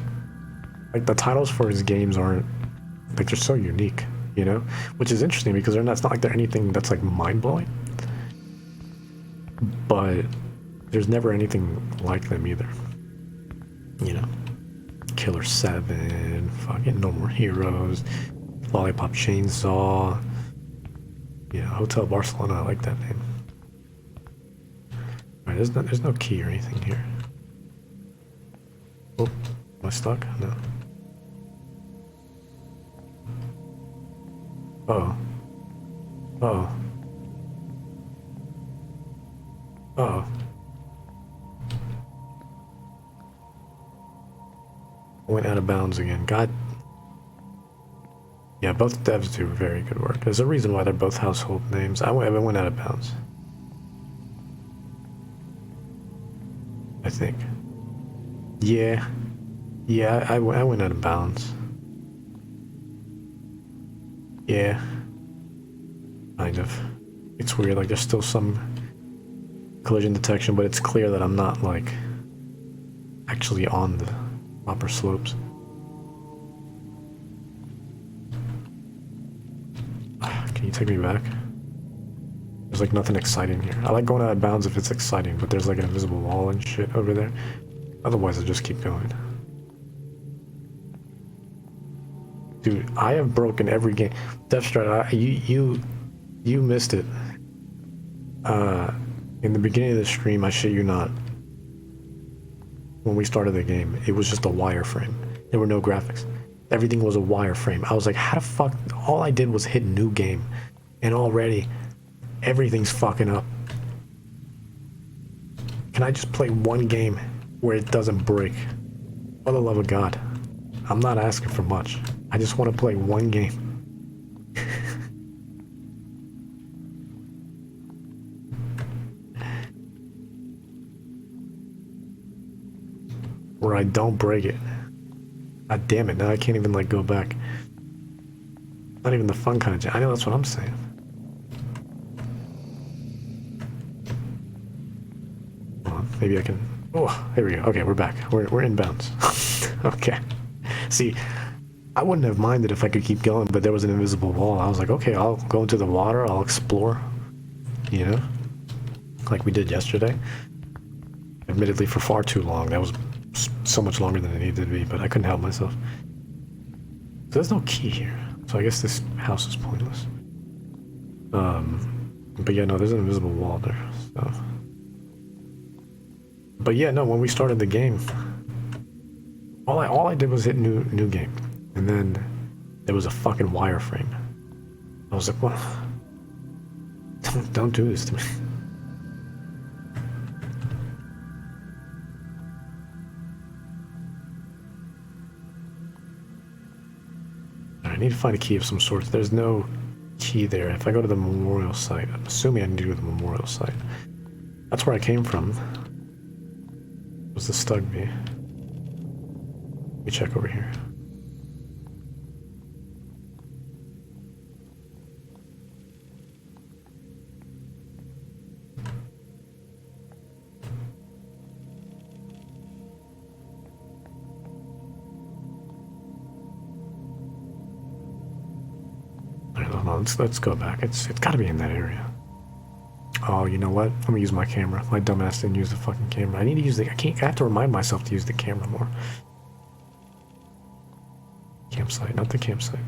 Speaker 1: Like, the titles for his games aren't... Like, they're so unique, you know? Which is interesting because they're not, it's not like they're anything that's like mind-blowing. But there's never anything like them either. You know? Killer 7, fucking No More Heroes, Lollipop Chainsaw, you know, Hotel Barcelona, I like that name. Alright, there's no key or anything here. Oh, am I stuck? No. Uh-oh. Uh-oh. Uh-oh. Went out of bounds again. God. Yeah, both devs do very good work. There's a reason why they're both household names. I went out of bounds. I think. Yeah. Yeah, I went out of bounds. Yeah. Kind of. It's weird, like there's still some collision detection, but it's clear that I'm not, like, actually on the proper slopes. Can you take me back? There's like nothing exciting here. I like going out of bounds if it's exciting, but there's like an invisible wall and shit over there. Otherwise, I just keep going. Dude, I have broken every game. Deathstrike, you missed it. In the beginning of the stream, I shit you not. When we started the game, it was just a wireframe. There were no graphics. Everything was a wireframe. I was like, how the fuck? All I did was hit new game, and already everything's fucking up. Can I just play one game where it doesn't break? For the love of God, I'm not asking for much. I just want to play one game. Where I don't break it. God damn it, now I can't even like go back. Not even the fun kind of I know, that's what I'm saying. Hold on, maybe I can. Oh, there we go. Okay, we're back. We're in bounds. Okay. See, I wouldn't have minded if I could keep going, but there was an invisible wall. I was like, okay, I'll go into the water, I'll explore. You know? Like we did yesterday. Admittedly for far too long. That was so much longer than it needed to be, but I couldn't help myself. So there's no key here. So I guess this house is pointless. But yeah, no, there's an invisible wall there. So. But yeah, no, when we started the game, all I did was hit new game. And then there was a fucking wireframe. I was like, what? Don't do this to me. I need to find a key of some sort. There's no key there. If I go to the memorial site, I'm assuming I need to go to the memorial site. That's where I came from. Was the Stugby. Let me check over here. Let's go back. It's got to be in that area. Oh, you know what? Let me use my camera. My dumbass didn't use the fucking camera. I need to use the. I have to remind myself to use the camera more. Campsite, not the campsite.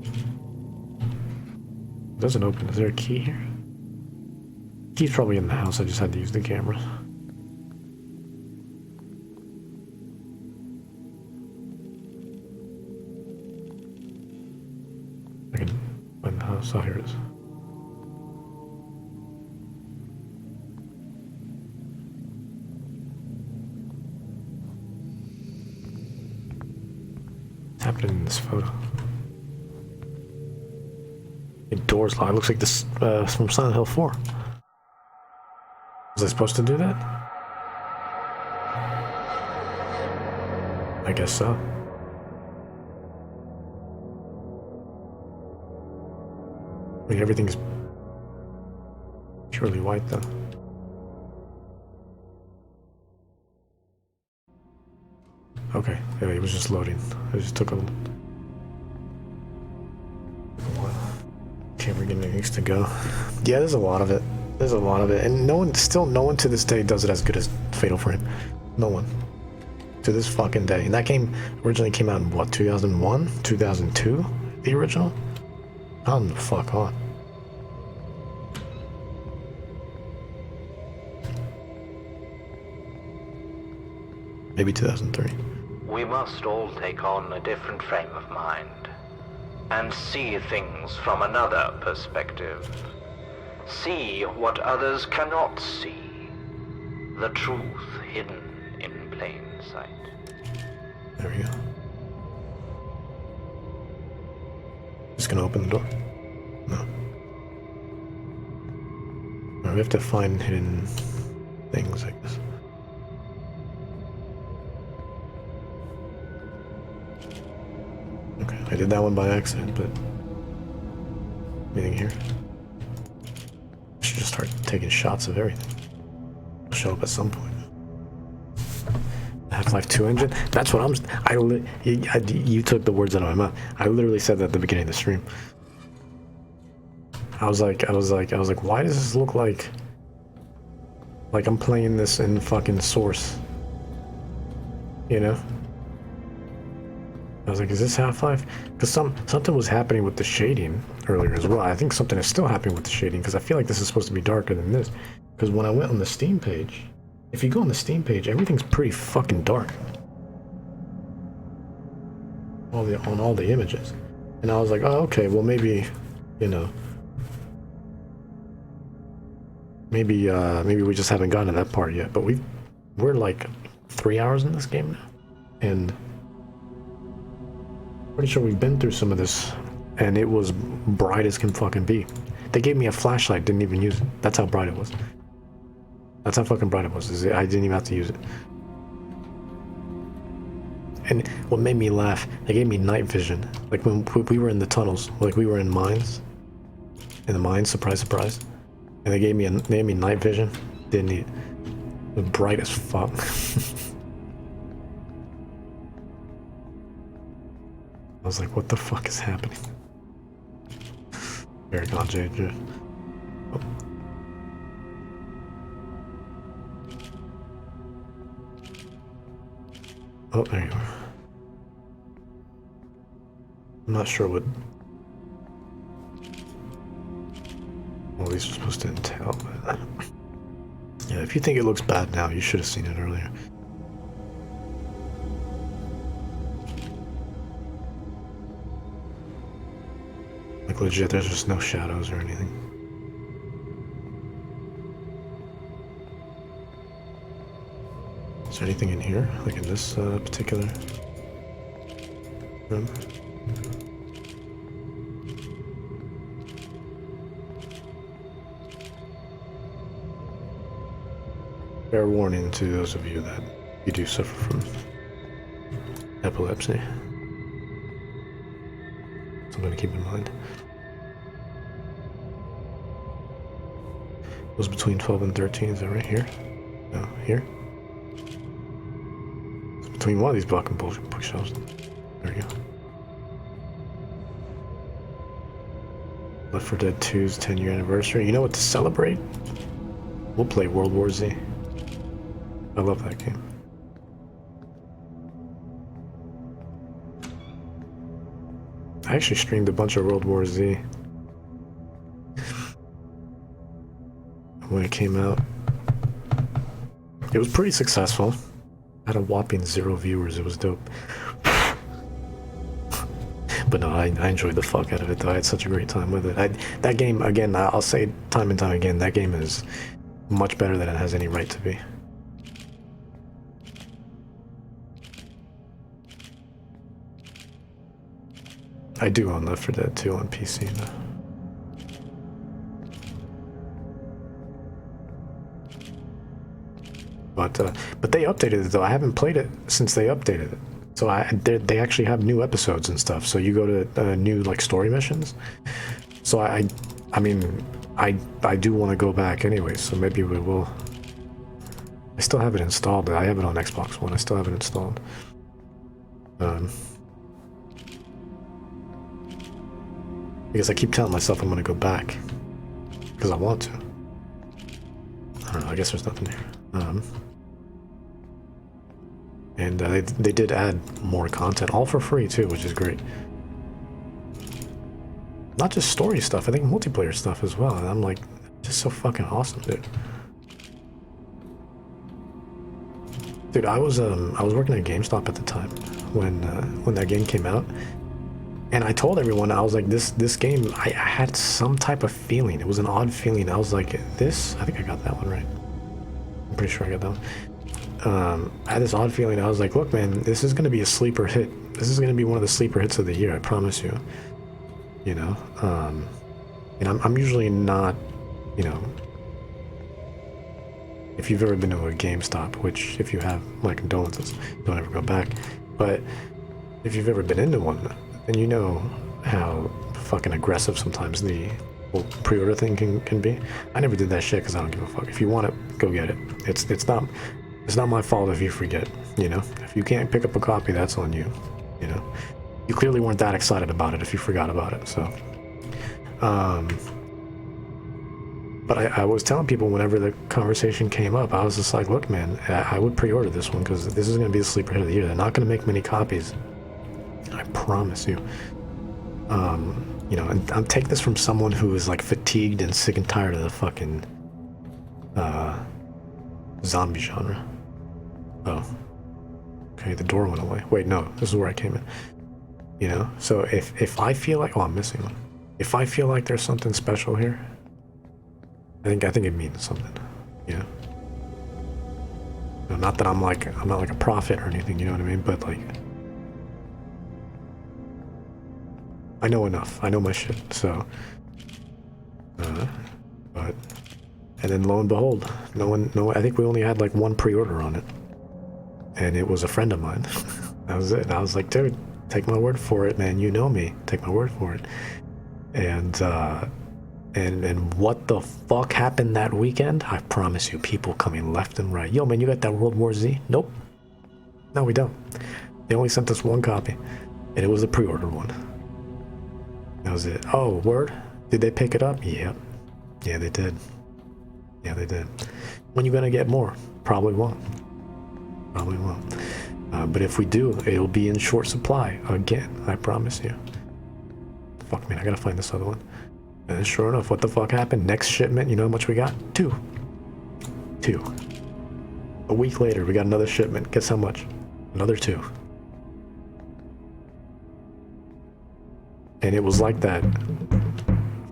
Speaker 1: It doesn't open. Is there a key here? Key's probably in the house. I just had to use the camera. So here it is. What's happening in this photo? The door's locked. It looks like this from Silent Hill 4. Was I supposed to do that? I guess so. I mean, everything's purely white, though. Okay, yeah, it was just loading. It just took a while. Camera getting needs to go. Yeah, there's a lot of it. There's a lot of it, and no one to this day does it as good as Fatal Frame. No one. To this fucking day. And that game originally came out in what, 2001? 2002? The original? Come the fuck on. Maybe 2003.
Speaker 9: We must all take on a different frame of mind and see things from another perspective. See what others cannot see. The truth hidden in plain sight.
Speaker 1: There we go. Just gonna open the door? No. No, we have to find hidden things, I guess. Okay, I did that one by accident, but anything here? I should just start taking shots of everything. It'll show up at some point. Half-Life 2 engine. That's what you took the words out of my mouth. I literally said that at the beginning of the stream. I was like, why does this look like I'm playing this in fucking Source? You know? I was like, is this Half-Life? Because something was happening with the shading earlier as well. I think something is still happening with the shading, because I feel like this is supposed to be darker than this. Because when I went on the Steam page, if you go on the Steam page, everything's pretty fucking dark. On all the images. And I was like, oh, okay, well maybe, you know, maybe we just haven't gotten to that part yet. But we're like 3 hours in this game now. And pretty sure we've been through some of this, and it was bright as can fucking be. They gave me a flashlight, didn't even use it. That's how bright it was. That's how fucking bright it was. I didn't even have to use it. And what made me laugh, they gave me night vision. Like when we were in the tunnels, like we were in mines. In the mines, surprise, surprise. And they gave me night vision. Didn't need it. It was bright as fuck. I was like, what the fuck is happening? Very gone, JJ. Oh. Oh, there you are. I'm not sure what all these are supposed to entail, but yeah, if you think it looks bad now, you should have seen it earlier. Like legit, there's just no shadows or anything. Is there anything in here? Like in this particular room? Fair warning to those of you that you do suffer from epilepsy. Something to keep in mind. It was between 12 and 13, is that right here? No, here? It's between one of these fucking bullshit bookshelves. There you go. Left 4 Dead 2's 10-year anniversary. You know what to celebrate? We'll play World War Z. I love that game. I actually streamed a bunch of World War Z when it came out. It was pretty successful. I had a whopping 0 viewers. It was dope. But no, I enjoyed the fuck out of it though. I had such a great time with it. That game, again, I'll say time and time again, that game is much better than it has any right to be. I do own Left 4 Dead 2 on PC though. But they updated it though. I haven't played it since they updated it. So they actually have new episodes and stuff. So you go to new like story missions. So I mean I do want to go back anyway. So maybe we will. I still have it installed. I have it on Xbox One. I still have it installed. Because I keep telling myself I'm going to go back. Because I want to. I don't know, I guess there's nothing here. And they did add more content, all for free too, which is great. Not just story stuff, I think multiplayer stuff as well. And I'm like, just so fucking awesome, dude. Dude, I was working at GameStop at the time when that game came out. And I told everyone, I was like, this game, I had some type of feeling. It was an odd feeling. I was like, this, I think I got that one right. I'm pretty sure I got that one. I had this odd feeling. I was like, look, man, this is going to be a sleeper hit. This is going to be one of the sleeper hits of the year, I promise you. You know? And I'm usually not, you know, if you've ever been to a GameStop, which if you have, my condolences, don't ever go back. But if you've ever been into one, and you know how fucking aggressive sometimes the whole pre-order thing can be. I never did that shit because I don't give a fuck. If you want it, go get it. It's not my fault if you forget. You know, if you can't pick up a copy, that's on you. You know, you clearly weren't that excited about it if you forgot about it. So, but I was telling people whenever the conversation came up, I was just like, look, man, I would pre-order this one because this is going to be the sleeper hit of the year. They're not going to make many copies. I promise you. You know, and I'll take this from someone who is like fatigued and sick and tired of the fucking zombie genre. Oh. Okay, the door went away. Wait, no, this is where I came in. You know, so if I feel like, oh, I'm missing one. If I feel like there's something special here, I think it means something. You know, not that I'm not like a prophet or anything. You know what I mean? But like, I know enough. I know my shit. So, but, and then lo and behold, I think we only had like one pre-order on it, and it was a friend of mine. That was it. And I was like, dude, take my word for it, man. You know me. Take my word for it. And what the fuck happened that weekend? I promise you, people coming left and right. Yo, man, you got that World War Z? Nope. No, we don't. They only sent us one copy, and it was a pre-order one. That was it. Oh, word? Did they pick it up? Yep. Yeah, they did. Yeah, they did. When you gonna get more? Probably won't. Probably won't. But if we do, it'll be in short supply again. I promise you. Fuck, man, I gotta find this other one. And sure enough, what the fuck happened? Next shipment, you know how much we got? Two. A week later, we got another shipment. Guess how much? Another 2. And it was like that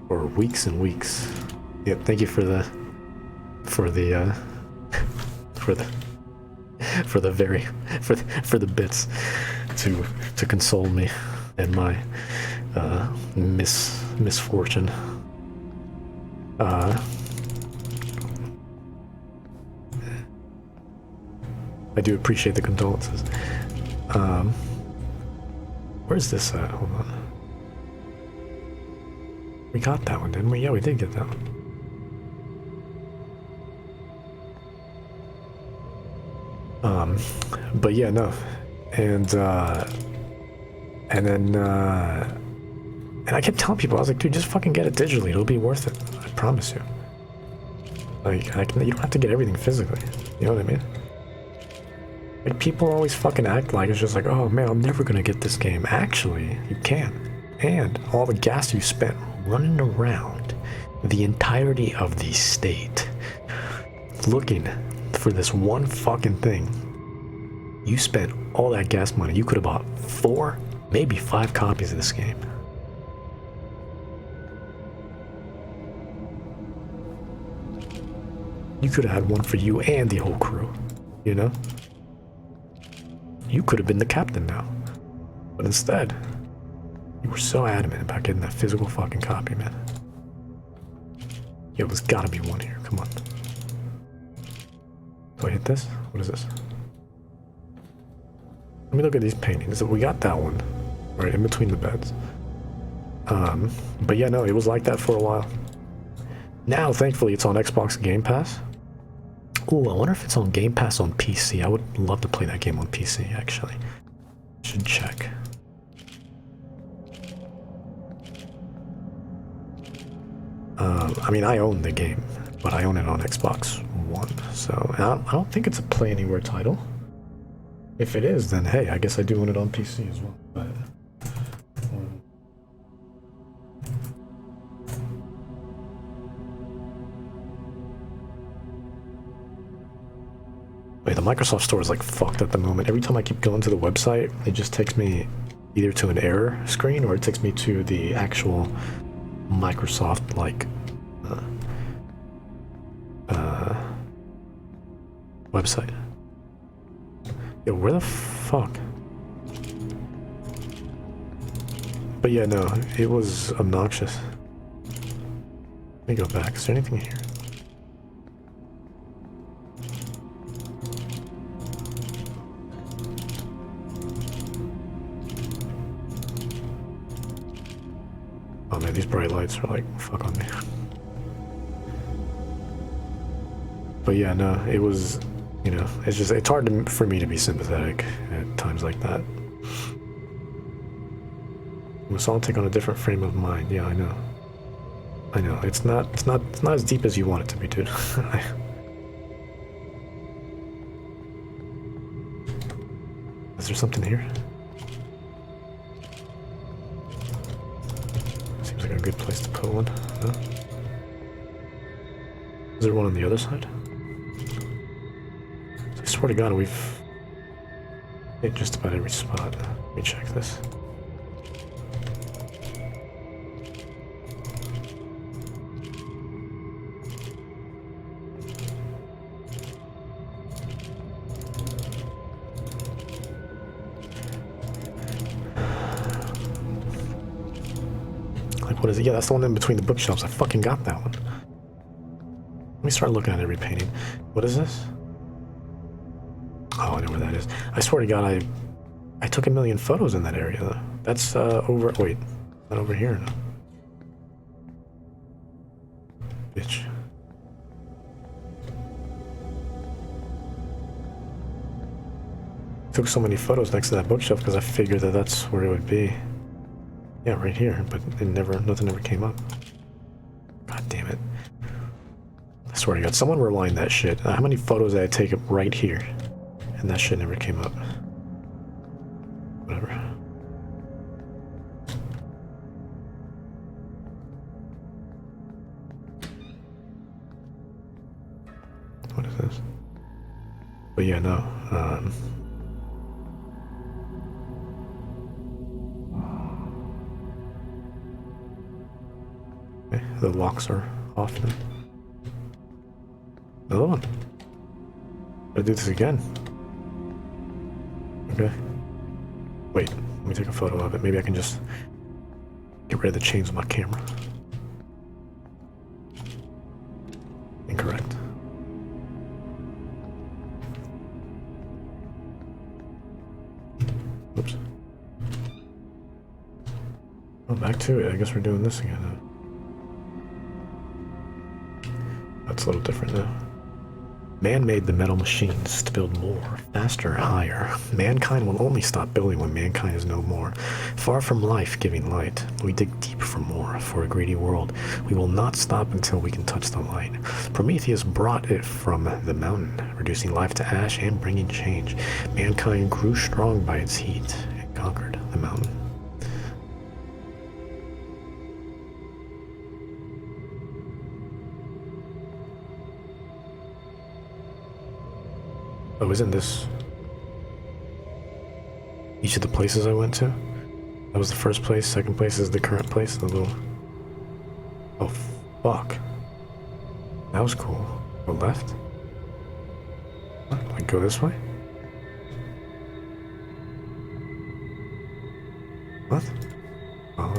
Speaker 1: for weeks and weeks. Yep, thank you for the bits to console me and my misfortune. I do appreciate the condolences. Where's this at? Hold on. We got that one, didn't we? Yeah, we did get that one. But yeah, no. And then I kept telling people, I was like, dude, just fucking get it digitally. It'll be worth it. I promise you. Like, you don't have to get everything physically. You know what I mean? Like, people always fucking act like it's just like, oh man, I'm never gonna get this game. Actually, you can. And all the gas you spent running around the entirety of the state looking for this one fucking thing, you spent all that gas money. You could have bought 4, maybe 5 copies of this game. You could have had one for you and the whole crew, you know? You could have been the captain now. But instead, you were so adamant about getting that physical fucking copy, man. Yo, there's gotta be one here. Come on. Do I hit this? What is this? Let me look at these paintings. We got that one, right in between the beds. But yeah, no, it was like that for a while. Now, thankfully, it's on Xbox Game Pass. Ooh, I wonder if it's on Game Pass on PC. I would love to play that game on PC, actually. Should check. I mean, I own the game, but I own it on Xbox One, so I don't think it's a Play Anywhere title. If it is, then hey, I guess I do own it on PC as well. But, wait, the Microsoft Store is like fucked at the moment. Every time I keep going to the website, it just takes me either to an error screen or it takes me to the actual Microsoft like website. Yo, where the fuck? But yeah, no, it was obnoxious. Let me go back. Is there anything here? Oh man, these bright lights are like, fuck on me. But yeah, no, it was You know, it's hard for me to be sympathetic at times like that. We must all take on a different frame of mind. Yeah, I know. I know. It's not as deep as you want it to be, dude. Is there something here? Seems like a good place to put one. No? Is there one on the other side? I swear to God, we've hit just about every spot. Let me check this. Like, what is it? Yeah, that's the one in between the bookshelves. I fucking got that one. Let me start looking at every painting. What is this? Oh, I know where that is. I swear to God, I took 1,000,000 photos in that area, though. That's, over... Wait. Not over here, no. Bitch. Took so many photos next to that bookshelf because I figured that that's where it would be. Yeah, right here, but nothing ever came up. God damn it. I swear to God, someone rewind that shit. How many photos did I take right here? And that shit never came up. Whatever. What is this? But yeah, no. Okay, the locks are off now. Another one. Gotta do this again. Okay. Wait, let me take a photo of it. Maybe I can just get rid of the chains with my camera. Incorrect. Oops. Oh, back to it. I guess we're doing this again now. That's a little different now. Man made the metal machines to build more, faster, higher. Mankind will only stop building when mankind is no more. Far from life giving light, we dig deep for more, for a greedy world. We will not stop until we can touch the light. Prometheus brought it from the mountain, reducing life to ash and bringing change. Mankind grew strong by its heat and conquered the mountain. Oh, isn't this each of the places I went to? That was the first place, second place is the current place, the little... Oh, fuck. That was cool. Go left? What? Like, go this way? What? Oh.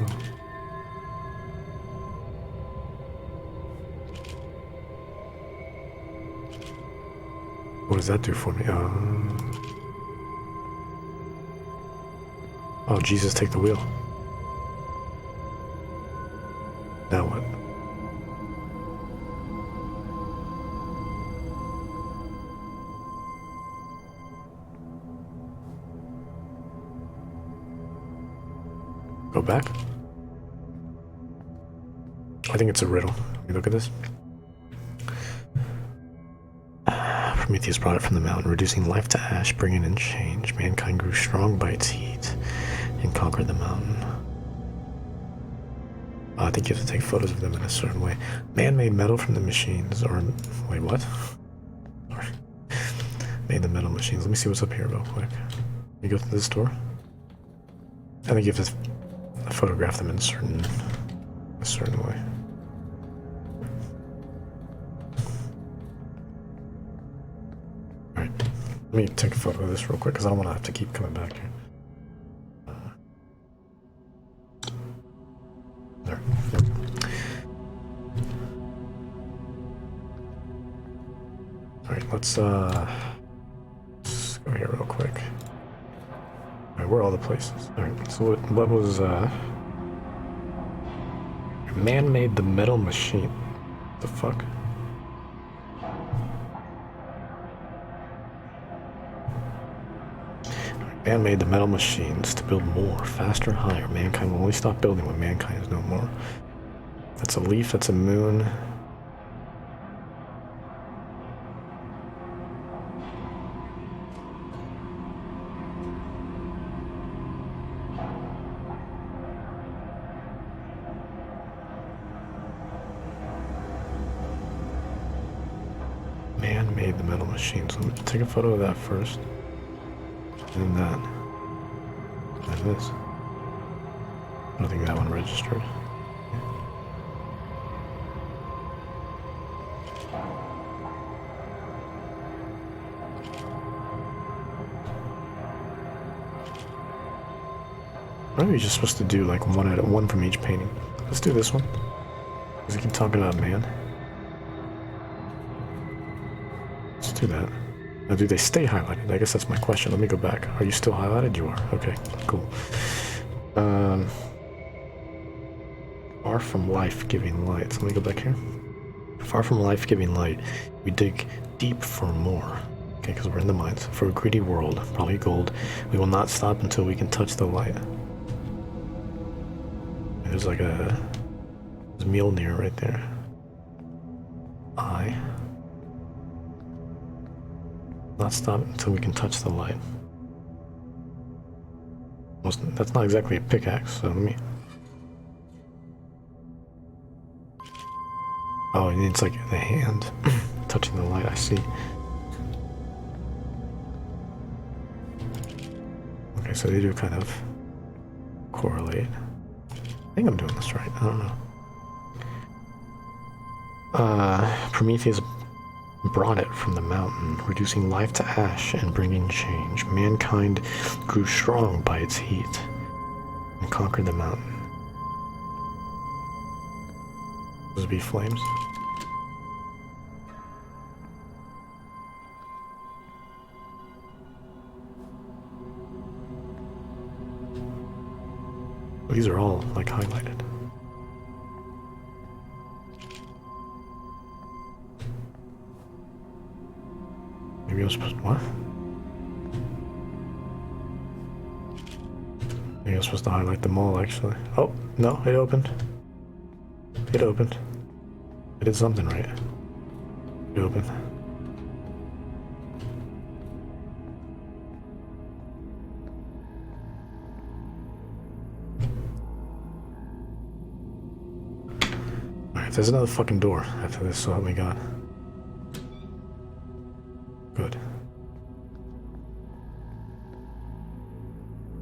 Speaker 1: What does that do for me? Oh, Jesus, take the wheel. Now what? Go back? I think it's a riddle. Let me look at this. Prometheus brought it from the mountain, reducing life to ash, bringing in change. Mankind grew strong by its heat and conquered the mountain. I think you have to take photos of them in a certain way. Man made metal from the machines, or... Wait, what? Sorry. Made the metal machines. Let me see what's up here real quick. You go to this door? I think you have to photograph them in a certain way. Let me take a photo of this real quick because I don't want to have to keep coming back here. There. Yep. Alright, let's go here real quick. Alright, where are all the places? Alright, so what was, man made the metal machine. What the fuck? Man made the metal machines to build more, faster, higher. Mankind will only stop building when mankind is no more. That's a leaf, that's a moon. Man made the metal machines. Let me take a photo of that first. And then that. And this. I don't think that one registered. Maybe you're just supposed to do like one from each painting. Let's do this one. Because we keep talking about man. Let's do that. Now, do they stay highlighted? I guess that's my question. Let me go back. Are you still highlighted? You are. Okay, cool. Far from life-giving light. So let me go back here. Far from life-giving light, we dig deep for more. Okay, because we're in the mines. For a greedy world, probably gold, we will not stop until we can touch the light. There's like there's Mjolnir right there. Not stop until we can touch the light. Well, that's not exactly a pickaxe, so let me... Oh, it's like the hand touching the light, I see. Okay, so they do kind of correlate. I think I'm doing this right, I don't know. Prometheus brought it from the mountain, reducing life to ash and bringing change. Mankind grew strong by its heat and conquered the mountain. Those would be flames. These are all like highlighted. Maybe I was supposed to, what? Maybe I was supposed to highlight them all, actually. Oh, no, it opened. It opened. I did something right. It opened. Alright, there's another fucking door after this, so help me God. Good.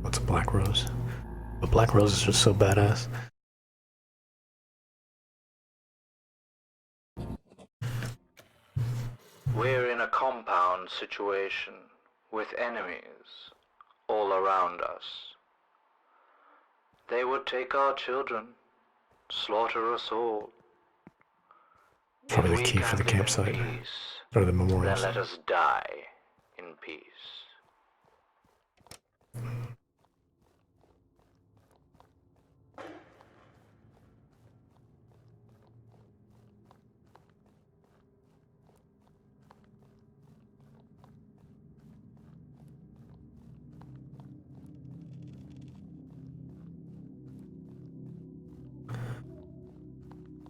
Speaker 1: What's a black rose? A black rose is just so badass.
Speaker 9: We're in a compound situation with enemies all around us. They would take our children, slaughter us all.
Speaker 1: Probably the key for the campsite. Or the memorials.
Speaker 9: Then let us die in peace.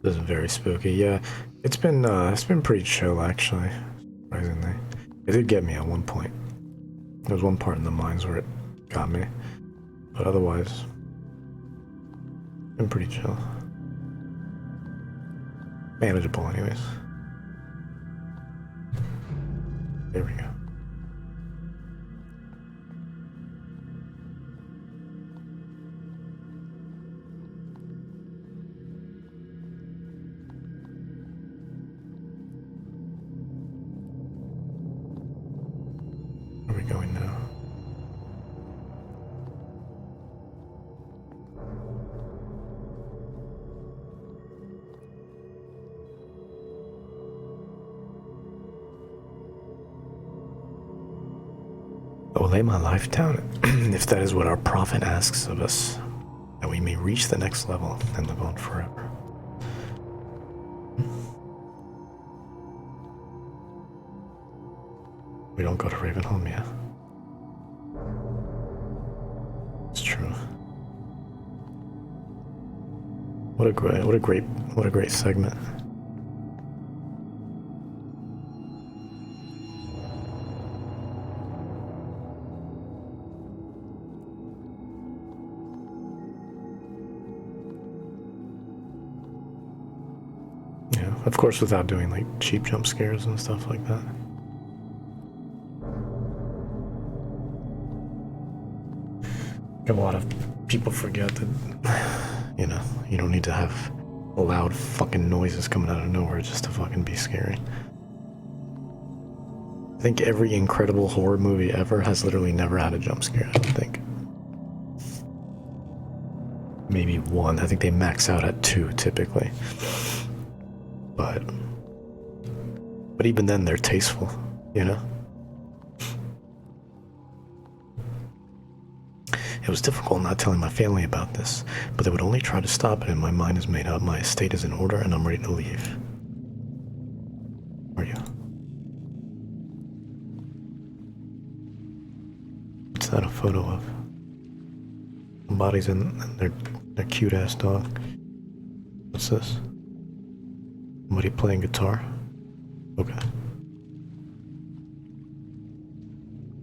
Speaker 1: This is very spooky. Yeah, it's been pretty chill actually. Surprisingly, it did get me at one point. There was one part in the mines where it got me, but otherwise, been pretty chill. Manageable, anyways. There we go. Where are we going now? I will lay my life down if that is what our prophet asks of us, that we may reach the next level and live on forever. We don't go to Ravenholm yet. What a great segment. Yeah, of course, without doing like cheap jump scares and stuff like that. A lot of people forget that, you know, you don't need to have loud fucking noises coming out of nowhere just to fucking be scary. I think every incredible horror movie ever has literally never had a jump scare, I don't think. Maybe one. I think they max out at 2 typically. But even then they're tasteful, you know? It was difficult not telling my family about this, but they would only try to stop it, and my mind is made up, my estate is in order, and I'm ready to leave. Where are you? What's that a photo of? Somebody's in their cute-ass dog. What's this? Somebody playing guitar? Okay.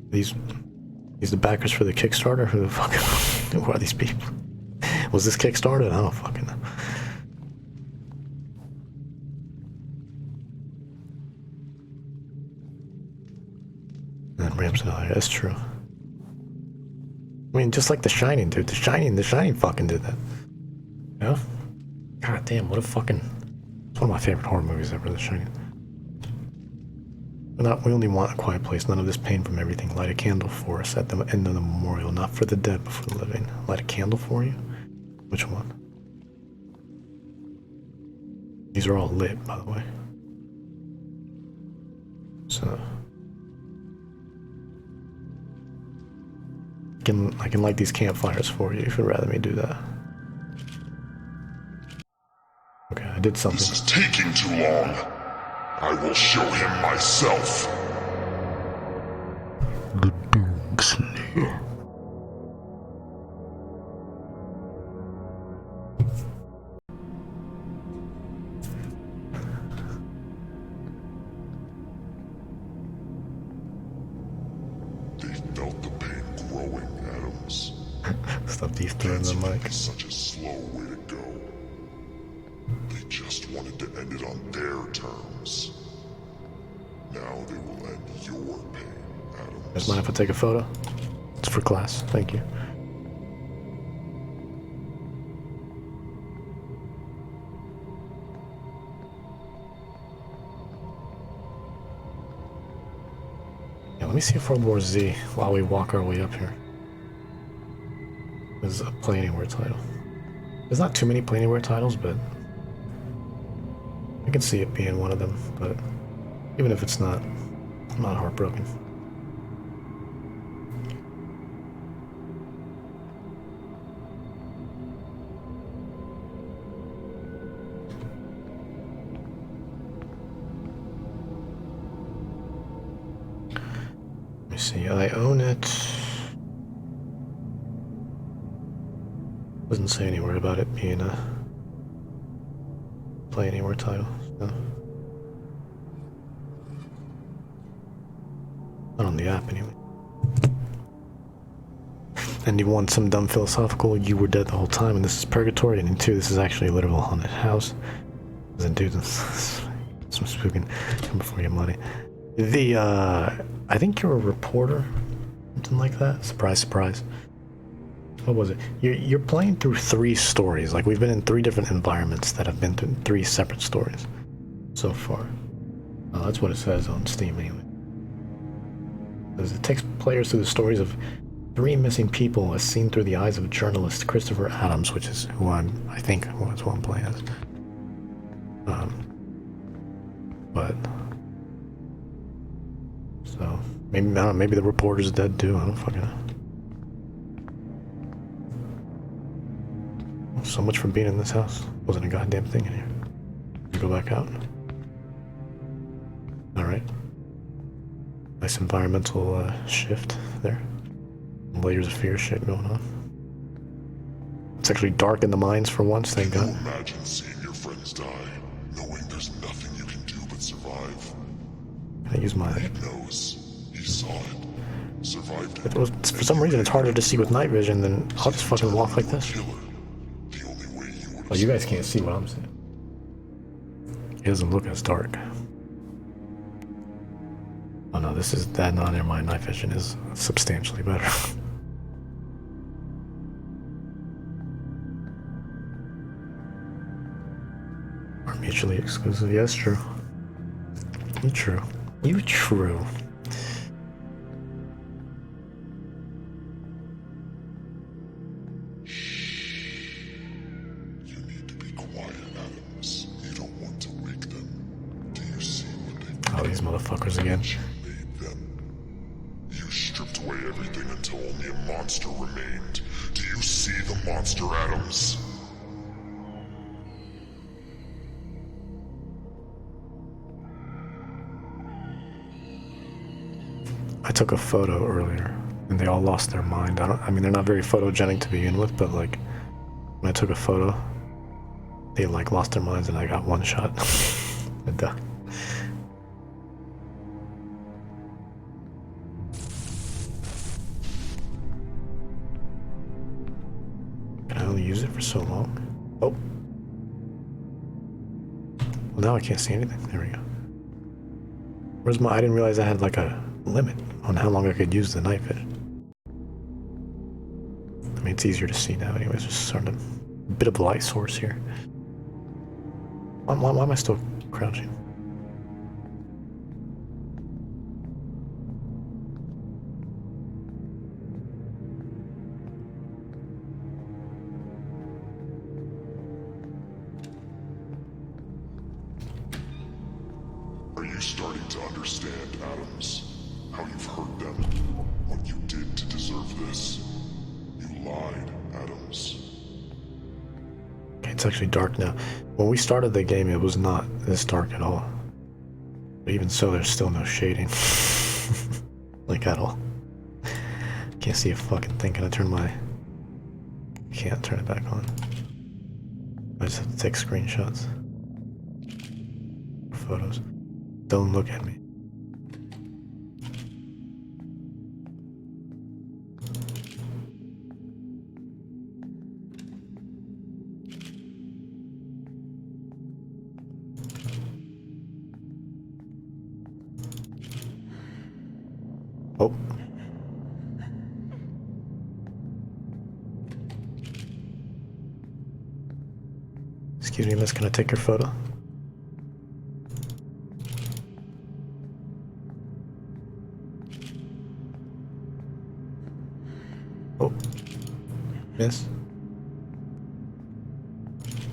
Speaker 1: These the backers for the Kickstarter? Who the fuck? Who are these people? Was this Kickstarted? I don't fucking know. And ramps it out here. That's true. I mean, just like The Shining, dude. The Shining fucking did that. Yeah? God damn, what a fucking... It's one of my favorite horror movies ever, The Shining. We only want a quiet place, none of this pain from everything. Light a candle for us at the end of the memorial, not for the dead, but for the living. Light a candle for you? Which one? These are all lit, by the way. So... I can light these campfires for you if you'd rather me do that. Okay, I did something.
Speaker 10: This is taking too long. I will show him myself.
Speaker 1: The Doom Slayer.
Speaker 10: They felt the pain growing, Adams.
Speaker 1: Stop defthrowing the mic.
Speaker 10: Such a slow way to go. They just wanted to end it on their terms. Now they will end your pain, Adams.
Speaker 1: Just mind if I take a photo? It's for class. Thank you. Yeah, let me see if World War Z while we walk our way up here. This is a Play Anywhere title. There's not too many Play Anywhere titles, but I can see it being one of them, but even if it's not, I'm not heartbroken. Let me see, I own it. Doesn't say anywhere about it being a Play Anywhere title. No. Not on the app anyway. And you want some dumb philosophical, you were dead the whole time and this is purgatory, and 2, this is actually a literal haunted house. Doesn't do this. Some spooking. Come before you get money. I think you're a reporter. Something like that. Surprise, surprise. What was it? You're playing through 3 stories. Like, we've been in 3 different environments that have been through 3 separate stories so far. That's what it says on Steam anyway. It takes players through the stories of 3 missing people as seen through the eyes of journalist Christopher Adams, which is who I think was who I'm playing as. But so maybe I don't know, maybe the reporter's dead too. I don't fucking know. So much for being in this house. Wasn't a goddamn thing in here. Go back out. Alright. Nice environmental shift there. Layers of fear shit going on. It's actually dark in the mines for once, thank
Speaker 10: Can
Speaker 1: God.
Speaker 10: you imagine seeing your friends die, knowing there's nothing you can do but survive?
Speaker 1: I use my...
Speaker 10: He knows. He saw it. Survived it.
Speaker 1: It was, for some reason, it's harder to see with night vision than... I'll just fucking walk like this.
Speaker 10: Killer. The only way you would.
Speaker 1: Oh, you guys can't see what I'm seeing. It doesn't look as dark. Oh no, this is... That, no, never mind. Night vision is substantially better. Are mutually exclusive. Yes, true. You true. You true.
Speaker 10: You need to be quiet, Adams. You don't want to wake them. Do you see what they
Speaker 1: Oh, these motherfuckers again.
Speaker 10: made them? You stripped away everything until only a monster remained. Do you see the monster, Adams?
Speaker 1: I took a photo earlier, and they all lost their mind. I mean, they're not very photogenic to begin with, but like, when I took a photo, they like lost their minds, and I got one shot. And, can I only use it for so long? Oh. Well, now I can't see anything. There we go. Where's my... I didn't realize I had like a limit on how long I could use the night vision. I mean, it's easier to see now anyways. Just sort of a bit of a light source here. Why am I still crouching?
Speaker 10: Are you starting to understand, Adams? How you've hurt them? What you did to deserve this? You lied, Adams.
Speaker 1: Okay, it's actually dark now. When we started the game, it was not this dark at all. But even so, there's still no shading. Like, at all. Can't see a fucking thing. Can I turn my... Can't turn it back on. I just have to take screenshots. Photos. Don't look at me. Oh. Excuse me, miss, can I take your photo? Oh. Miss?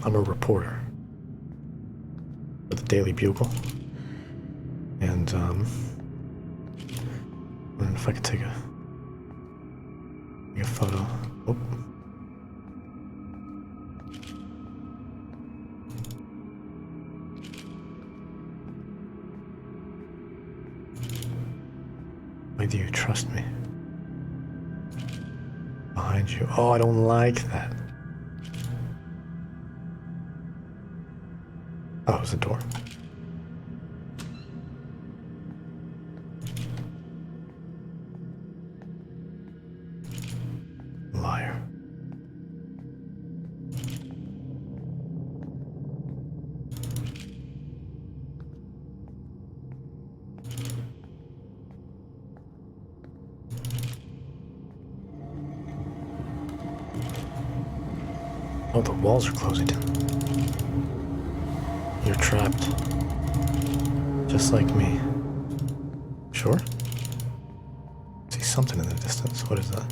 Speaker 1: I'm a reporter for the Daily Bugle. And, wondering if I could take a photo. Oh. Why do you trust me? Behind you. Oh, I don't like that. Oh, it was a door. Liar. Oh, the walls are closing in. You're trapped. Just like me. Sure? See something in the distance. What is that?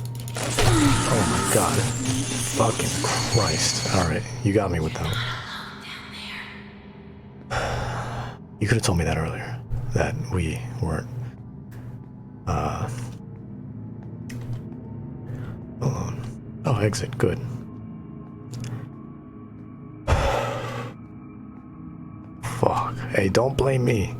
Speaker 1: Oh my god. Fucking Christ. Alright, you got me with that one. You could have told me that earlier. That we weren't, alone. Oh, exit. Good. Fuck. Hey, don't blame me.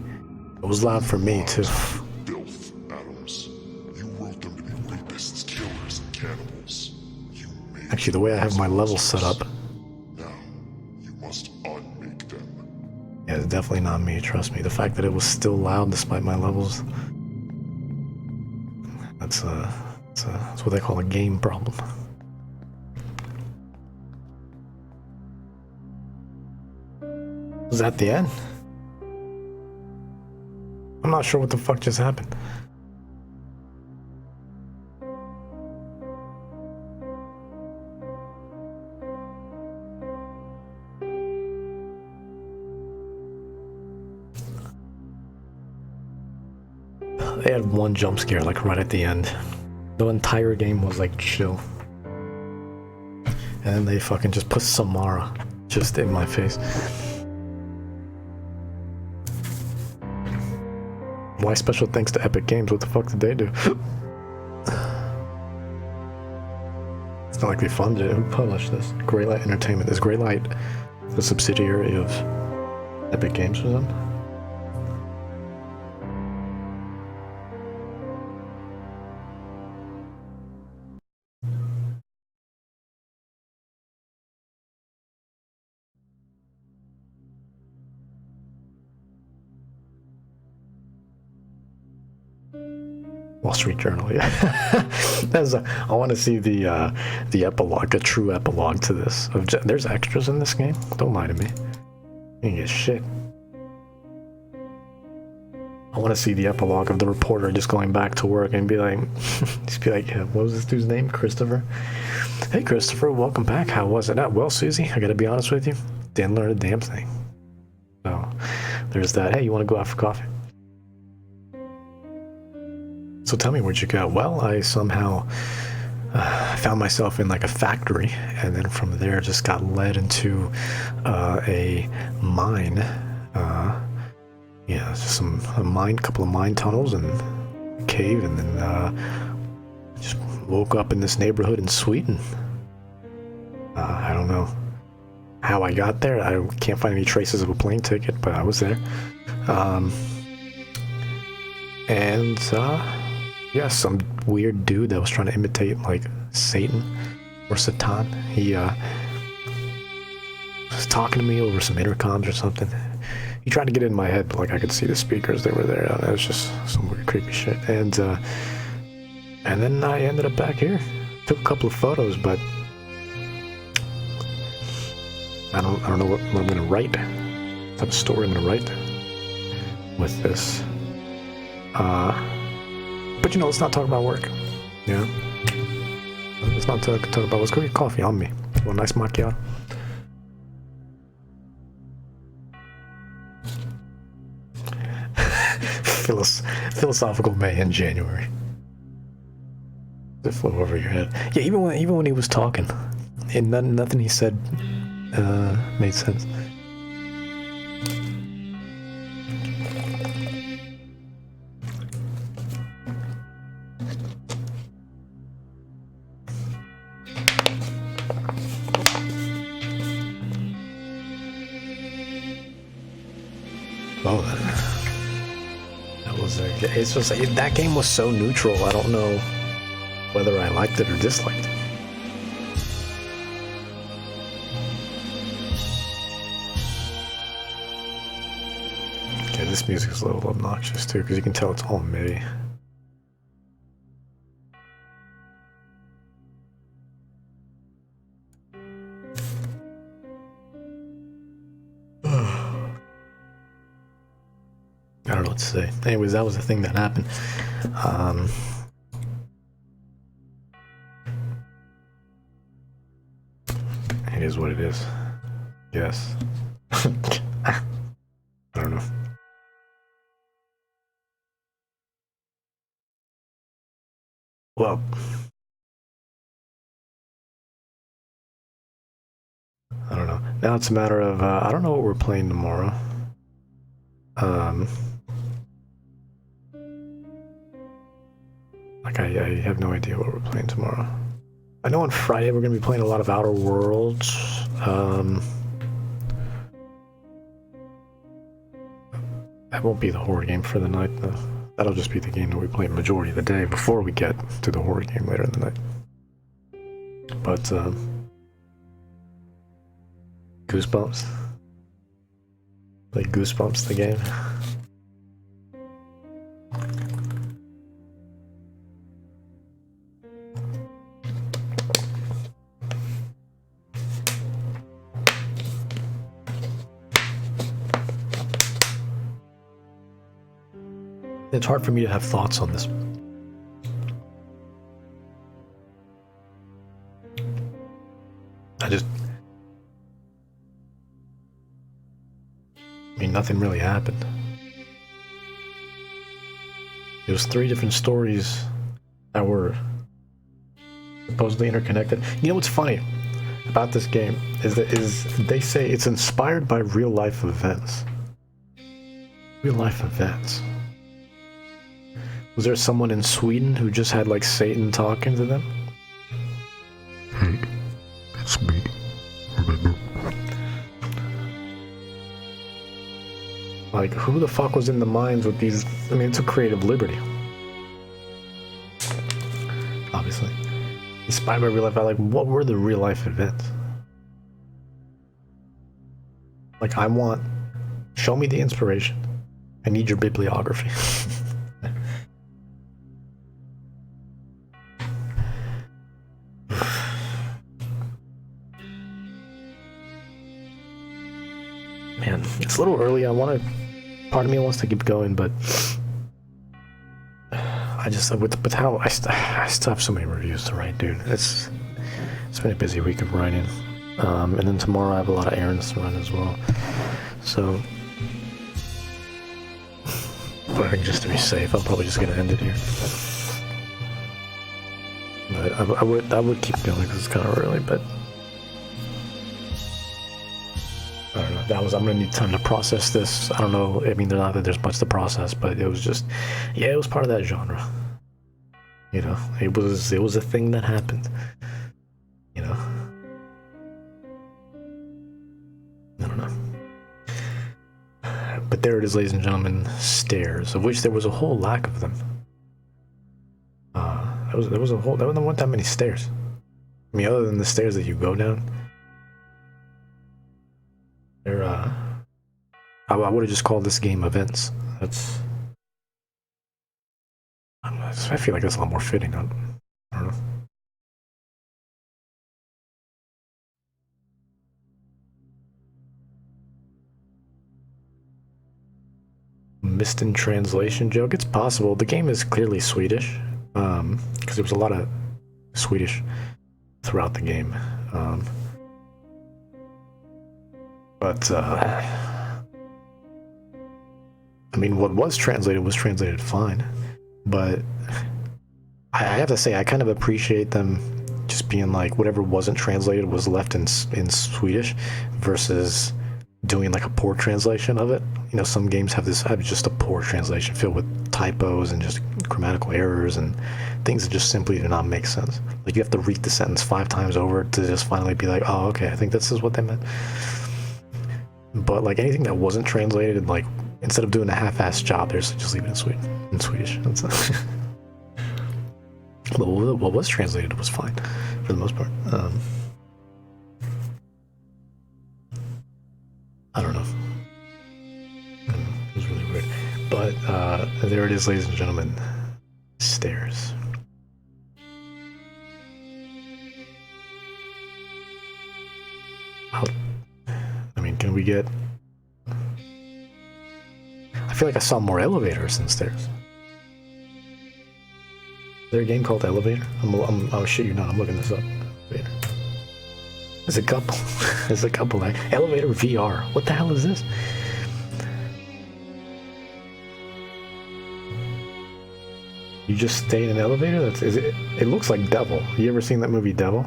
Speaker 1: It was loud for me, too.
Speaker 10: Filth, Adams. You wrote them to be rapists, killers, and cannibals. You made
Speaker 1: Actually, See, the way I have my levels set up.
Speaker 10: Now, you must unmake them.
Speaker 1: Yeah, it's definitely not me, trust me. The fact that it was still loud despite my levels. That's what they call a game problem. Was that the end? I'm not sure what the fuck just happened. They had one jump scare, like right at the end. The entire game was like chill. And then they fucking just put Samara just in my face. Why special thanks to Epic Games? What the fuck did they do? It's not like they funded it. Who published this? Greylight Entertainment. Is Greylight the subsidiary of Epic Games for them? Wall Street Journal, yeah. I want to see the epilogue, a true epilogue to this. There's extras in this game? Don't lie to me. You get shit. I want to see the epilogue of the reporter just going back to work and be like, yeah, what was this dude's name? Christopher? Hey, Christopher, welcome back. How was it? Well, Susie, I gotta be honest with you, didn't learn a damn thing. So, there's that. Hey, you want to go out for coffee? So tell me, where'd you go? Well, I somehow found myself in like a factory, and then from there just got led into a mine. Yeah, just a mine, couple of mine tunnels and a cave, and then just woke up in this neighborhood in Sweden. I don't know how I got there. I can't find any traces of a plane ticket, but I was there. Yeah, some weird dude that was trying to imitate, like, Satan or Satan. He, was talking to me over some intercoms or something. He tried to get in my head, but, like, I could see the speakers, they were there. That was just some weird, creepy shit. And then I ended up back here. Took a couple of photos, but I don't know what I'm gonna write. What type of story I'm gonna write with this. But you know, let's not talk about work. Yeah. Let's not talk about. Let's go get coffee on me. A nice macchiato. Philosophical May in January. It flew over your head. Yeah, even when he was talking, and nothing he said made sense. Oh, that was it's just like, that game was so neutral. I don't know whether I liked it or disliked it. Okay, this music is a little obnoxious too, because you can tell it's all MIDI. I don't know what to say. Anyways, that was the thing that happened. It is what it is. Yes. I don't know. Well, I don't know. Now it's a matter of, I don't know what we're playing tomorrow. Like, I have no idea what we're playing tomorrow. I know on Friday we're going to be playing a lot of Outer Worlds. That won't be the horror game for the night, though. That'll just be the game that we play majority of the day before we get to the horror game later in the night. But, Goosebumps. Like Goosebumps, the game. It's hard for me to have thoughts on this. I mean, nothing really happened. It was 3 different stories that were supposedly interconnected. You know what's funny about this game is they say it's inspired by real life events. Real life events. Was there someone in Sweden who just had like Satan talking to them?
Speaker 10: Hey, it's me. Remember?
Speaker 1: Like, who the fuck was in the minds with these? I mean, it's a creative liberty. Obviously. Inspired by real life, like, what were the real life events? Like, show me the inspiration. I need your bibliography. Man, it's a little early. Part of me wants to keep going, but I just, with how I still have so many reviews to write, dude. It's been a busy week of writing, and then tomorrow I have a lot of errands to run as well. So, but I think just to be safe, I'm probably just gonna end it here. But I would keep going because it's kind of early, but. I don't know. I'm gonna need time to process this. I don't know. I mean, not that there's much to process, but it was just, yeah, it was part of that genre. You know, it was a thing that happened. You know, I don't know. But there it is, ladies and gentlemen. Stairs, of which there was a whole lack of them. There weren't that many stairs. I mean, other than the stairs that you go down. I would have just called this game events. I feel like that's a lot more fitting. I don't know. Missed in translation joke. It's possible. The game is clearly Swedish, because there was a lot of Swedish throughout the game. But I mean, what was translated fine, but I have to say I kind of appreciate them just being like whatever wasn't translated was left in Swedish versus doing like a poor translation of it. You know, some games have just a poor translation filled with typos and just grammatical errors and things that just simply do not make sense. Like you have to read the sentence 5 times over to just finally be like, oh, okay, I think this is what they meant. But like anything that wasn't translated, like instead of doing a half-assed job, there's just leave it in Swedish. But what was translated was fine for the most part. I don't know. It was really weird. But there it is, ladies and gentlemen. Stairs. I mean, can we get... I feel like I saw more elevators than stairs. Is there a game called Elevator? Oh shit, you're not. I'm looking this up. Elevator. There's a couple. There's a couple. Like Elevator VR. What the hell is this? You just stay in an elevator? It looks like Devil. You ever seen that movie Devil?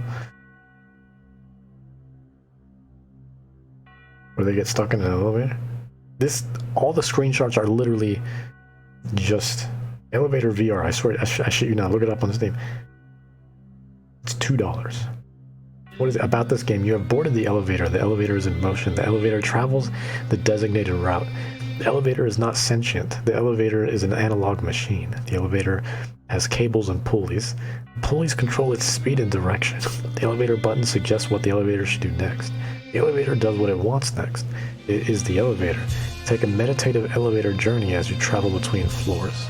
Speaker 1: Where they get stuck in an elevator? All the screenshots are literally just Elevator VR. I swear, I shit you not. Look it up on Steam. It's $2. What is it about this game? You have boarded the elevator. The elevator is in motion. The elevator travels the designated route. The elevator is not sentient. The elevator is an analog machine. The elevator has cables and pulleys. Pulleys control its speed and direction. The elevator button suggests what the elevator should do next. The elevator does what it wants next. It is the elevator. Take a meditative elevator journey as you travel between floors.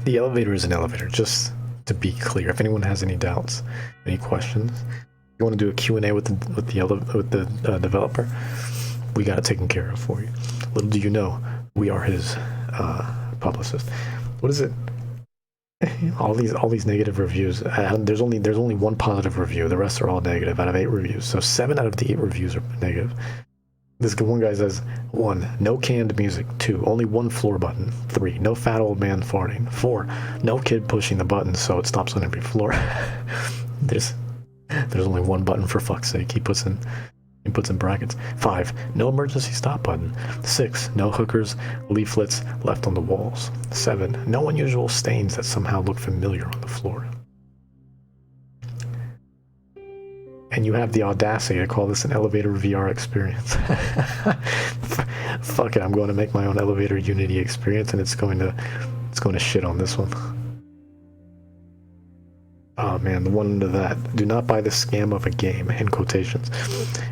Speaker 1: The elevator is an elevator, just to be clear. If anyone has any doubts, any questions, you want to do a Q&A with the developer, we got it taken care of for you. Little do you know, we are his publicist. What is it? all these negative reviews. There's only one positive review. The rest are all negative out of 8 reviews. So 7 out of the 8 reviews are negative. This one guy says, 1, no canned music. 2, only one floor button. 3, no fat old man farting. 4, no kid pushing the button so it stops on every floor. There's only one button, for fuck's sake. He puts in brackets. 5, no emergency stop button. 6, no hookers, leaflets left on the walls. 7, no unusual stains that somehow look familiar on the floor. And you have the audacity to call this an elevator VR experience. Fuck it, I'm going to make my own elevator Unity experience, and it's going to shit on this one. Oh man, the one under that. Do not buy the scam of a game, in quotations.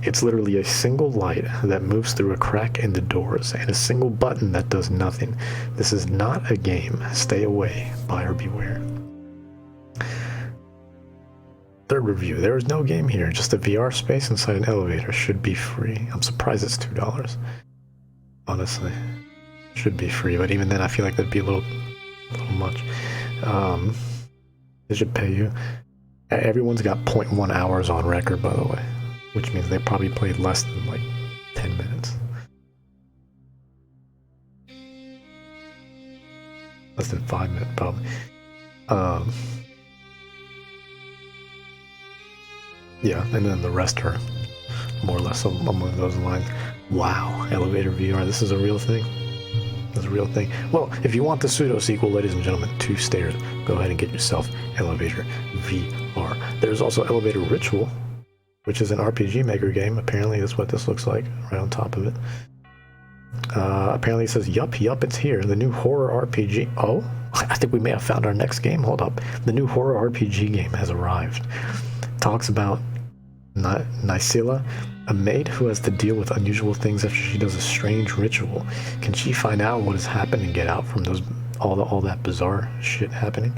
Speaker 1: It's literally a single light that moves through a crack in the doors, and a single button that does nothing. This is not a game. Stay away. Buyer beware. Third review. There is no game here, just a VR space inside an elevator. Should be free. I'm surprised it's $2. Honestly. Should be free, but even then I feel like that'd be a little much. They should pay you. Everyone's got 0.1 hours on record, by the way, which means they probably played less than like 10 minutes. Less than 5 minutes, probably. Yeah, and then the rest are more or less along those lines. Wow, elevator VR, this is a real thing? That's a real thing. Well, if you want the pseudo-sequel, ladies and gentlemen, 2 stairs, go ahead and get yourself Elevator VR. There's also Elevator Ritual, which is an RPG Maker game. Apparently that's what this looks like, right on top of it. Apparently it says, yup, it's here. The new horror RPG. Oh, I think we may have found our next game. Hold up. The new horror RPG game has arrived. Talks about Nysila, a maid who has to deal with unusual things after she does a strange ritual. Can she find out what has happened and get out from all that bizarre shit happening?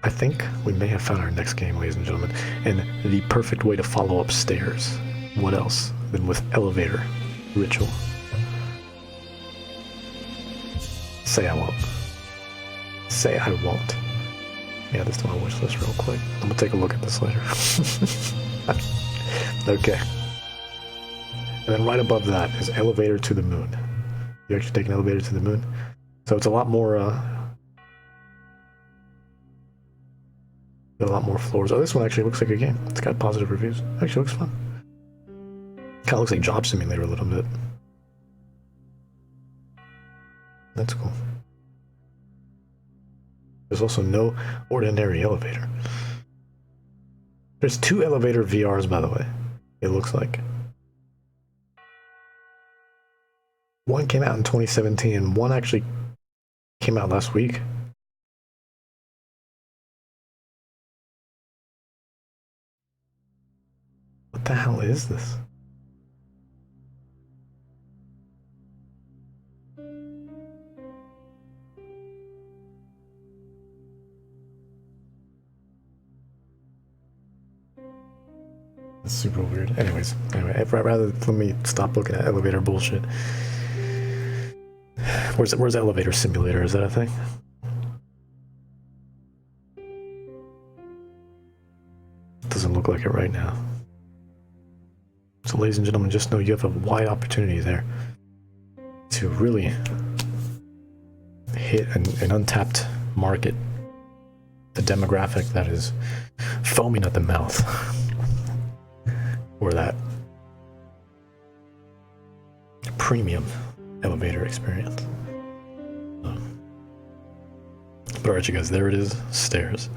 Speaker 1: I think we may have found our next game, ladies and gentlemen, and the perfect way to follow upstairs. What else than with Elevator Ritual? Say I won't. Say I won't. Yeah, this is my wish list real quick. I'm gonna take a look at this later. Okay. And then right above that is Elevator to the Moon. You actually take an elevator to the moon? So it's a lot more, floors. Oh, this one actually looks like a game. It's got positive reviews. Actually looks fun. Kinda looks like Job Simulator a little bit. That's cool. There's also no ordinary elevator. There's 2 elevator VRs, by the way. It looks like. One came out in 2017, and one actually came out last week. What the hell is this? It's super weird. Anyway, let me stop looking at elevator bullshit. Where's Elevator Simulator? Is that a thing? Doesn't look like it right now. So ladies and gentlemen, just know you have a wide opportunity there to really hit an untapped market, the demographic that is foaming at the mouth. Or that premium elevator experience. But alright, you guys, there it is, stairs.